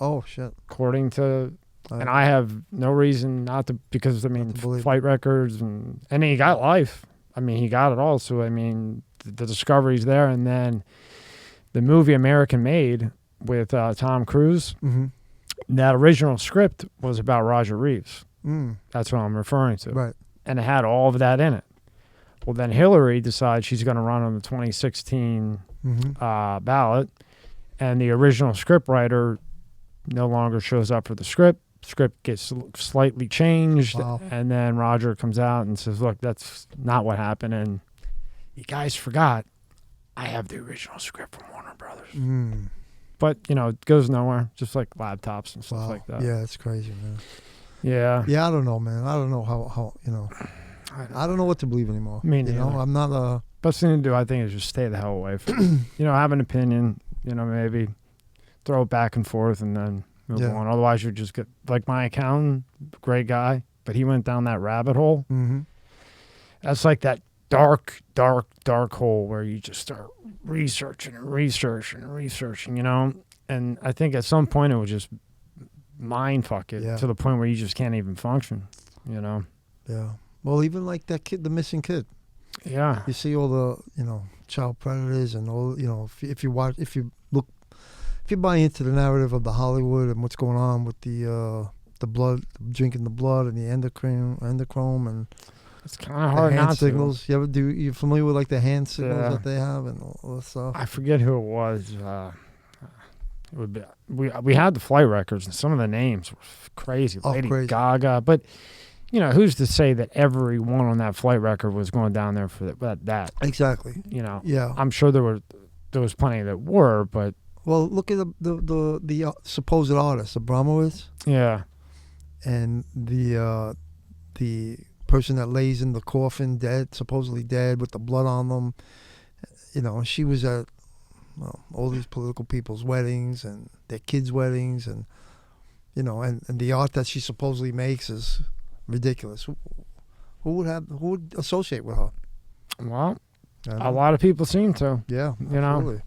Oh shit. According to, and I have no reason not to, because I mean, to believe flight records and he got life. I mean, he got it all. So I mean, the discovery's there, and then the movie American Made with Tom Cruise. Mm-hmm. That original script was about Roger Reeves. Mm. That's what I'm referring to. Right. And it had all of that in it. Well, then Hillary decides she's going to run on the 2016 Mm-hmm. ballot, and the original script writer no longer shows up for the script. Script gets slightly changed, Wow. and then Roger comes out and says, look, that's not what happened, and you guys forgot I have the original script from Warner Brothers. Mm. But, you know, it goes nowhere, just like laptops and stuff Wow. like that. Yeah, it's crazy, man. Yeah. Yeah, I don't know, man. I don't know how you know. I don't know what to believe anymore. Me You know, neither. I'm not a. Best thing to do, I think, is just stay the hell away from it. You know, have an opinion, you know, maybe throw it back and forth and then move Yeah. on. Otherwise, you just get, like my accountant, great guy, but he went down that rabbit hole. Mm-hmm. That's like that dark hole where you just start researching, you know? And I think at some point it would just mind fuck it Yeah. to the point where you just can't even function, you know? Yeah. Well, even like that kid, the missing kid. Yeah. You see all the, you know, child predators and all, you know, if you buy into the narrative of the Hollywood and what's going on with the blood, drinking the blood and the endochrome and It's kind of the hard hand not signals. You familiar with like the hand signals Yeah. that they have and all that stuff? to. I forget who it was. It would be, we had the flight records, and some of the names were crazy. Oh, Lady crazy. Gaga. But, you know, who's to say that everyone on that flight record was going down there for that Exactly. you know? Yeah. I'm sure there was plenty that were, but Well, look at the supposed artist, Abramowitz, yeah. and the person that lays in the coffin dead, supposedly dead with the blood on them. You know, she was at all these political people's weddings and their kids' weddings, and you know, and the art that she supposedly makes is ridiculous. Who would associate with her? Well, I don't a know. lot of people seem to. Yeah, you know. absolutely.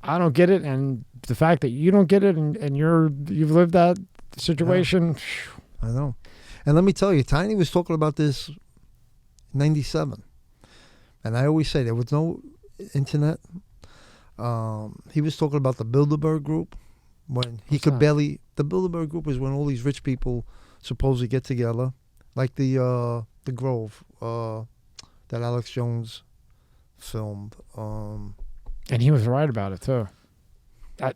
I don't get it, and the fact that you don't get it, and you've lived that situation. I know. And let me tell you, Tiny was talking about this in '97, and I always say there was no internet. He was talking about the Bilderberg Group when he What's could that? barely. The Bilderberg Group is when all these rich people supposedly get together, like the Grove that Alex Jones filmed. And he was right about it too.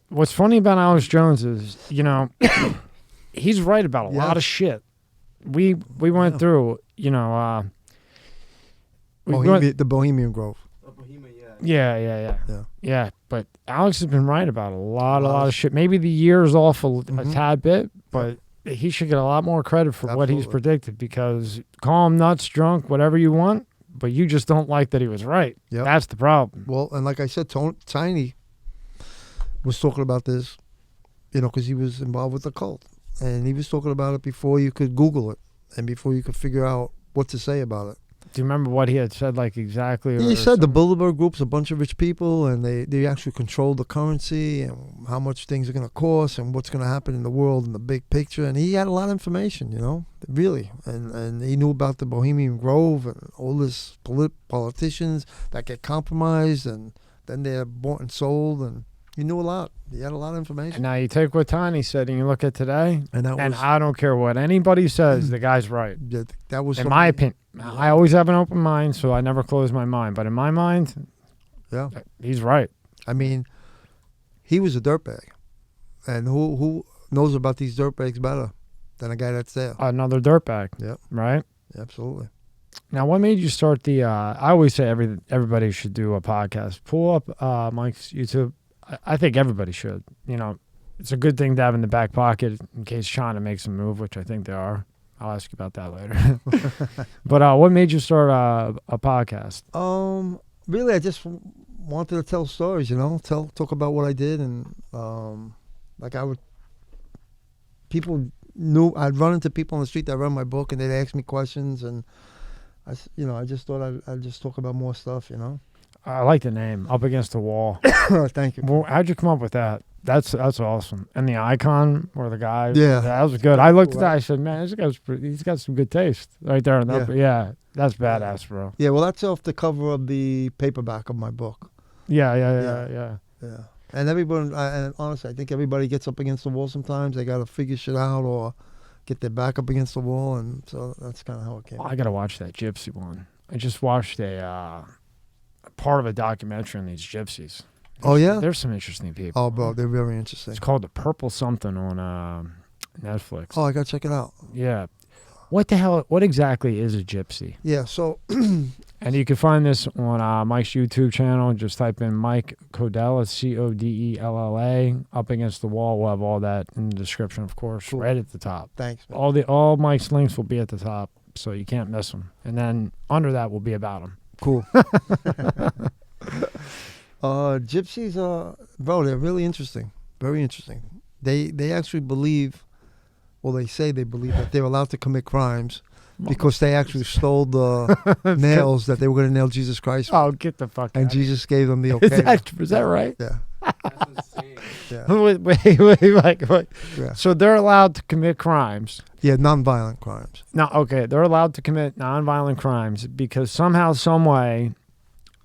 What's funny about Alex Jones is, you know, he's right about a Yeah. lot of shit. We went Yeah. through, you know, we went, The Bohemian Grove. Bohemia, yeah. Yeah, but Alex has been right about a lot of shit. Maybe the year's off a tad bit, but he should get a lot more credit for what he's predicted, because call him nuts, drunk, whatever you want, but you just don't like that he was right. Yep. That's the problem. Well, and like I said, Tiny was talking about this, because he was involved with the cult. And he was talking about it before you could Google it and before you could figure out what to say about it. Do you remember what he had said, like, exactly? He said the Bilderberg Group's a bunch of rich people, and they actually control the currency and how much things are going to cost and what's going to happen in the world in the big picture. And he had a lot of information, really. And he knew about the Bohemian Grove and all this politicians that get compromised, and then they're bought and sold, and he knew a lot. He had a lot of information. And now you take what Tiny said and you look at today, and I don't care what anybody says, the guy's right. That was in my opinion. I always have an open mind, so I never close my mind. But in my mind, he's right. I mean, he was a dirtbag. And who knows about these dirtbags better than a guy that's there? Another dirtbag. Yep. Right? Absolutely. Now, what made you start the, I always say everybody should do a podcast. Pull up Mike's YouTube. I think everybody should. It's a good thing to have in the back pocket in case China makes a move, which I think they are. I'll ask you about that later. But what made you start a podcast? Really, I just wanted to tell stories, talk about what I did. And people knew, I'd run into people on the street that read my book and they'd ask me questions. And, I just thought I'd just talk about more stuff, I like the name, Up Against the Wall. Thank you. Well, how'd you come up with that? That's awesome. And the icon or the guy, that was good. I looked at that. I said, man, he's got some good taste right there. Yeah, that's badass, bro. Yeah, well, that's off the cover of the paperback of my book. Yeah. And everyone, and honestly, I think everybody gets up against the wall sometimes. They got to figure shit out or get their back up against the wall. And so that's kind of how it came. I got to watch that Gypsy one. I just watched a part of a documentary on these gypsies. There's some interesting people. Oh, bro, they're very interesting. It's called The Purple Something on Netflix. Oh, I gotta check it out. Yeah. What the hell? What exactly is a gypsy? Yeah, so and you can find this on Mike's YouTube channel. Just type in Mike Codella, Codella, Up Against the Wall. We'll have all that in the description, of course, cool. Right at the top. Thanks, man. All Mike's links will be at the top, so you can't miss them. And then under that will be about him. Cool. Gypsies bro, they're really interesting. Very interesting. They actually believe, well, they say they believe that they're allowed to commit crimes because they actually stole the nails that they were going to nail Jesus Christ with. Oh, get the fuck out. And Jesus gave them the okay. Is that right? Yeah. That's insane. Yeah. Wait. Yeah. So they're allowed to commit crimes. Yeah, nonviolent crimes. No, okay. They're allowed to commit nonviolent crimes because somehow, some way,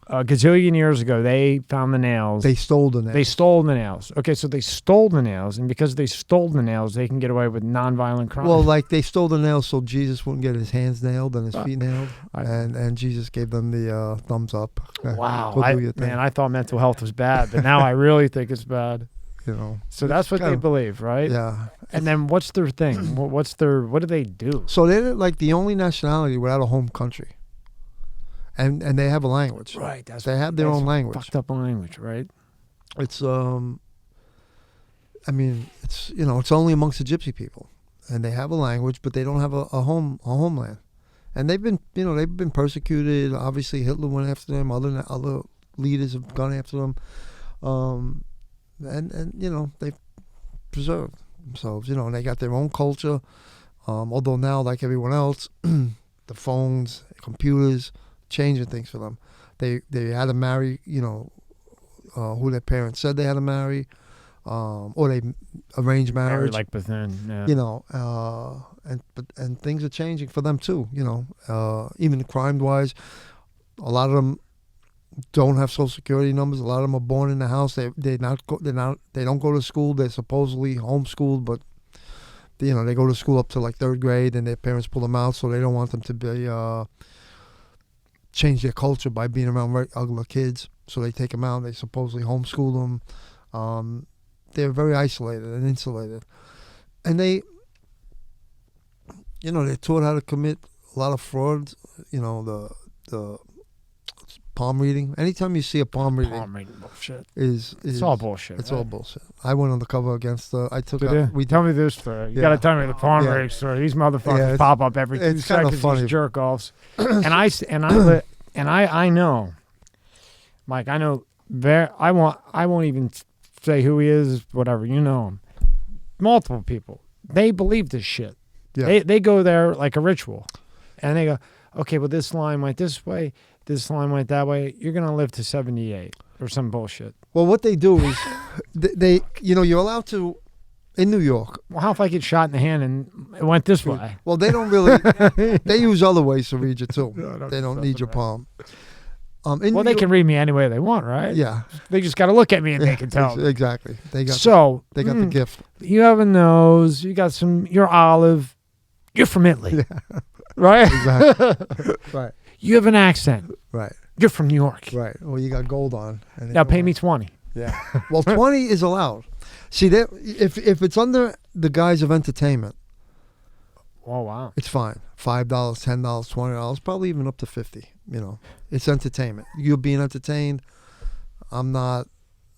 a gazillion years ago, they found the nails. They stole the nails. They stole the nails. Okay, so they stole the nails, and because they stole the nails, they can get away with nonviolent crimes. Well, like they stole the nails so Jesus wouldn't get his hands nailed and his feet nailed, and Jesus gave them the thumbs up. Wow, man, I thought mental health was bad, but now I really think it's bad. So that's what they believe, right? Yeah. And then what's their thing? What do they do? So they're like the only nationality without a home country. And they have a language. Right. They have their own language. Fucked up language, right? It's it's only amongst the Gypsy people. And they have a language, but they don't have a homeland. And they've been persecuted. Obviously Hitler went after them, other leaders have gone after them. And they've preserved themselves, and they got their own culture. Although now, like everyone else, the phones, computers, changing things for them. They had to marry, who their parents said they had to marry, or they arranged marriage. Like Bethune, yeah. And things are changing for them too. Even crime wise, a lot of them don't have social security numbers. A lot of them are born in the house. They don't go to school. They're supposedly homeschooled, but they go to school up to like 3rd grade, and their parents pull them out, so they don't want them to be change their culture by being around regular kids. So they take them out. They supposedly homeschool them. They're very isolated and insulated, and they're taught how to commit a lot of frauds. The palm reading. Anytime you see a palm reading, Palm reading bullshit. is It's all bullshit. It's right? all bullshit. I went undercover against I took Did out, you? Tell me this story. You Yeah. gotta tell me the palm Yeah. reading story. These motherfuckers Yeah, pop up every 2 it's kinda seconds. funny. These jerk offs. and I know, Mike. I know. I won't even say who he is. Whatever. You know him. Multiple people. They believe this shit. Yeah. They go there like a ritual, and they go, okay, well this line went this way. This line went that way. You're gonna live to 78 or some bullshit. Well, what they do is they you're allowed to in New York. Well, how if I get shot in the hand and it went this way? Well, they don't really. They use other ways to read you too. No, They don't need your palm. In Well, New they York- can read me any way they want, right? Yeah, They just got to look at me and they can tell. exactly. They got So the gift. you have a nose. You got you're olive. You're from Italy, right? Exactly. Right, You have an accent. right, You're from New York. right. Well, you got gold on. And Now pay me 20. Yeah. Well, 20 is allowed. See, if it's under the guise of entertainment, Oh wow. it's fine. $5, $10, $20, probably even up to 50. It's entertainment. You're being entertained. I'm not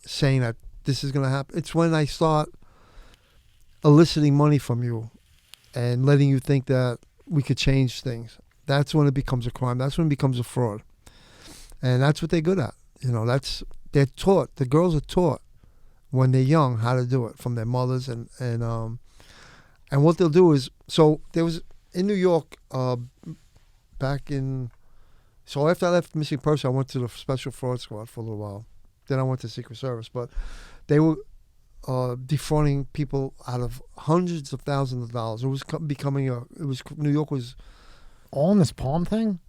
saying that this is going to happen. It's when I start eliciting money from you and letting you think that we could change things. That's when it becomes a crime. That's when it becomes a fraud. And that's what they're good at. They're taught. The girls are taught when they're young how to do it from their mothers and what they'll do is, so there was in New York back in, so after I left Missing Person, I went to the Special Fraud Squad for a little while. Then I went to Secret Service, but they were defrauding people out of hundreds of thousands of dollars. It was New York was, All in this palm thing?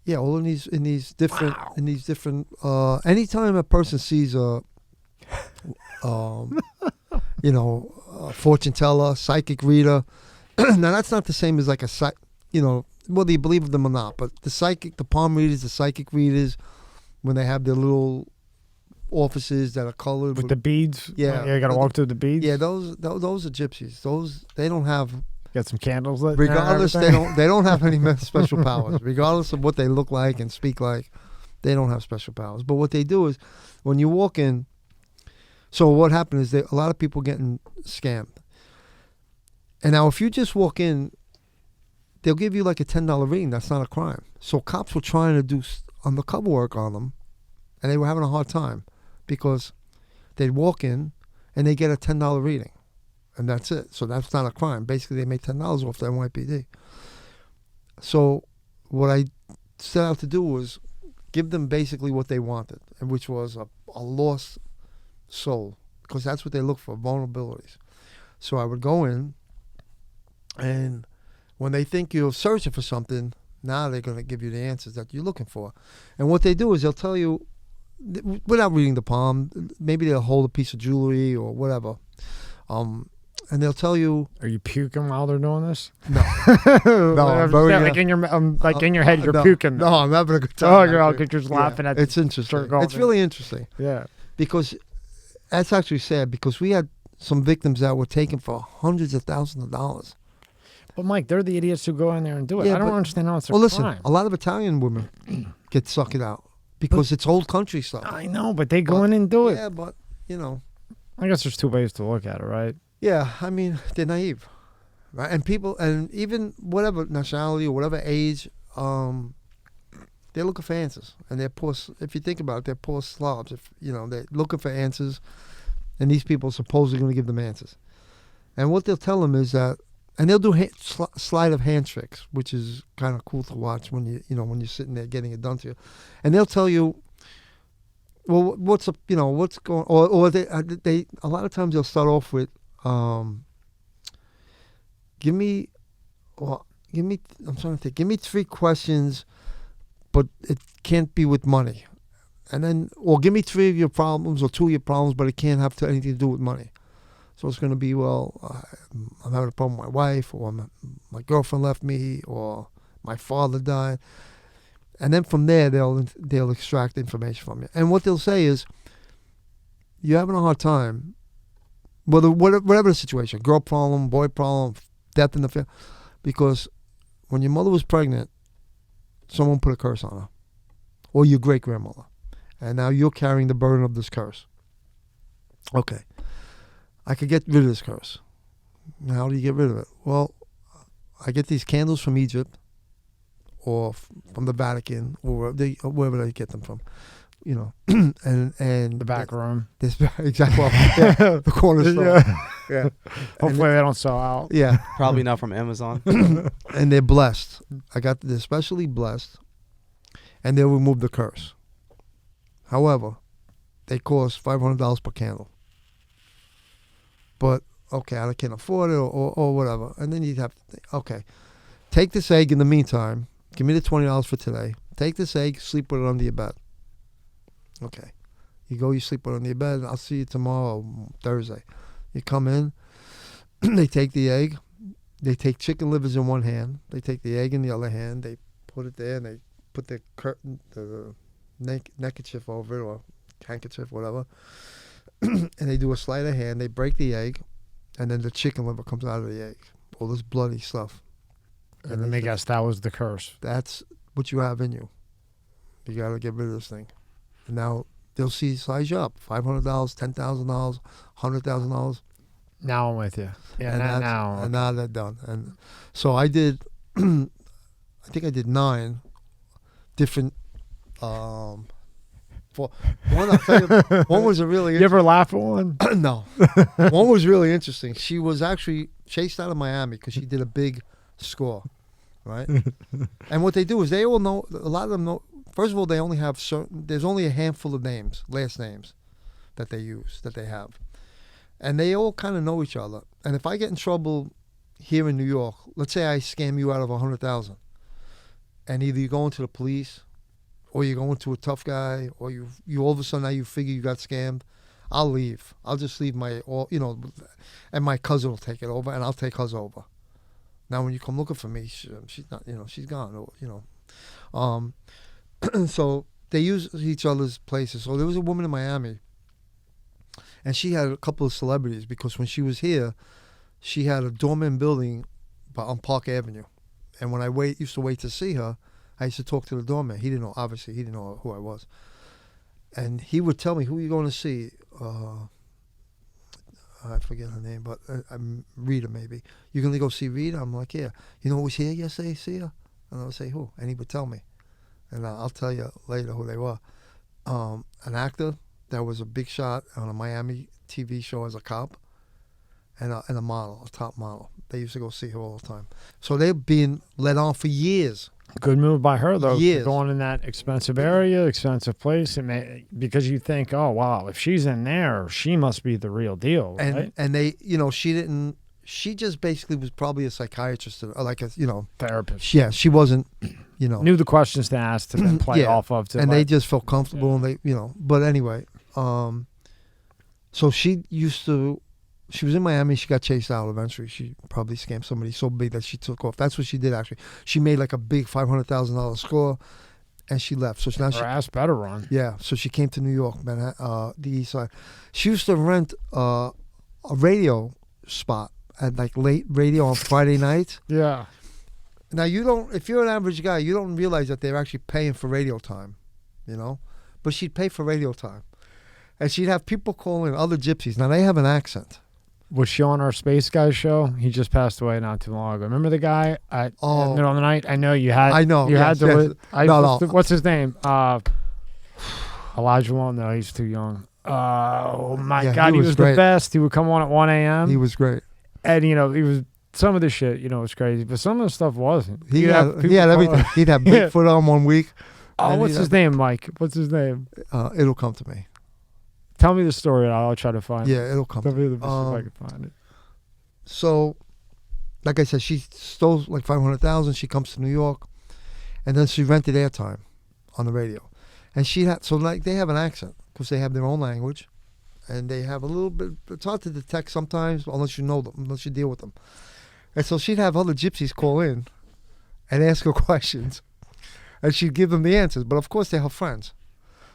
yeah, all in these different anytime a person sees a fortune teller, psychic reader. Now that's not the same as like whether you believe them or not, but the palm readers, the psychic readers, when they have their little offices that are colored With the beads? Yeah. You got to walk through the beads? yeah, those are gypsies. Those they don't have. Got some candles lit. there and Regardless, everything? they don't have any special powers. Regardless of what they look like and speak like, they don't have special powers. But what they do is, when you walk in, so what happened is a lot of people getting scammed. And now, if you just walk in, they'll give you like a $10 reading. That's not a crime. So cops were trying to do undercover work on them, and they were having a hard time because they'd walk in and they get a $10 reading. And that's it. So that's not a crime. Basically, they made $10 off the NYPD. So what I set out to do was give them basically what they wanted, and which was a lost soul, because that's what they look for, vulnerabilities. So I would go in, and when they think you're searching for something, now they're going to give you the answers that you're looking for. And what they do is they'll tell you, without reading the palm, maybe they'll hold a piece of jewelry or whatever. And they'll tell you, Are you puking while they're doing this? no, no, I'm very, like in your head, you're no, puking. No, I'm having a good time. Oh, you're all actually. just laughing at It's interesting. circle. It's really interesting Yeah. because that's actually sad, because we had some victims that were taken for hundreds of thousands of dollars. But Mike, they're the idiots who go in there and do it. Yeah, I don't but- understand how it's a Well, listen, crime. a lot of Italian women get sucked out because it's old country stuff. I know, but they go in and do it. Yeah, but I guess there's two ways to look at it, right? yeah, I mean, they're naive, right? And people, and even whatever nationality or whatever age, they're looking for answers, and they're poor. If you think about it, they're poor slobs. If they're looking for answers, and these people are supposedly going to give them answers. And what they'll tell them is that, and they'll do sleight of hand tricks, which is kind of cool to watch when when you're sitting there getting it done to you, and they'll tell you, well, what's up, what's going, or they a lot of times they'll start off with, give me, I'm trying to think, give me 3 questions, but it can't be with money. And then, or give me 3 of your problems or 2 of your problems, but it can't have anything to do with money. So it's going to be, well, I'm having a problem with my wife, or my girlfriend left me, or my father died. And then from there, they'll extract information from you. And what they'll say is, you're having a hard time, whatever the situation, girl problem, boy problem, death in the family, because when your mother was pregnant, someone put a curse on her, or your great grandmother, and now you're carrying the burden of this curse. Okay, I could get rid of this curse. How do you get rid of it? Well, I get these candles from Egypt, or from the Vatican, or wherever they get them from, you know, and The back room. this exactly the corner store. Yeah. Hopefully they don't sell out. Yeah, Probably not from Amazon. and they're blessed. They're specially blessed, and they'll remove the curse. However, they cost $500 per candle. But okay, I can't afford it, or whatever. And then you'd have to think, okay, take this egg in the meantime. Give me the $20 for today. Take this egg, sleep with it under your bed. Okay. You go, you sleep with it under your bed. I'll see you tomorrow, Thursday. You come in. They take the egg. They take chicken livers in one hand. They take the egg in the other hand. They put it there, and they put the curtain, the neckerchief over it, or handkerchief, whatever. And they do a sleight of hand. They break the egg, and then the chicken liver comes out of the egg. All this bloody stuff. And then they guess that was the curse. That's what you have in you. You got to get rid of this thing. And now they'll size you up. $500, $10,000, $100,000. Now I'm with you. Yeah, now. And now they're done. And so I did, I think I did 9 different, for one, I'll tell you, one was a really You ever laugh at one? no. One was really interesting. She was actually chased out of Miami because she did a big score, right? And what they do is they all know, a lot of them know, first of all, they only have there's only a handful of names, last names, that they use, that they have. And they all kind of know each other. And if I get in trouble here in New York, let's say I scam you out of 100,000, and either you go into the police, or you're going to a tough guy, or you all of a sudden now you figure you got scammed, I'll leave. I'll just leave and my cousin will take it over, and I'll take hers over. Now when you come looking for me, she's not, she's gone, so they use each other's places. So there was a woman in Miami, and she had a couple of celebrities, because when she was here, she had a doorman building on Park Avenue. And when I used to wait to see her, I used to talk to the doorman. He didn't know who I was. And he would tell me, who are you going to see? I forget her name, but I'm Rita maybe. You're going to go see Rita? I'm like, yeah. You know who was here yesterday, see her? And I would say, who? And he would tell me. And I'll tell you later who they were. An actor that was a big shot on a Miami TV show as a cop, and a model, a top model. They used to go see her all the time. So they're being led on for years. Good move by her, though. Years. Going in that expensive area, expensive place, because you think, oh, wow, if she's in there, she must be the real deal, right? And they, she just basically was probably a psychiatrist, or like a, Therapist. Yeah, she wasn't, Knew the questions to ask to then play off of. They just felt comfortable, and they, but anyway, so she was in Miami. She got chased out eventually. She probably scammed somebody so big that she took off. That's what she did, actually. She made like a big $500,000 score, and she left. So now her ass better run. Yeah, so she came to New York, the East Side. She used to rent a radio spot at like late radio on Friday nights. Yeah. Now if you're an average guy, you don't realize that they're actually paying for radio time, But she'd pay for radio time. And she'd have people call in, other gypsies. Now, they have an accent. Was she on our Space Guy show? He just passed away not too long ago. Remember the guy at the middle of the night? I know you had. I know. You had to. Yes. No. What's his name? Elijah won't know. He's too young. Oh my God, he was the best. He would come on at 1 a.m. He was great. And he was some of the shit. Was crazy, but some of the stuff wasn't. He had everything. He'd have Bigfoot on one week. Oh, what's his name, Mike? What's his name? It'll come to me. Tell me the story, and I'll try to find it. Yeah, it'll come. Tell me if I can find it. So, like I said, she stole like $500,000. She comes to New York, and then she rented airtime on the radio, and they have an accent because they have their own language, and they have a little bit. It's hard to detect sometimes unless you know them, unless you deal with them. And so she'd have other gypsies call in and ask her questions, and she'd give them the answers. But of course, they're her friends.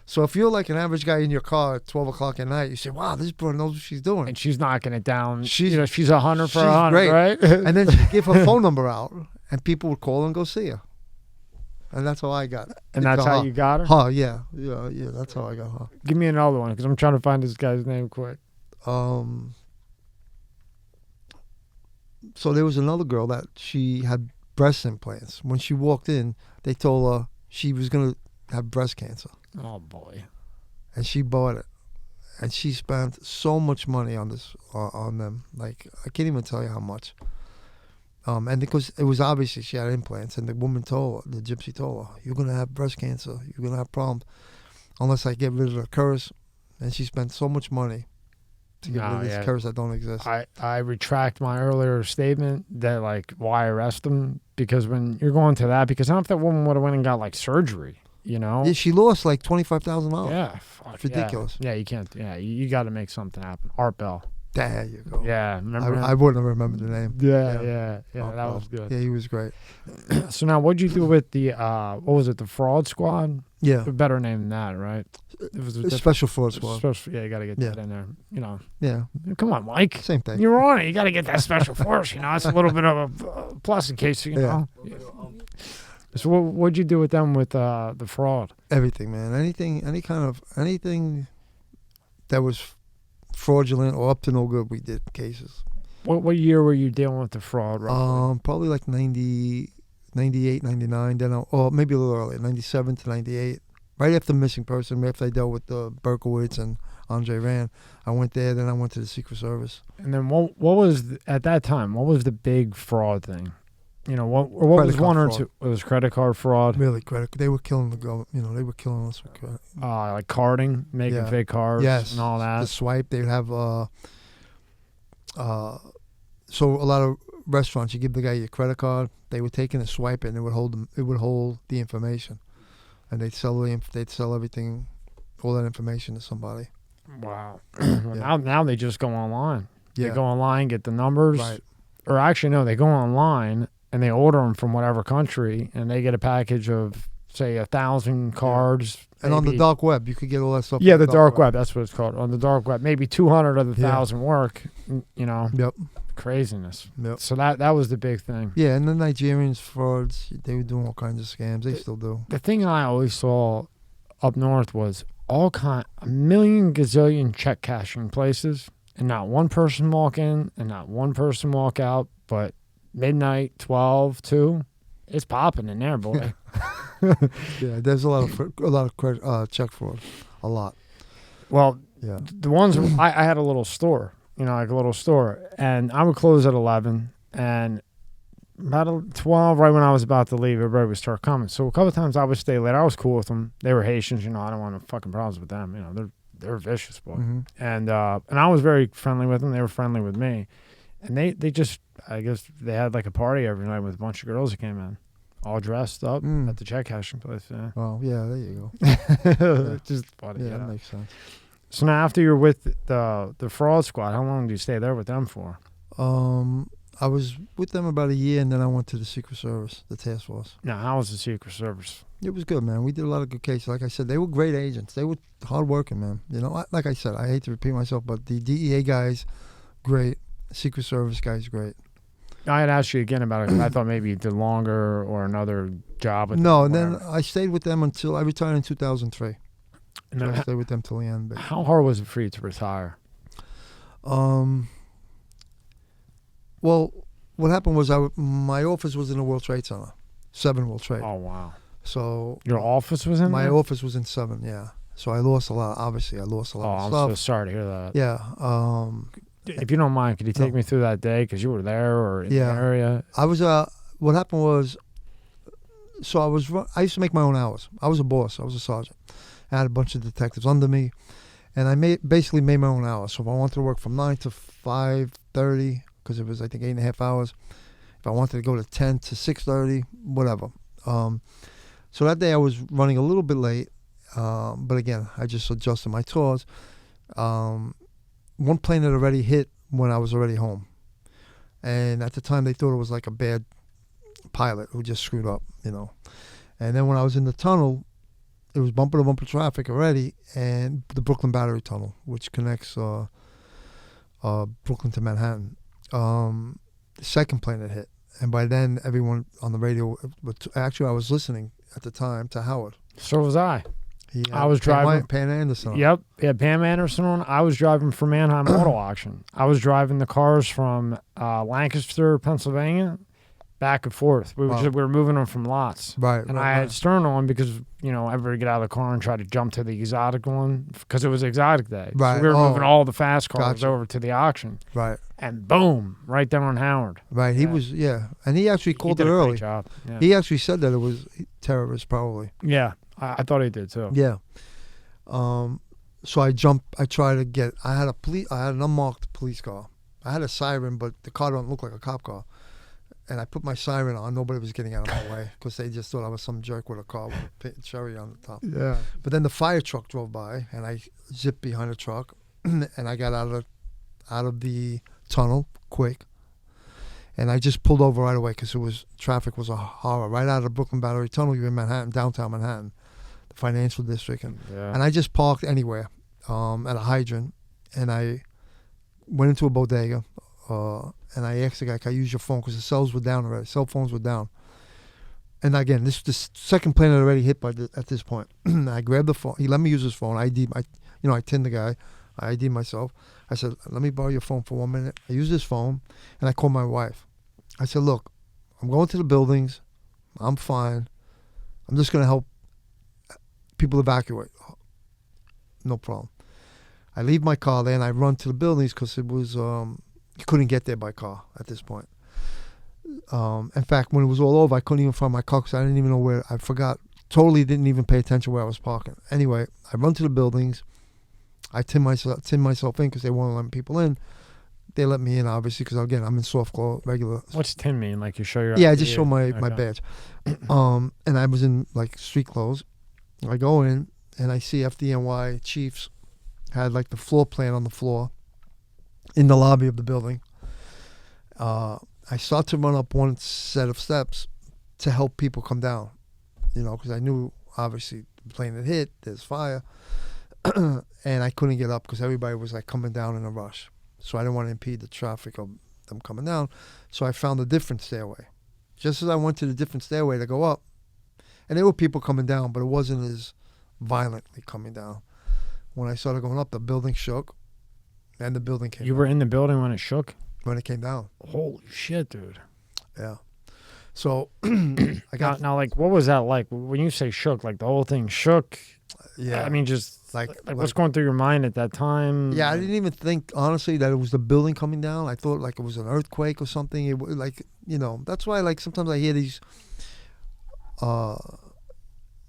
So if you're like an average guy in your car at 12 o'clock at night, you say, wow, this broad knows what she's doing. And she's knocking it down. She's 100 for 100, great. right? And then she'd give her phone number out, and people would call and go see her. and that's how I got. And that's how her. you got her? Huh? Yeah. That's how I got her. Give me another one because I'm trying to find this guy's name quick. So there was another girl that she had breast implants. When she walked in, they told her she was gonna have breast cancer, Oh boy. and she bought it. And she spent so much money on this on them. Like I can't even tell you how much. And because it was obviously she had implants, and the woman told her, the gypsy told her, "You're gonna have breast cancer. You're gonna have problems unless I get rid of the curse." And she spent so much money to get rid of this curse that don't exist. I retract my earlier statement that like why arrest them, because when you're going to that, because I don't know if that woman would have went and got like surgery, you know? Yeah, she lost like $25,000. Yeah, fuck, It's ridiculous. Yeah, you can't. Yeah, you got to make something happen. Art Bell. There you go. Yeah, remember? I wouldn't have remembered the name. Yeah, Oh, that was good. Yeah, he was great. So now, what'd you do with the what was it? The fraud squad? Yeah, A better name than that, right? It was a special fraud squad. yeah, you got to get that in there. You know, Yeah, come on, Mike. same thing. You're on it. You got to get that special force. You know, it's a little bit of a plus in case you know. So what'd you do with them with the fraud? Everything, man. Anything that was fraudulent or up to no good, we did cases. What year were you dealing with the fraud? Roughly? Probably like 90, 98, 99, then or maybe a little earlier, 97 to 98. Right after Missing Person, right after I dealt with Berkowitz and Andre Rand, I went there. Then I went to the Secret Service. And then what was at that time? What was the big fraud thing? You know, what was one or two? It was credit card fraud. Really, credit. They were killing the government. You know, they were killing us with credit. Like carding, making fake cards, and all that. The swipe. They'd have. So a lot of restaurants, you give the guy your credit card. They would take in a swipe, and it would hold them. It would hold the information, and they'd sell everything, all that information to somebody. Wow. Now they just go online. Yeah. They go online, get the numbers. Right. Or actually, no, they go online and they order them from whatever country, and they get a package of, say, 1,000 cards. And on the dark web, you could get all that stuff. Yeah, the dark web. That's what it's called. On the dark web, maybe 200 of the 1,000 work. You know. Yep. Craziness. Yep. So that was the big thing. Yeah, and the Nigerians frauds, they were doing all kinds of scams. They still do. The thing I always saw up north was a million gazillion check cashing places, and not one person walk in and not one person walk out, but midnight, 12, 2, it's popping in there, boy. Yeah, there's a lot of check fraud, a lot. Well, yeah, the ones I had a little store, you know, like a little store, and I would close at 11, and about 12, right when I was about to leave, everybody would start coming. So a couple of times I would stay late. I was cool with them. They were Haitians, you know. I don't want no fucking problems with them. You know, they're vicious, boy. Mm-hmm. And I was very friendly with them. They were friendly with me, and they just, I guess they had like a party every night with a bunch of girls that came in, all dressed up at the check cashing place. Yeah. Oh yeah, there you go. Just funny. Yeah, that makes sense. So now after you're with the fraud squad, how long did you stay there with them for? I was with them about a year, and then I went to the Secret Service, the task force. Now, how was the Secret Service? It was good, man. We did a lot of good cases. Like I said, they were great agents. They were hardworking, man. You know, like I said, I hate to repeat myself, but the DEA guys, great. Secret Service guys, great. I had asked you again about it. I thought maybe you did longer or another job. With no, them, and then I stayed with them until I retired in 2003. And So then I stayed with them till the end. But, how hard was it for you to retire? well, what happened was my office was in the World Trade Center, 7 World Trade. Oh, wow. So Your office was in my there? office was in 7, yeah. So I lost a lot. Obviously, I lost a lot of I'm stuff. so sorry to hear that. Yeah. If you don't mind, could you take me through that day? Because you were there or in the area. I was. What happened was, so I used to make my own hours. I was a boss. I was a sergeant. I had a bunch of detectives under me, and I basically made my own hours. So if I wanted to work from 9 to 5:30, because it was I think 8.5 hours. If I wanted to go to 10 to 6:30, whatever. So that day I was running a little bit late, but again I just adjusted my tours. One plane had already hit when I was already home, and at the time they thought it was like a bad pilot who just screwed up, you know. And then when I was in the tunnel, it was bumper to bumper traffic already, and the Brooklyn Battery Tunnel, which connects Brooklyn to Manhattan. The second plane had hit, and by then everyone on the radio, actually I was listening at the time to Howard. So was I. He had I was driving. Pan Anderson. On. Yep. He had Pam Anderson on. I was driving for Mannheim Auto Auction. I was driving the cars from Lancaster, Pennsylvania, back and forth. We were moving them from lots. Right. And I had Stern on because, everybody get out of the car and try to jump to the exotic one because it was exotic day. Right. So we were moving all the fast cars Gotcha. over to the auction. Right. And boom, right there on Howard. Right. He was, and he actually called he did it a early. Great job. Yeah. He actually said that it was terrorists, probably. Yeah. I thought he did too. Yeah. So I tried to get. I had an unmarked police car. I had a siren, but the car don't look like a cop car. And I put my siren on. Nobody was getting out of my way because they just thought I was some jerk with a car with a cherry on the top. Yeah. But then the fire truck drove by, and I zipped behind the truck, and I got out of the tunnel quick. And I just pulled over right away because traffic was a horror. Right out of the Brooklyn Battery Tunnel, you're in Manhattan, downtown Manhattan, the financial district. And I just parked anywhere at a hydrant, and I went into a bodega, and I asked the guy, can I use your phone? Because the cell phones were down. And again, this is the second plane I'd already hit at this point. I grabbed the phone. He let me use his phone. I tinned the guy. I ID'd myself. I said, let me borrow your phone for 1 minute. I used his phone, and I called my wife. I said, look, I'm going to the buildings. I'm fine. I'm just going to help people evacuate. No problem. I leave my car there, and I run to the buildings because it was, you couldn't get there by car at this point. In fact, when it was all over, I couldn't even find my car because I didn't even know where. I forgot. Totally didn't even pay attention where I was parking. Anyway, I run to the buildings. I tin myself in because they won't let people in. They let me in, obviously, because, again, I'm in soft clothes, regular. What's tin mean? Like you show your Yeah, I just show my Okay. badge. And I was in, street clothes. I go in, and I see FDNY chiefs had, the floor plan on the floor in the lobby of the building. I start to run up one set of steps to help people come down, because I knew, obviously, the plane had hit, there's fire. And I couldn't get up because everybody was coming down in a rush. So I didn't want to impede the traffic of them coming down. So I found a different stairway. Just as I went to the different stairway to go up, and there were people coming down, but it wasn't as violently coming down. When I started going up, the building shook, and the building came You down were in the building when it shook? when it came down. Holy shit, dude. Yeah. So I got Now, what was that like? When you say shook, the whole thing shook? yeah. I mean, just like what's going through your mind at that time? Yeah, I didn't even think, honestly, that it was the building coming down. I thought it was an earthquake or something. It was that's why sometimes I hear these, I'm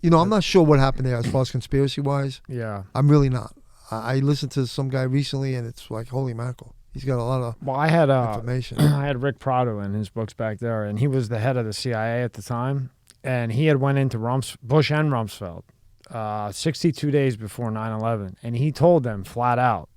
not sure what happened there as far as conspiracy-wise. Yeah. I'm really not. I listened to some guy recently, and it's holy mackerel. He's got a lot of Well, I had information. I had Rick Prado in his books back there, and he was the head of the CIA at the time, and he had went into Bush and Rumsfeld 62 days before 9/11, and he told them flat out.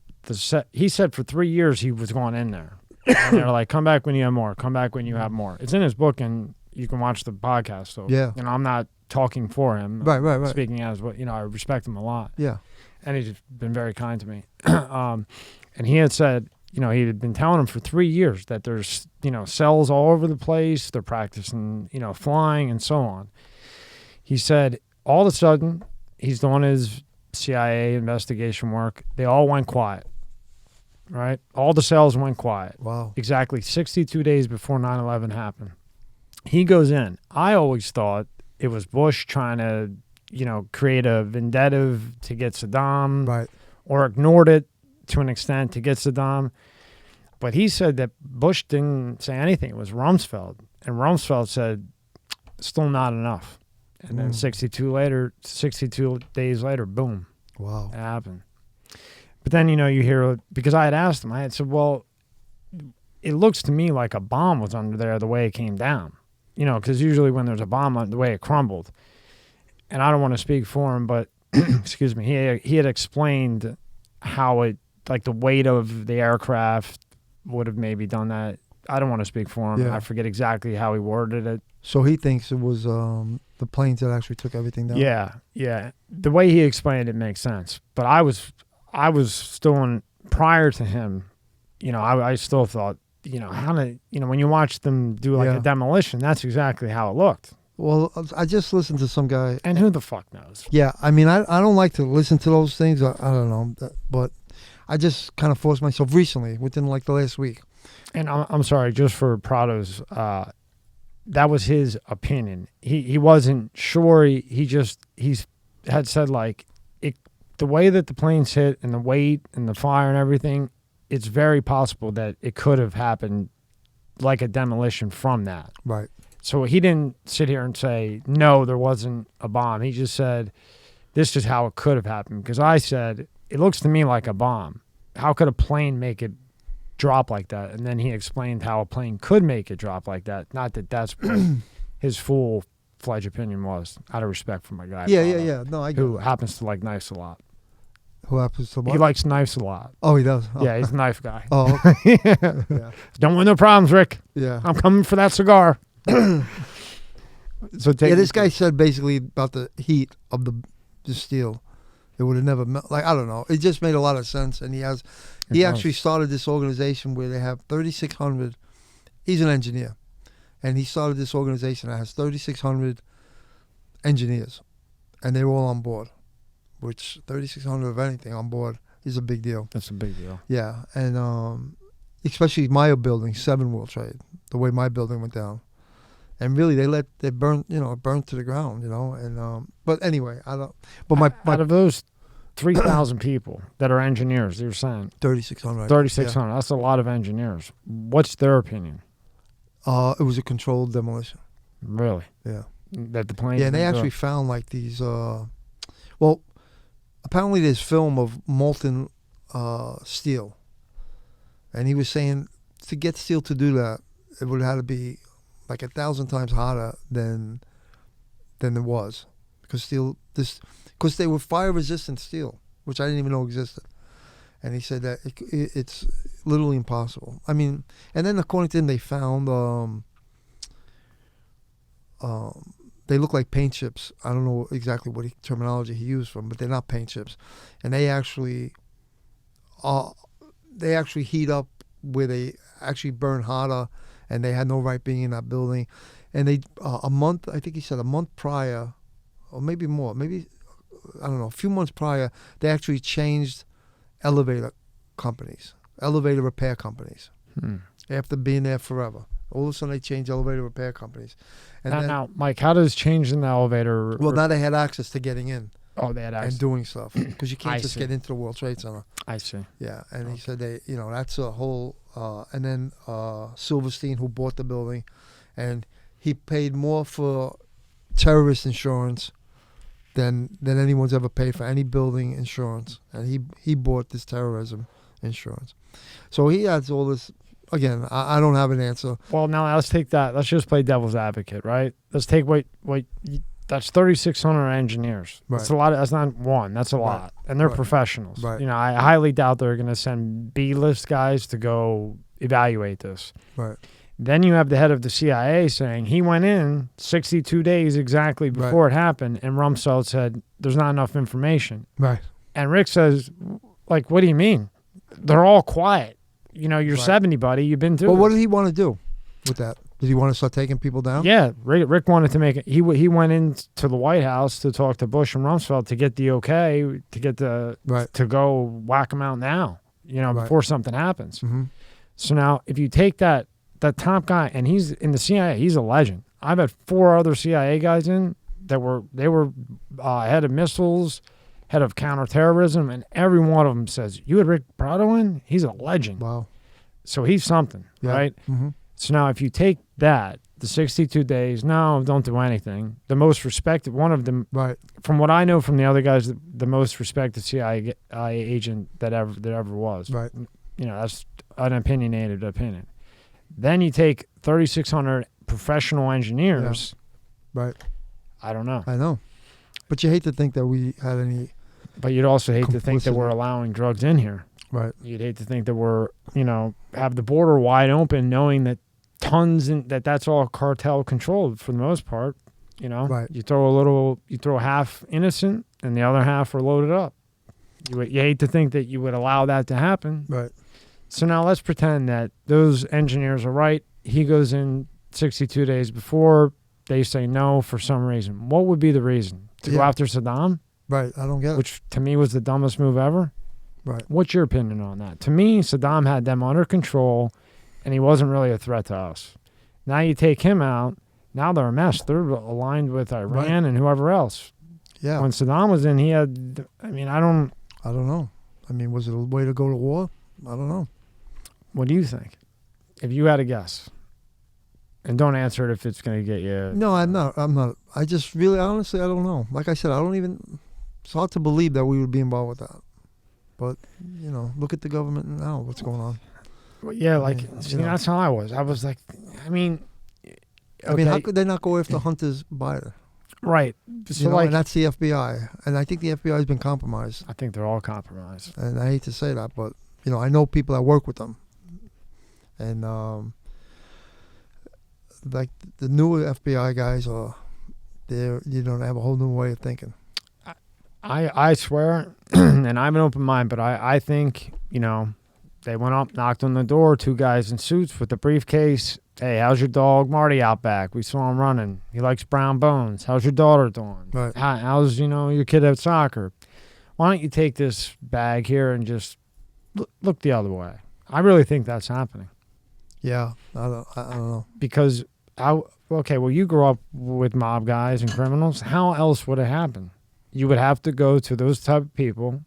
He said for 3 years he was going in there. And they're like, come back when you have more. Come back when you have more. It's in his book, and you can watch the podcast. So Yeah. I'm not talking for him. Right. Speaking as what I respect him a lot. Yeah. And he's been very kind to me. And he had said, he had been telling him for 3 years that there's, cells all over the place. They're practicing, flying and so on. He said, all of a sudden, he's doing his CIA investigation work. They all went quiet, right? All the cells went quiet. Wow. Exactly 62 days before 9/11 happened. He goes in. I always thought it was Bush trying to, create a vendetta to get Saddam, Right. or ignored it to an extent to get Saddam. But he said that Bush didn't say anything. It was Rumsfeld. And Rumsfeld said, still not enough. And then 62 days later, boom, Wow. it happened. But then, you hear, because I had asked him, I had said, well, it looks to me like a bomb was under there the way it came down. Because usually when there's a bomb, the way it crumbled. And I don't want to speak for him, but, excuse me, he had explained how it, the weight of the aircraft would have maybe done that. I don't want to speak for him. Yeah. I forget exactly how he worded it. So he thinks it was the planes that actually took everything down? Yeah. The way he explained it makes sense. But I was still prior to him, I still thought, how to, when you watch them do a demolition, that's exactly how it looked. Well, I just listened to some guy. And who the fuck knows? Yeah, I mean, I don't like to listen to those things. I don't know, but I just kind of forced myself recently, within like the last week. And I'm sorry, just for Prado's, that was his opinion. He wasn't sure. He's had said like the way that the planes hit and the weight and the fire and everything, it's very possible that it could have happened like a demolition from that. Right. So he didn't sit here and say, no, there wasn't a bomb. He just said, this is how it could have happened. Because I said, it looks to me like a bomb. How could a plane make it drop like that? And then he explained how a plane could make it drop like that. Not that that's what his full-fledged opinion was, out of respect for my guy. Yeah. No, I get Who it. happens to like knives a lot. Who happens to what? He likes knives a lot. Oh, he does. Oh. Yeah, he's a knife guy. Oh, okay. Yeah. Yeah. Don't want no problems, Rick. Yeah. I'm coming for that cigar. So take This guy said basically about the heat of the steel. It would have never like I don't know. It just made a lot of sense, and he actually started this organization where they have 3,600. He's an engineer, and he started this organization that has 3,600 engineers, and they're all on board. Which 3,600 of anything on board is a big deal. That's a big deal. Yeah, and especially my building, 7 World Trade, the way my building went down. And really, they burned, it burned to the ground, And but anyway, I don't. But my out of those 3,000 people that are engineers, you're saying 3,600. 3,600. That's a lot of engineers. What's their opinion? It was a controlled demolition. Really? Yeah. That the plane. Yeah, and they actually found like these. Well, apparently there's film of molten steel, and he was saying to get steel to do that, it would have had to be like 1,000 times hotter than it was, because they were fire resistant steel, which I didn't even know existed. And he said that it's literally impossible. I mean, and then according to him, they found they look like paint chips. I don't know exactly what terminology he used for them, but they're not paint chips, and they actually heat up where they actually burn hotter. And they had no right being in that building. And they, a month prior, or maybe more, I don't know, a few months prior, they actually changed elevator repair companies. After being there forever. All of a sudden, they changed elevator repair companies. And now, Mike, how does changing the elevator... Well, now they had access to getting in. Oh, they had access. And doing stuff. Because you can't just see. get into the World Trade Center. I see. Yeah, and he said that's a whole... and then Silverstein, who bought the building, and he paid more for terrorist insurance than anyone's ever paid for any building insurance. And he bought this terrorism insurance. So he has all this... Again, I don't have an answer. Well, now let's take that. Let's just play devil's advocate, right? Let's take that's 3,600 engineers. Right. That's a lot. That's not one. That's a lot. Right. And they're Right. professionals. Right. I highly doubt they're going to send B-list guys to go evaluate this. Right. Then you have the head of the CIA saying he went in 62 days exactly before it happened, and Rumsfeld said there's not enough information. Right. And Rick says, like, what do you mean? They're all quiet. You're 70, buddy. You've been through Well, what this. did he want to do with that? Did he want to start taking people down? Yeah, Rick wanted to make it. He went into the White House to talk to Bush and Rumsfeld to get the okay to get to go whack them out now. Before something happens. Mm-hmm. So now, if you take that top guy, and he's in the CIA, he's a legend. I've had 4 other CIA guys in that were head of missiles, head of counterterrorism, and every one of them says, "You had Rick Prado in? He's a legend." Wow. So he's something, right? Mm-hmm. So now if you take that, the 62 days, no, don't do anything. The most respected, one of them, from what I know from the other guys, the most respected CIA agent that ever was. Right. That's an opinionated opinion. Then you take 3,600 professional engineers. Yeah. Right. I don't know. I know. But you hate to think that we had any... But you'd also hate to think that we're allowing drugs in here. Right. You'd hate to think that we're, have the border wide open, knowing that that's all cartel controlled for the most part. Right. You throw half innocent and the other half are loaded up. You hate to think that you would allow that to happen. Right. So now let's pretend that those engineers are right. He goes in 62 days before. they say no for some reason. What would be the reason? To go Yeah. after Saddam, Right. I don't get it. which to me was the dumbest move ever? Right. What's your opinion on that? To me, Saddam had them under control, and he wasn't really a threat to us. Now you take him out, now they're a mess. They're aligned with Iran Right. and whoever else. Yeah. When Saddam was in, he had, I mean, I don't, I don't know. I mean, was it a way to go to war? I don't know. what do you think? If you had a guess, and don't answer it if it's going to get you. No, I'm not. I just really, honestly, I don't know. Like I said, I don't even. It's hard to believe that we would be involved with that. But look at the government now. What's going on? Well, yeah, like, Yeah, see, that's how I was. I was like, I mean, I mean, how okay, could they not go after Hunter's Biden? right. So, like, And that's the FBI, and I think the FBI has been compromised. I think they're all compromised. And I hate to say that, but I know people that work with them, and like the newer FBI guys are, they have a whole new way of thinking. I swear, and I have an open mind, but I think, they went up, knocked on the door, two guys in suits with a briefcase. Hey, how's your dog Marty out back? We saw him running. He likes brown bones. How's your daughter doing? Right. How's, your kid at soccer? Why don't you take this bag here and just look the other way? I really think that's happening. Yeah, I don't know. Because, you grew up with mob guys and criminals. How else would it happen? You would have to go to those type of people,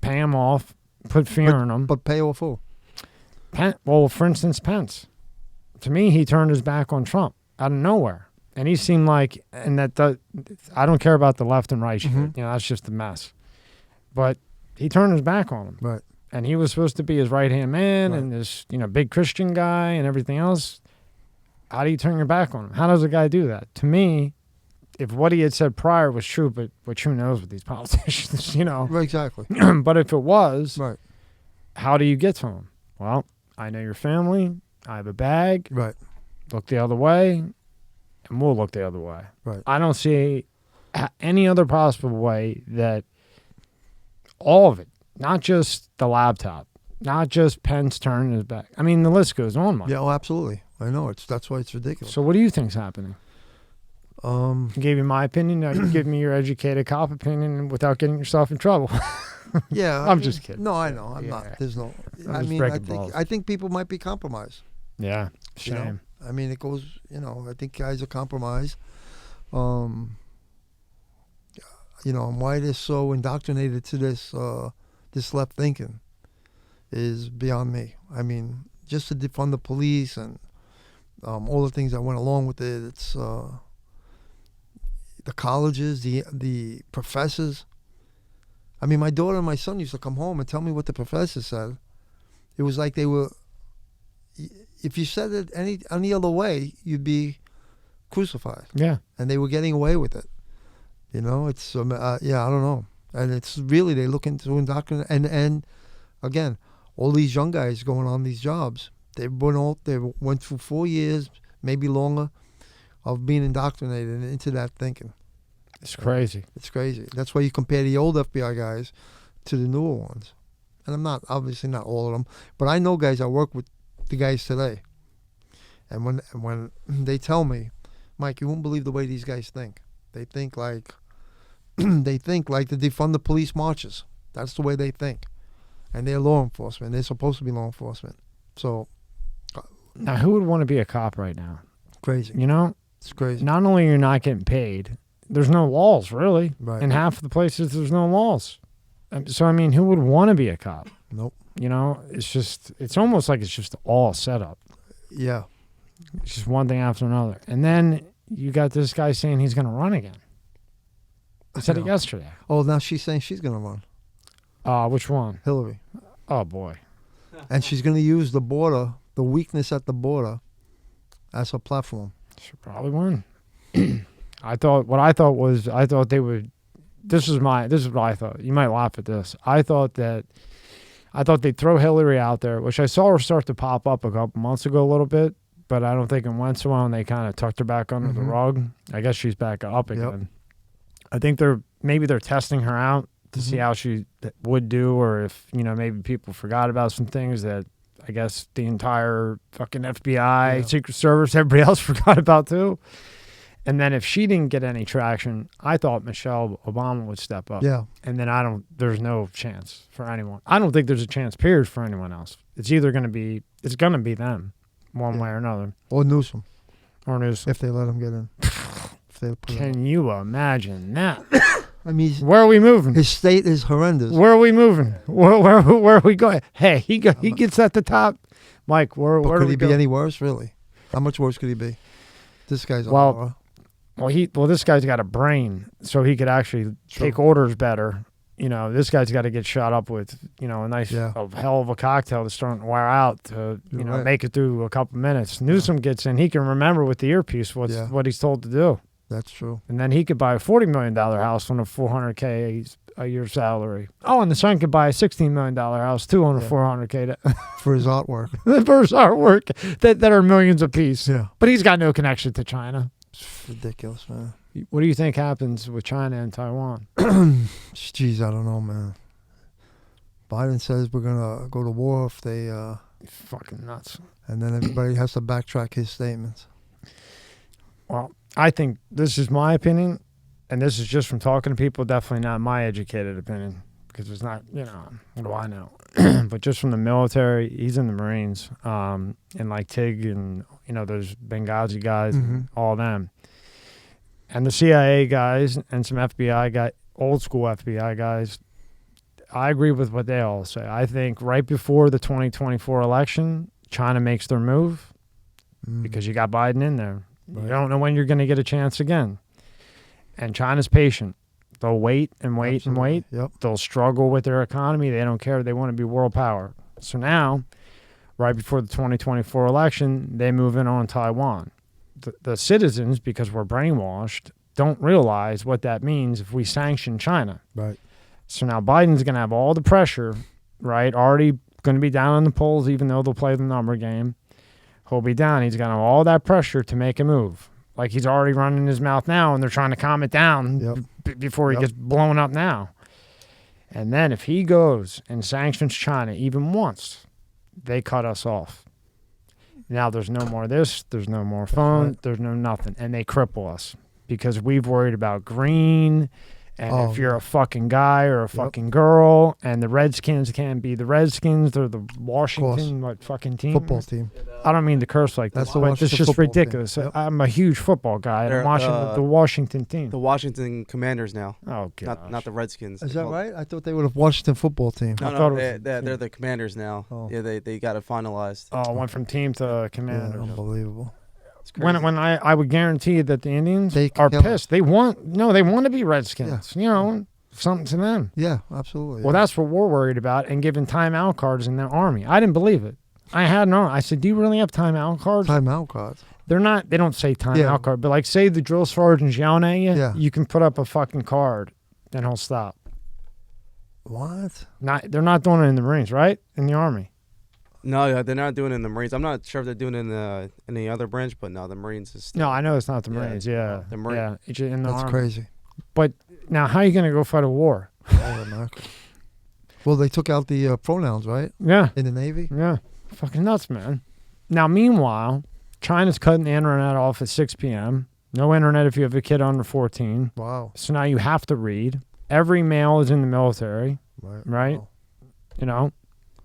pay them off, put fear in them. But pay off who? For instance, Pence. To me, he turned his back on Trump out of nowhere. And he seemed like, I don't care about the left and right shit. Mhm. That's just a mess. But he turned his back on him. Right. And he was supposed to be his right-hand man Right. and this, big Christian guy and everything else. How do you turn your back on him? How does a guy do that? To me, if what he had said prior was true, but who knows with these politicians, Right, exactly. But if it was, Right. how do you get to him? Well, I know your family. I have a bag. Right. Look the other way, and we'll look the other way. Right. I don't see any other possible way that all of it, not just the laptop, not just Pence turning his back. I mean, the list goes on, Mike. Yeah. Oh, absolutely. I know. That's why it's ridiculous. So what do you think's happening? I gave you my opinion. Now you give me your educated cop opinion without getting yourself in trouble. Yeah. I'm just kidding. No, I know. I'm Yeah. not. There's no. I'm I just mean, breaking balls. I think people might be compromised. Yeah, You know? shame. I mean, it goes. I think guys are compromised. And why they're so indoctrinated to this left thinking is beyond me. I mean, just to defund the police and all the things that went along with it. It's the colleges, the professors. I mean, my daughter and my son used to come home and tell me what the professor said. It was like they were. If you said it any other way, you'd be crucified. Yeah. And they were getting away with it. It's I don't know, and it's really they look into indoctrinate and again, all these young guys going on these jobs. They went through 4 years, maybe longer, of being indoctrinated into that thinking. It's crazy. It's crazy. That's why you compare the old FBI guys to the newer ones. And I'm obviously not all of them, but I know guys that work with the guys today. And when they tell me, Mike, you won't believe the way these guys think. They think like the defund the police marches. That's the way they think. And they're law enforcement. They're supposed to be law enforcement. So Now, who would want to be a cop right now? crazy. It's crazy. Not only you're not getting paid, there's no laws, really. Right. In half of the places, there's no laws. So, I mean, who would want to be a cop? Nope. It's almost like it's just all set up. Yeah. It's just one thing after another. And then you got this guy saying he's going to run again. I said it know. yesterday. Oh, now she's saying she's going to run. Which one? Hillary. Oh, boy. And she's going to use the border, the weakness at the border, as her platform. Should probably win. I thought they would. This is what I thought. You might laugh at this. I thought they'd throw Hillary out there, which I saw her start to pop up a couple months ago a little bit, but I don't think it went so well, and they kind of tucked her back under the rug. I guess she's back up again. I think they're testing her out to see how she would do, or if maybe people forgot about some things that I guess the entire fucking FBI, Secret Service, everybody else forgot about too. And then if she didn't get any traction, I thought Michelle Obama would step up. Yeah. And then there's no chance for anyone. I don't think there's a chance, period, for anyone else. It's either going to be them one way or another. Or Newsom, Or Newsom. if they let him get in. If they put him Can you imagine that? I mean, Where are we moving? his state is horrendous. Where are we moving? Where are we going? Hey, he gets at the top. Mike, where But do could we he go? be any worse, really? How much worse could he be? This guy's Well, this guy's got a brain, so he could actually take orders better. You know, this guy's got to get shot up with, a nice, a hell of a cocktail that's starting to wear out to, Right. make it through a couple minutes. Newsom gets in, he can remember with the earpiece what he's told to do. That's true. And then he could buy a $40 million house on a $400K a year salary. Oh, and the son could buy a $16 million house too on a $400K For his artwork. for his artwork that are millions apiece. Yeah. But he's got no connection to China. It's ridiculous, man. What do you think happens with China and Taiwan? Jeez, I don't know, man. Biden says we're going to go to war if they... Fucking nuts. And then everybody has to backtrack his statements. Well, I think this is my opinion, and this is just from talking to people, definitely not my educated opinion, because it's not, what do I know? But just from the military, he's in the Marines, and like Tig and, those Benghazi guys, and all them. And the CIA guys and some FBI guys, old school FBI guys, I agree with what they all say. I think right before the 2024 election, China makes their move because you got Biden in there. Right. You don't know when you're going to get a chance again. And China's patient. They'll wait and wait and wait. Yep. They'll struggle with their economy. They don't care. They want to be world power. So now, right before the 2024 election, they move in on Taiwan. The citizens, because we're brainwashed, don't realize what that means if we sanction China. Right. So now Biden's going to have all the pressure, right? Already going to be down in the polls, even though they'll play the number game. He'll be down. He's got all that pressure to make a move. Like he's already running his mouth now, and they're trying to calm it down before he gets blown up now. And then if he goes and sanctions China even once, they cut us off. Now there's no more this, there's no more phone, there's no nothing. And they cripple us because we've worried about green. And if you're a fucking guy or a fucking girl, and the Redskins can't be the Redskins, they're the Washington fucking team. Football team. I don't mean to curse like That's this, but it's just ridiculous. I'm a huge football guy, and I'm watching the Washington team. The Washington Commanders now. Oh, God. Not the Redskins. Is that right? I thought they were the Washington football team. No, they're the Commanders now. Oh. Yeah, they got it finalized. Oh, went from team to commander. Yeah, unbelievable. When I would guarantee that the Indians They are kill pissed. They want to be Redskins. Something to them. Yeah, absolutely. Well, that's what we're worried about, and giving timeout cards in the Army. I didn't believe it. I had no. I said, "Do you really have timeout cards?" Timeout cards. They're not. They don't say timeout card, but like, say the drill sergeant's yelling at you, you can put up a fucking card, and he'll stop. What? They're not doing it in the Marines, right? In the Army. No, they're not doing it in the Marines. I'm not sure if they're doing it in any other branch, but no, the Marines is still, No, I know it's not the Marines. Yeah, the Marine. yeah, it's in the That's Army. crazy. But now, how are you going to go fight a war? Well, they took out the pronouns, right? Yeah, In the Navy. yeah, fucking nuts, man. Now, meanwhile, China's cutting the internet off at 6 p.m. No internet if you have a kid under 14. Wow. So now you have to read. Every male is in the military, right? Wow.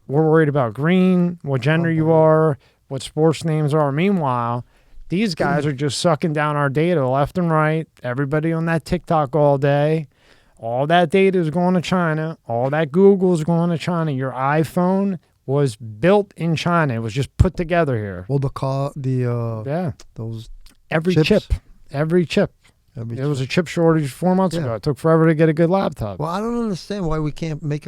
We're worried about green, what gender you are, what sports names are. Meanwhile, these guys are just sucking down our data left and right. Everybody on that TikTok all day. All that data is going to China. All that Google is going to China. Your iPhone was built in China. It was just put together here. Well, those Every chips? Every chip. There was a chip shortage 4 months ago. It took forever to get a good laptop. Well, I don't understand why we can't make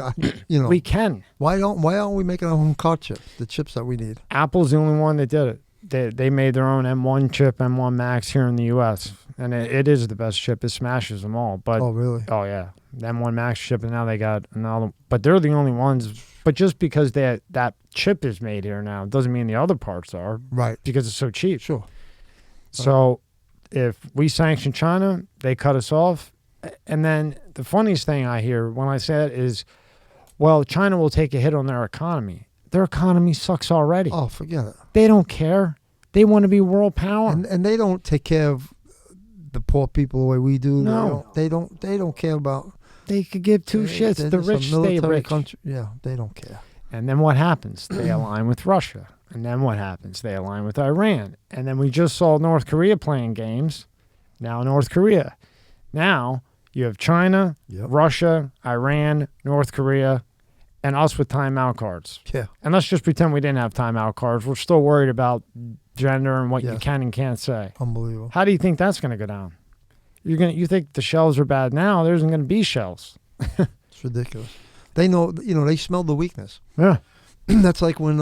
We can. Why aren't we making our own car chips? The chips that we need. Apple's the only one that did it. They made their own M1 chip, M1 Max here in the U.S. And it is the best chip. It smashes them all. But Oh, really? oh yeah, the M1 Max chip, and now they got another. But they're the only ones. But just because that chip is made here now doesn't mean the other parts are. Right. Because it's so cheap. Sure. So if we sanction China, they cut us off. And then the funniest thing I hear when I say that is, well, China will take a hit on their economy. Their economy sucks already. Oh, forget it. They don't care. They want to be world power. And they don't take care of the poor people the way we do. No. They don't care about. They could give two shits. They're The just a rich stay military rich. country. Yeah, they don't care. And then what happens? They align with Russia. And then what happens? They align with Iran. And then we just saw North Korea playing games. Now North Korea. Now you have China, Yep. Russia, Iran, North Korea, and us with timeout cards. Yeah. And let's just pretend we didn't have timeout cards. We're still worried about gender and what you Yes. can and can't say. Unbelievable. How do you think that's going to go down? You think the shells are bad now? There isn't going to be shells. It's ridiculous. They know. They smell the weakness. Yeah. That's like when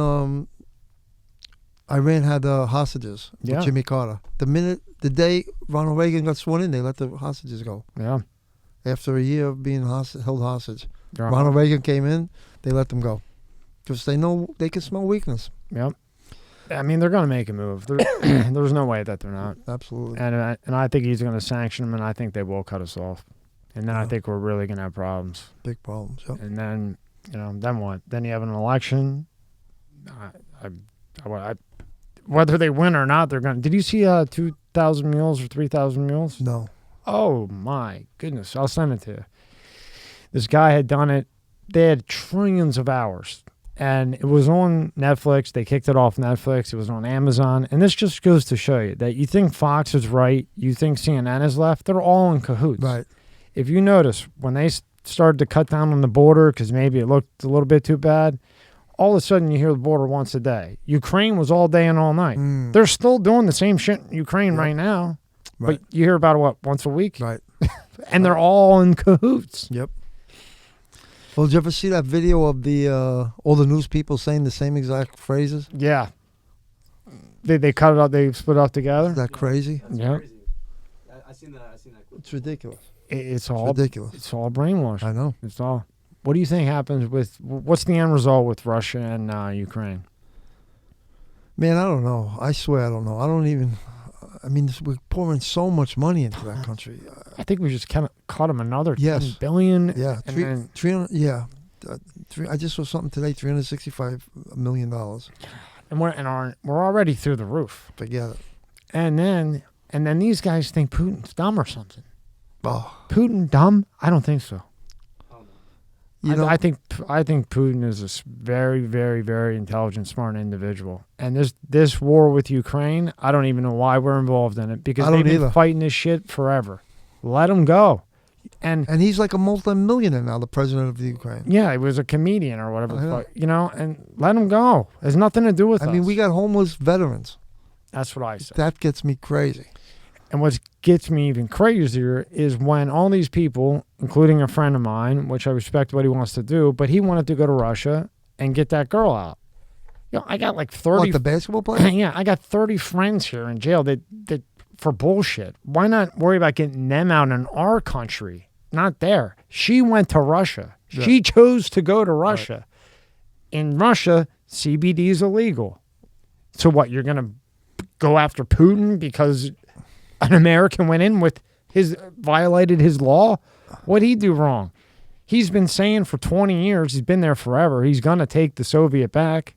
Iran had hostages Yeah. with Jimmy Carter. The day Ronald Reagan got sworn in, they let the hostages go. Yeah. After a year of being held hostage, They're- Ronald Reagan came in, they let them go. Because they know they can smell weakness. Yep. I mean, they're going to make a move. There's no way that they're not. Absolutely. And I think he's going to sanction them, and I think they will cut us off. And then I Yeah. think we're really going to have problems. Big problems. Yep. And then, then what? Then you have an election. Whether they win or not, they're going to. Did you see 2,000 Mules or 3,000 Mules? No. Oh, my goodness. I'll send it to you. This guy had done it. They had trillions of hours. And it was on Netflix. They kicked it off Netflix. It was on Amazon. And this just goes to show you that you think Fox is right. You think CNN is left. They're all in cahoots. Right. If you notice, when they started to cut down on the border because maybe it looked a little bit too bad, all of a sudden you hear the border once a day. Ukraine was all day and all night. Mm. They're still doing the same shit in Ukraine Yep. right now. Right. But you hear about it, what, once a week? Right. And they're all in cahoots. Yep. Well, did you ever see that video of the all the news people saying the same exact phrases? Yeah. They cut it up. They split it up together. Is that crazy? That's Yeah. crazy. I seen that. I seen that clip. It's ridiculous. It's It's all ridiculous. It's all brainwashed. I know. It's all. What do you think happens with? What's the end result with Russia and Ukraine? Man, I don't know. I swear I don't know. I don't even. I mean, we're pouring so much money into that country. I think we just kind of cut them another Yes. 10 billion. Yeah, and then, 300. Yeah, I just saw something today. $365 million. and we're already through the roof. Forget it. And then these guys think Putin's dumb or something. Oh, Putin dumb? I don't think so. you know. I think Putin is a very, very, very intelligent, smart individual. And this war with Ukraine, I don't even know why we're involved in it because I don't they've been either. fighting this shit forever. Let them go. And And he's like a multi-millionaire now, the president of the Ukraine. yeah, he was a comedian or whatever, I the know. fuck, and let him go. It has nothing to do with us. I mean, we got homeless veterans. That's what I say. That gets me crazy. And what gets me even crazier is when all these people, including a friend of mine, which I respect what he wants to do, but he wanted to go to Russia and get that girl out. I got like 30. What, the basketball player? Yeah, I got 30 friends here in jail that for bullshit. Why not worry about getting them out in our country? Not there. She went to Russia. Yeah. She chose to go to Russia. In Russia, CBD is illegal. So what, you're going to go after Putin because an American went in with violated his law? What'd he do wrong? He's been saying for 20 years, he's been there forever, he's going to take the Soviet back.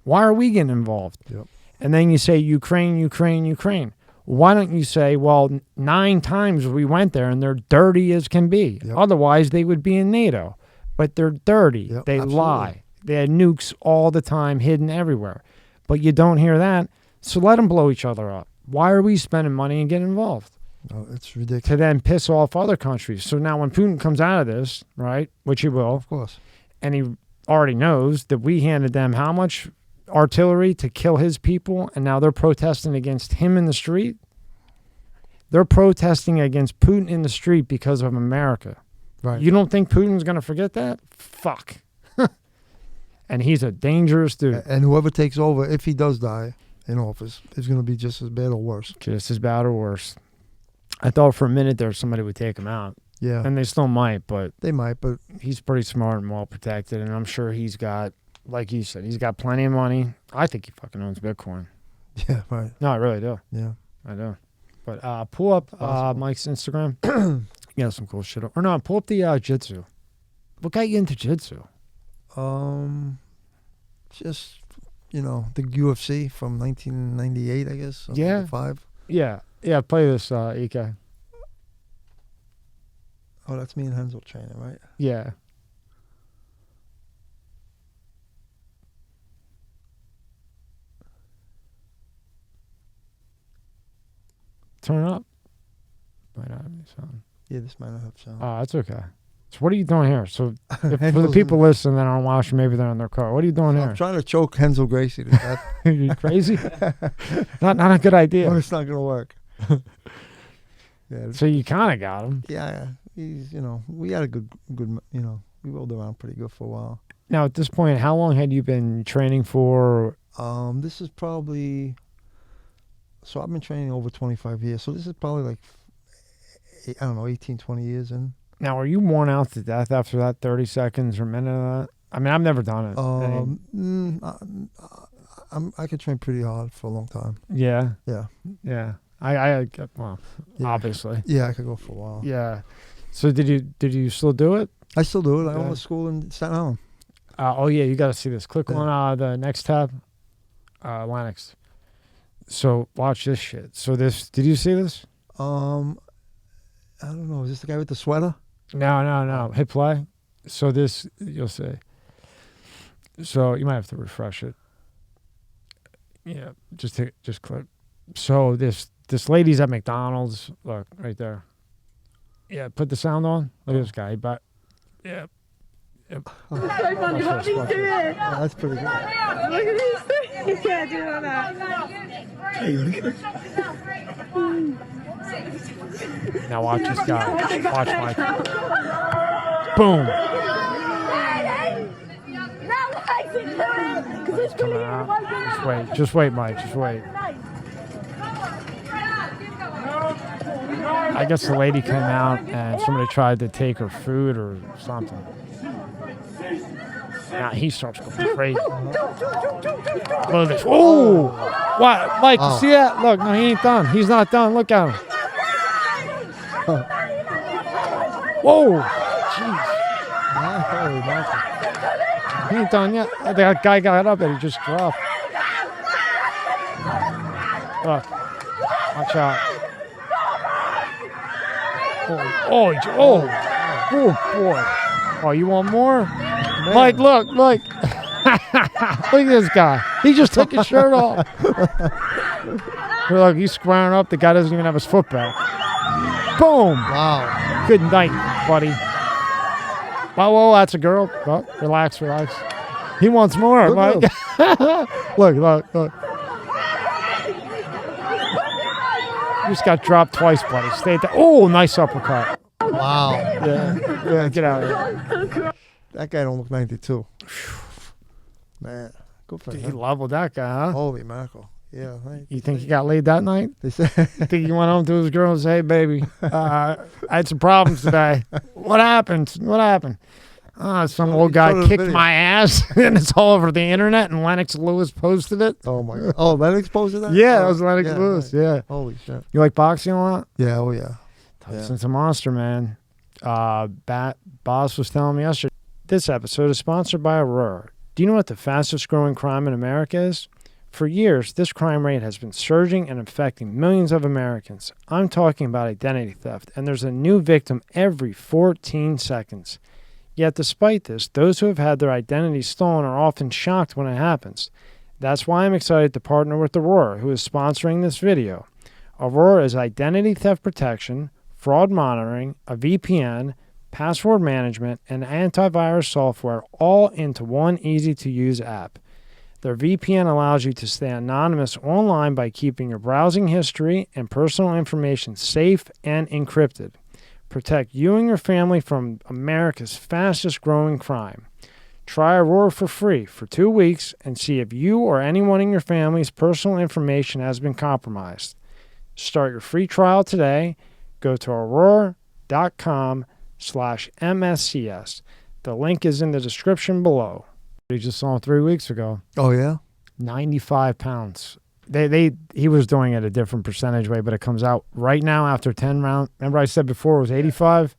Why are we getting involved? Yep. And then you say Ukraine, Ukraine, Ukraine. Why don't you say, well, 9 times we went there and they're dirty as can be. Yep. Otherwise, they would be in NATO. But they're dirty. Yep, They absolutely. lie. They had nukes all the time hidden everywhere. But you don't hear that. So let them blow each other up. Why are we spending money and getting involved? No, it's ridiculous. To then piss off other countries. So now when Putin comes out of this, right, which he will, Of course. and he already knows that we handed them how much artillery to kill his people, and now they're protesting against him in the street. They're protesting against Putin in the street because of America. Right. You don't think Putin's going to forget that? Fuck. And he's a dangerous dude. And whoever takes over, if he does die in office, is going to be just as bad or worse. Just as bad or worse. I thought for a minute there somebody would take him out. Yeah. And they still might, but They might, but he's pretty smart and well protected. And I'm sure he's got, like you said, he's got plenty of money. I think he fucking owns Bitcoin. yeah, right. No, I really do. Yeah. I do. But pull up Possible. Mike's Instagram. Yeah, some cool shit. Or no, pull up the Jitsu. What got you into Jitsu? Just, the UFC from 1998, I guess. Yeah. 5. Yeah. Yeah, play this, EK. Oh, that's me and Renzo training, right? Yeah. Turn it up. Might not have any sound. Yeah, this might not have sound. Oh, that's okay. So what are you doing here? So if, for the Renzo's people listening that aren't watching, maybe they're in their car. What are you doing I'm here? trying to choke Renzo Gracie to death. Are you crazy? not a good idea. No, it's not gonna work. Yeah, So you kind of got him. yeah. He's, we had a good, we rolled around pretty good for a while. Now at this point, how long had you been training for? This is probably. So I've been training over 25 years. So this is probably like, I don't know, 18, 20 years in. Now, are you worn out to death after that 30 seconds or minute of that? I mean, I've never done it. I could train pretty hard for a long time. Yeah. Yeah. Yeah. Well, Yeah. obviously. Yeah, I could go for a while. Yeah. So did you still do it? I still do it. I Yeah. went to school in Staten Island. Oh yeah, you got to see this. Click Yeah. on the next tab, Linux. So watch this shit. So did you see this? I don't know. Is this the guy with the sweater? No. Hit play. So this, you'll see. So you might have to refresh it. Yeah, just click. So this lady's at McDonald's. Look right there. Yeah, put the sound on. Look at this guy. But yeah. Yep. So funny. What are you doing? Oh, that's pretty good. Look at this. You can't do all that. Now watch this guy. Watch Mike. Boom. Coming out. Just wait, Mike. Just wait. I guess the lady came out and somebody tried to take her food or something. Now he starts going crazy. Look at this. Oh! What? Mike, you see that? Look, no, he ain't done. He's not done. Look at him. Whoa! Jeez. Holy mackerel. He ain't done yet. That guy got up and he just dropped. Look. Watch out. Oh, boy. Oh, you want more? Man. Mike, look. Look at this guy. He just took his shirt off. Look, he's squaring up. The guy doesn't even have his foot back. Boom. Wow. Good night, buddy. Whoa, that's a girl. Oh, relax. He wants more, Look Mike. Look. You just got dropped twice, buddy. Stay there. Oh, nice uppercut. Wow. Yeah, get out of here. That guy don't look 92. Man, good for He him. leveled that guy, huh? Holy mackerel. Yeah. Right. You think he got laid that night? They said, Think he went home to his girl and said, "Hey, baby, I had some problems today. What happened? Some old guy showed the kicked video. my ass, and it's all over the internet, and Lennox Lewis posted it." oh my God. Oh, Lennox posted that? Yeah, Oh, that was Lennox yeah, Lewis, right. yeah. Holy shit. You like boxing a lot? Yeah, oh yeah. Yeah. Tyson's a monster, man. Boss was telling me yesterday. This episode is sponsored by Aurora. Do you know what the fastest growing crime in America is? For years, this crime rate has been surging and affecting millions of Americans. I'm talking about identity theft, and there's a new victim every 14 seconds. Yet despite this, those who have had their identity stolen are often shocked when it happens. That's why I'm excited to partner with Aurora, who is sponsoring this video. Aurora is identity theft protection, fraud monitoring, a VPN, password management, and antivirus software all into one easy-to-use app. Their VPN allows you to stay anonymous online by keeping your browsing history and personal information safe and encrypted. Protect you and your family from America's fastest growing crime. Try Aurora for free for 2 weeks and see if you or anyone in your family's personal information has been compromised. Start your free trial today. Go to aurora.com/MSCS. The link is in the description below. We just saw him 3 weeks ago. Oh yeah? 95 pounds. He was doing it a different percentage way, but it comes out right now after 10 rounds. Remember I said before it was 85?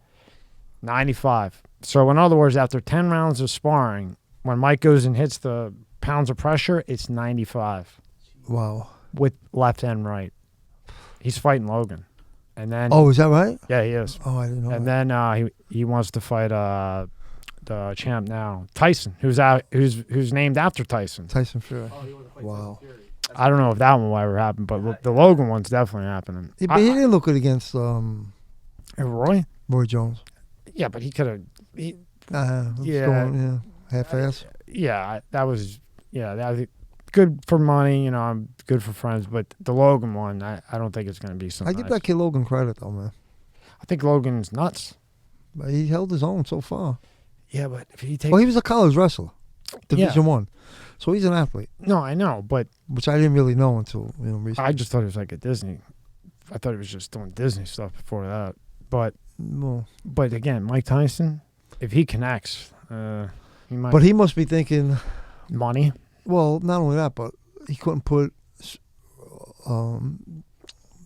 95. So in other words, after 10 rounds of sparring, when Mike goes and hits the pounds of pressure, it's 95 Wow. with left and right. He's fighting Logan. And then Oh, is that right? yeah, he is. Oh, I didn't know. And that. then he wants to fight the champ now, Tyson, who's named after Tyson. Tyson Fury. Oh, you want to fight Wow. Tyson Fury. That's I don't know if that one will ever happen, but the Logan one's definitely happening. Yeah, but he didn't look good against Roy? Roy Jones. Yeah, but he could have. Yeah. Yeah. Half-ass. Yeah, that was good for money. I'm good for friends, but the Logan one, I don't think it's going to be I something. give that kid Logan credit though, man. I think Logan's nuts. But he held his own so far. Yeah, but if he takes, Well, he was a college wrestler, Division One, so he's an athlete, no, I know, but which I didn't really know until recently. I just thought he was like a Disney. I thought he was just doing Disney stuff before that. Well, But again, Mike Tyson, if he connects, he might. but he must be thinking. Money. Well, not only that, but he couldn't put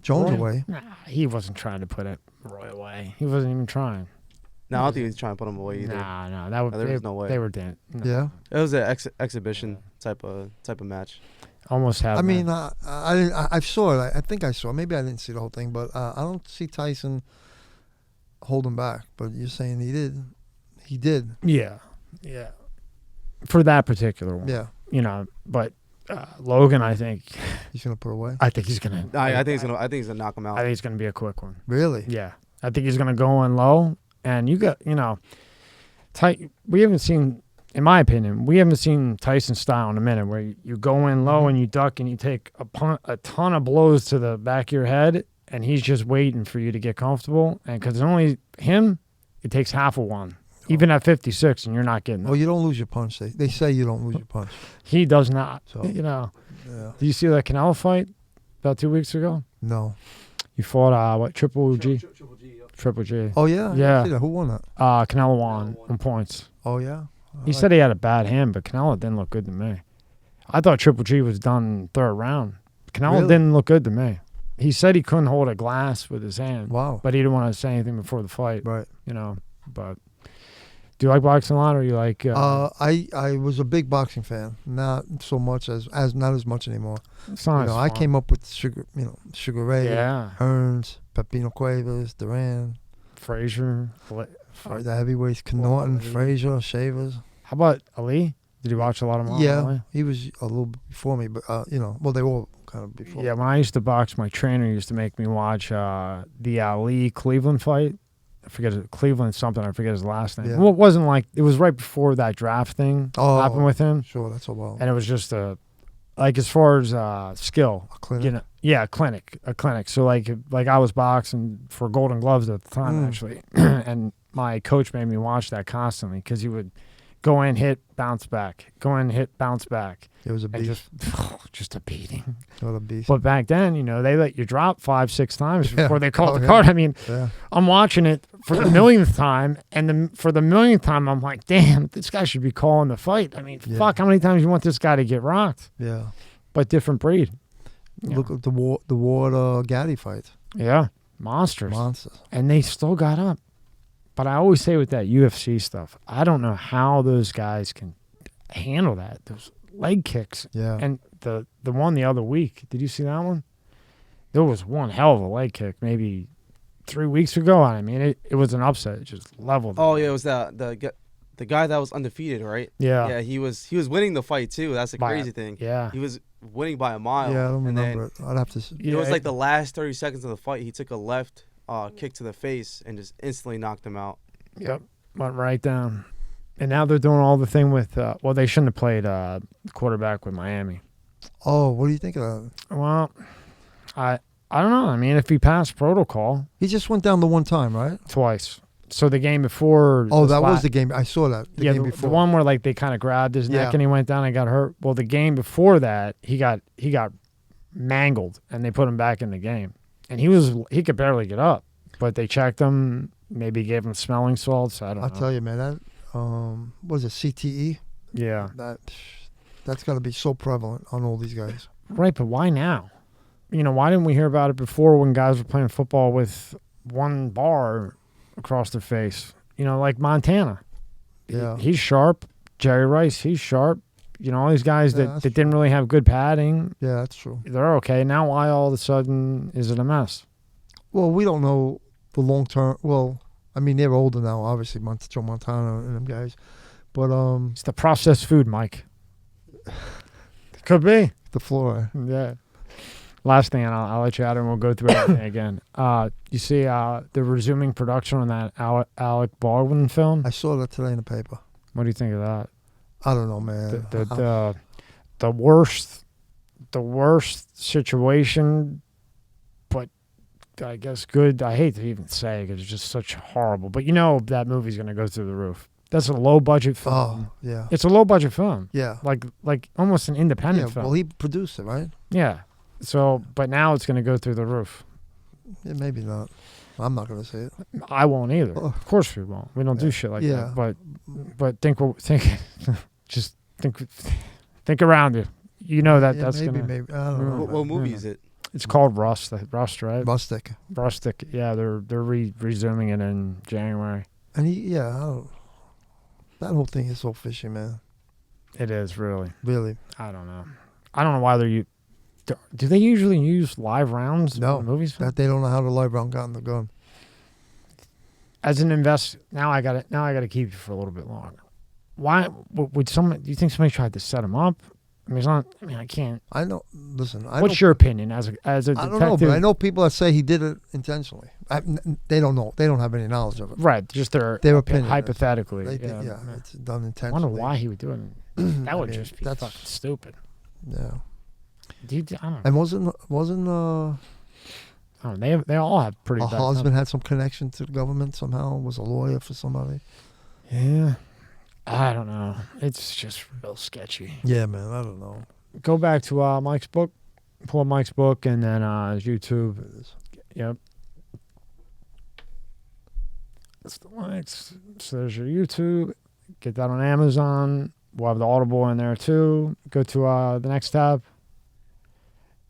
Jones Roy? away. Nah, he wasn't trying to put it Roy away. He wasn't even trying. No, I don't think he's trying to put him away either. Nah, that would. There was no way. They were dead. No. Yeah. It was an exhibition type of match. Almost had. I mean, I didn't. I saw it. I think I saw it. Maybe I didn't see the whole thing, but I don't see Tyson holding back. But you're saying he did. He did. yeah. For that particular one. Yeah. But Logan, I think He's gonna put away. he's gonna. I think he's gonna knock him out. I think it's gonna be a quick one. Really? Yeah, I think he's gonna go in low, and you got we haven't seen, in my opinion, we haven't seen Tyson style in a minute, where you go in low and you duck and you take a ton of blows to the back of your head, and he's just waiting for you to get comfortable, and because it's only him, it takes half of one. Even at 56, and you're not getting it. Well, you don't lose your punch. They say you don't lose your punch. He does not. So, Yeah. Do you see that Canelo fight about 2 weeks ago? No. He fought Triple G. Triple G. Yep. Triple G. Oh yeah. Yeah. I see that. Who won that? Canelo won on points. Oh yeah. He said he had a bad hand, but Canelo didn't look good to me. I thought Triple G was done third round. Canelo Really? didn't look good to me. He said he couldn't hold a glass with his hand. Wow. But he didn't want to say anything before the fight. Right. But do you like boxing a lot, or you like? I was a big boxing fan. Not so much as not as much anymore. It's not as I fun. came up with Sugar Ray, Yeah. Hearns, Pepino Cuevas, Duran, Frazier. the heavyweights, Norton, Frazier, Shavers. How about Ali? Did you watch a lot of Muhammad Yeah, Ali? he was a little bit before me, but well, they were kind of before. Yeah, when I used to box, my trainer used to make me watch the Ali Cleveland fight. I forget Cleveland something. I forget his last name. Yeah. Well, it wasn't like it was right before that draft thing happened with him, Sure, that's a while. and it was just as far as skill, A clinic. a clinic. So like I was boxing for Golden Gloves at the time actually, and my coach made me watch that constantly because he would go in, hit, bounce back, go in, hit, bounce back. It was a And beast. just a beating. What a beast. But back then, they let you drop 5-6 times Yeah. before they called Oh, the yeah. card. I mean, Yeah. I'm watching it for the millionth time, and for the millionth time, I'm like, damn, this guy should be calling the fight. I mean, Yeah. fuck, how many times you want this guy to get rocked? Yeah. But different breed. Yeah. Look at the Ward Gaddy fight. Yeah, monsters. Monsters. And they still got up. But I always say with that UFC stuff, I don't know how those guys can handle that. Those leg kicks. Yeah. And the one the other week, did you see that one? There was one hell of a leg kick maybe 3 weeks ago. I mean, it was an upset. It just leveled. Oh yeah, it was the guy that was undefeated, right? Yeah. Yeah, he was winning the fight too. That's the By a- crazy thing. Yeah. He was winning by a mile. Yeah, I don't and remember it. I'd have to. It was like the last 30 seconds of the fight. He took a left kick to the face and just instantly knocked him out. Yep. Went right down. And now they're doing all the thing with, they shouldn't have played quarterback with Miami. Oh, what do you think of that? Well, I don't know. I mean, if he passed protocol He just went down the one time, right? twice. So the game before. Oh, that was the game. I saw that. The game the before. one where like they kind of grabbed his neck Yeah. and he went down and got hurt. Well, the game before that, he got mangled and they put him back in the game. And he could barely get up, but they checked him, maybe gave him smelling salts. I don't I'll know. tell you, man. That what is it, CTE? Yeah. That's got to be so prevalent on all these guys. Right, but why now? Why didn't we hear about it before when guys were playing football with one bar across their face? Like Montana. Yeah. He's sharp. Jerry Rice, he's sharp. All these guys Yeah, that that's didn't really have good padding, Yeah, that's true. they're okay. Now why all of a sudden is it a mess? Well, we don't know the long term. Well, I mean, they're older now, obviously, Joe Montana and them guys. But It's the processed food, Mike. Could be. the floor. Yeah. Last thing, and I'll let you out, and we'll go through everything again. You see, they're resuming production on that Alec Baldwin film. I saw that today in the paper. What do you think of that? I don't know, man. The worst situation, but I guess good. I hate to even say it because it's just such horrible. But you know that movie's gonna go through the roof. That's a low budget film. Oh, yeah. It's a low budget film. Yeah. Like almost an independent Yeah, film. well, he produced it, right? Yeah. So, but now it's gonna go through the roof. Yeah, maybe not. I'm not going to say it. I won't either. Oh. Of course we won't. We don't do shit like Yeah. that. But just think around it. You know that Yeah, that's maybe, gonna. maybe. I don't know. What movie Yeah. is it? It's called Rust, right? Rustic. Rustic. Yeah, they're resuming it in January. And I don't, that whole thing is so fishy, man. It is really. Really. I don't know why they're. Do they usually use live rounds No, in movies? That they don't know how the live round got in the gun. As an investor, now I got to keep you for a little bit longer. Why would someone? Do you think somebody tried to set him up? I mean, it's not. I mean, I can't. I know. Listen, What's your opinion as a detective? I don't know, but I know people that say he did it intentionally. They don't know. They don't have any knowledge of it. Right, just their opinion is. hypothetically. They yeah, think, it's done I intentionally. wonder why he would do it. That would I mean, just be that's- fucking stupid. Yeah. Dude, I don't know. And wasn't I don't know. They all have pretty a bad husband had some connection to the government somehow? Was a lawyer for somebody? Yeah. I don't know. It's just real sketchy. Yeah, man. I don't know. Go back to Mike's book. Pull up Mike's book and then his YouTube. Yep. That's the links. So there's your YouTube. Get that on Amazon. We'll have the Audible in there too. Go to the next tab.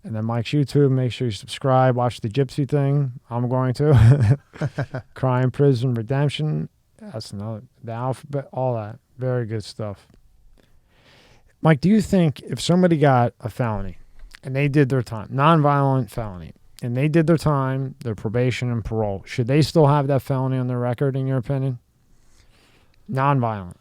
And then Mike's YouTube. Make sure you subscribe. Watch the Gypsy thing. I'm going to. Crime, Prison, Redemption. That's another. The alphabet. All that. Very good stuff. Mike, do you think if somebody got a felony and they did their time, nonviolent felony, and they did their time, their probation and parole, should they still have that felony on their record, in your opinion? Nonviolent.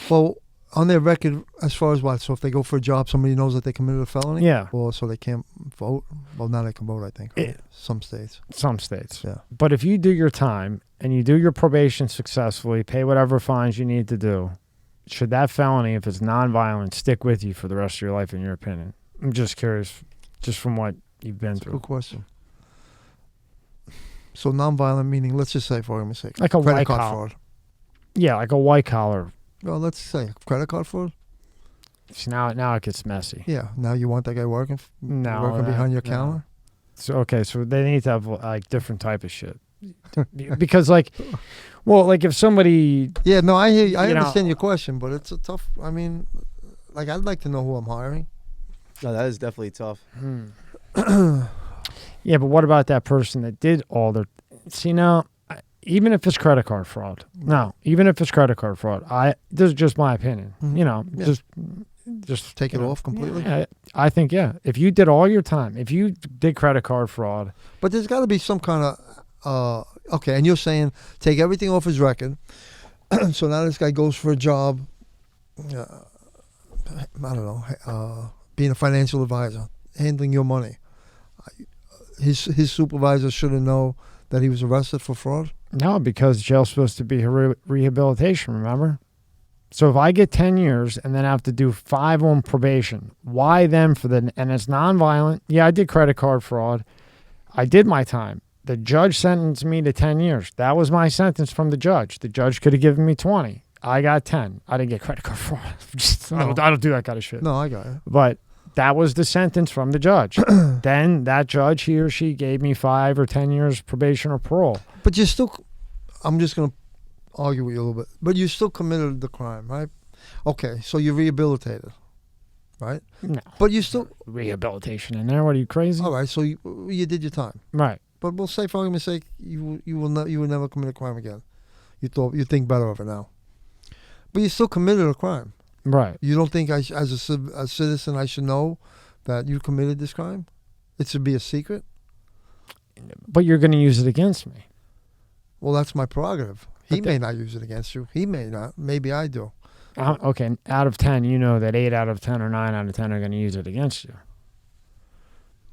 Well, on their record, as far as what? So if they go for a job, somebody knows that they committed a felony? Yeah. Well, so they can't vote? Well, now they can vote, I think. Right? Some states. Some states. Yeah. But if you do your time and you do your probation successfully, pay whatever fines you need to do, should that felony, if it's nonviolent, stick with you for the rest of your life, in your opinion? I'm just curious, just from what you've been That's a through. good question. So nonviolent meaning, let's just say, for argument's sake, Like a credit white card collar. fraud. Yeah, like a white collar. Well, let's say credit card fraud. See, now it gets messy. Yeah. Now you want that guy working No, behind your no. counter? So okay, so they need to have like different type of shit. Because like, well, like if somebody, Yeah, no, I hear you. I You know- understand your question, but it's a tough. I mean, like I'd like to know who I'm hiring. No, that is definitely tough. yeah, but what about that person that did all their? See now, even if it's credit card fraud, even if it's credit card fraud, this is just my opinion. Mhm. You know, Yeah. just Take you it know, off completely. Yeah, I think if you did all your time, if you did credit card fraud, But there's got to be some kind of okay. And you're saying take everything off his record. So now this guy goes for a job. I don't know. Being a financial advisor, handling your money. His supervisor shouldn't know that he was arrested for fraud. no, because jail's supposed to be rehabilitation. Remember. So if I get 10 years and then have to do 5 on probation, why then and it's nonviolent? Yeah, I did credit card fraud. I did my time. The judge sentenced me to 10 years. That was my sentence from the judge. The judge could have given me 20. I got 10. I didn't get credit card fraud. I don't do that kind of shit. No, I got it. But that was the sentence from the judge. Then that judge, he or she, gave me 5 or 10 years probation or parole. But you still. I'm just gonna argue with you a little bit. But you still committed the crime, right? Okay, so you're rehabilitated, right? No. But you still. Rehabilitation in there. What are you, crazy? All right, so you did your time. Right. But we'll say, for argument's sake, you will never commit a crime again. You think better of it now. But you still committed a crime. Right. You don't think as a citizen I should know that you committed this crime? It should be a secret. but you're going to use it against me. Well, that's my prerogative. He But may not use it against you. He may not. Maybe I do. Okay, out of 10, you know that 8 out of 10 or 9 out of 10 are going to use it against you.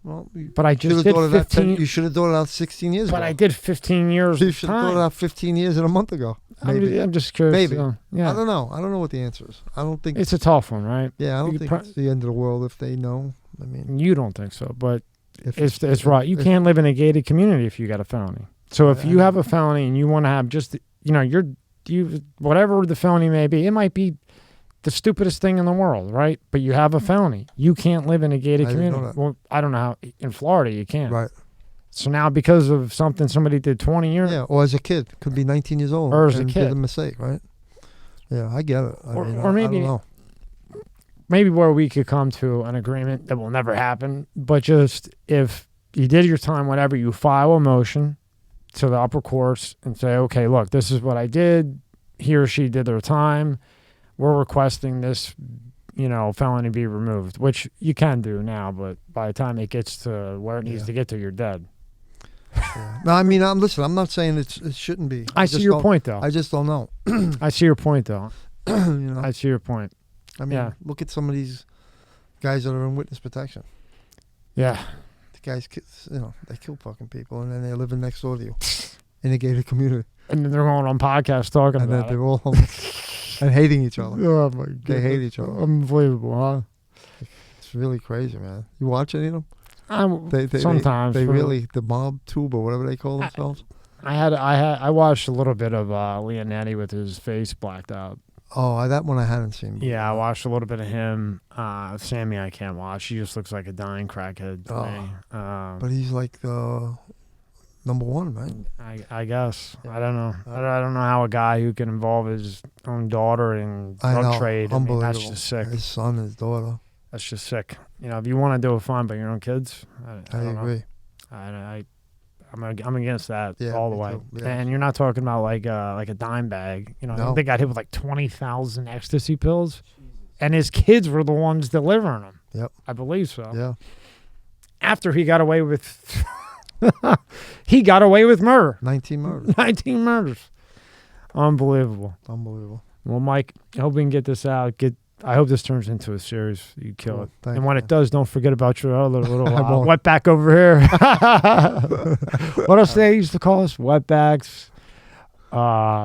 Well, But I just did 15. You should have thought it out 16 years ago. But I did 15 years. You should have thought it out 15 years and a month ago. Maybe. I'm just curious. Maybe. Yeah. I don't know. I don't know what the answer is. I don't think. It's a tough one, right? Yeah, I don't you think pro- it's the end of the world if they know. I mean, You don't think so, but if it's right. You can't live in a gated community if you got a felony. So if you have a felony and you want to have just, you whatever the felony may be, it might be the stupidest thing in the world, right? But you have a felony. You can't live in a gated I didn't know community. that. Well, I don't know how. In Florida, you can. Right. So now because of something somebody did 20 years, Yeah, or as a kid, could be 19 years old, Or as a and kid. did a mistake, right? Yeah, I get it. I Or- mean, or I maybe- don't know. maybe where we could come to an agreement that will never happen, but just if you did your time, whatever, you file a motion to the upper courts and say, okay, look, this is what I did. He or she did their time. We're requesting this, felony be removed, which you can do now, but by the time it gets to where it needs to get to, you're dead. Yeah. No, I mean, listen. I'm not saying it shouldn't be. I see just your don't- point, though. I just don't know. I see your point, though. you know, I see your point. I mean, yeah. look at some of these guys that are in witness protection. Yeah. The guys, they kill fucking people, and then they're living next door to you in a gated community, And then they're going on podcasts talking and then about it. they're all and hating each other. Oh, my God. They hate each other. Unbelievable, huh? It's really crazy, man. You watch any of them? They Sometimes. they for- really the mob tube or whatever they call themselves. I watched a little bit of Leonetti with his face blacked out. Oh, that one I haven't seen. Yeah, I watched a little bit of him. Sammy, I can't watch. He just looks like a dying crackhead to me. But he's like the number one, right? I guess. I don't know. I don't know how a guy who can involve his own daughter in I drug know. trade. I mean, Unbelievable. that's just sick. His son, his daughter. That's just sick. If you want to do it fine by your own kids, I I don't know. agree. I'm against that Yeah, all the me way. too. Yeah. And you're not talking about like a dime bag. I No. think they got hit with like 20,000 ecstasy pills, and his kids were the ones delivering them. Yep. I believe so. Yeah. After he got away with, murder. 19 murders. 19 murders. Unbelievable. Unbelievable. Well, Mike, I hope we can get this out. I hope this turns into a series. You kill Cool. it. Thanks, And when man. it does, don't forget about your other little won't. wetback over here. What else they used to call us? Wetbacks.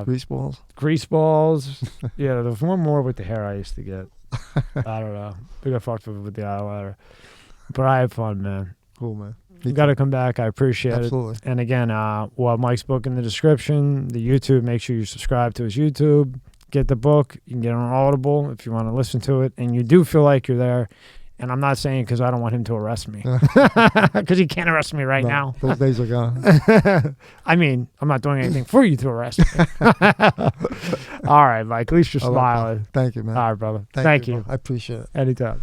Grease balls. Grease balls. Yeah, there's one more with the hair I used to get. I don't know. We got fucked with the eyeliner. But I had fun, man. Cool, man. You got to come back. I appreciate Absolutely. it. And again, Mike's book in the description. The YouTube, make sure you subscribe to his YouTube. Get the book. You can get it on Audible if you want to listen to it. And you do feel like you're there. And I'm not saying because I don't want him to arrest me. Because he can't arrest me right No, now. Those days are gone. I mean, I'm not doing anything for you to arrest me. All right, Mike. At least you're I love that. smiling. Thank you, man. All right, brother. Thank Thank you. bro. I appreciate it. Anytime.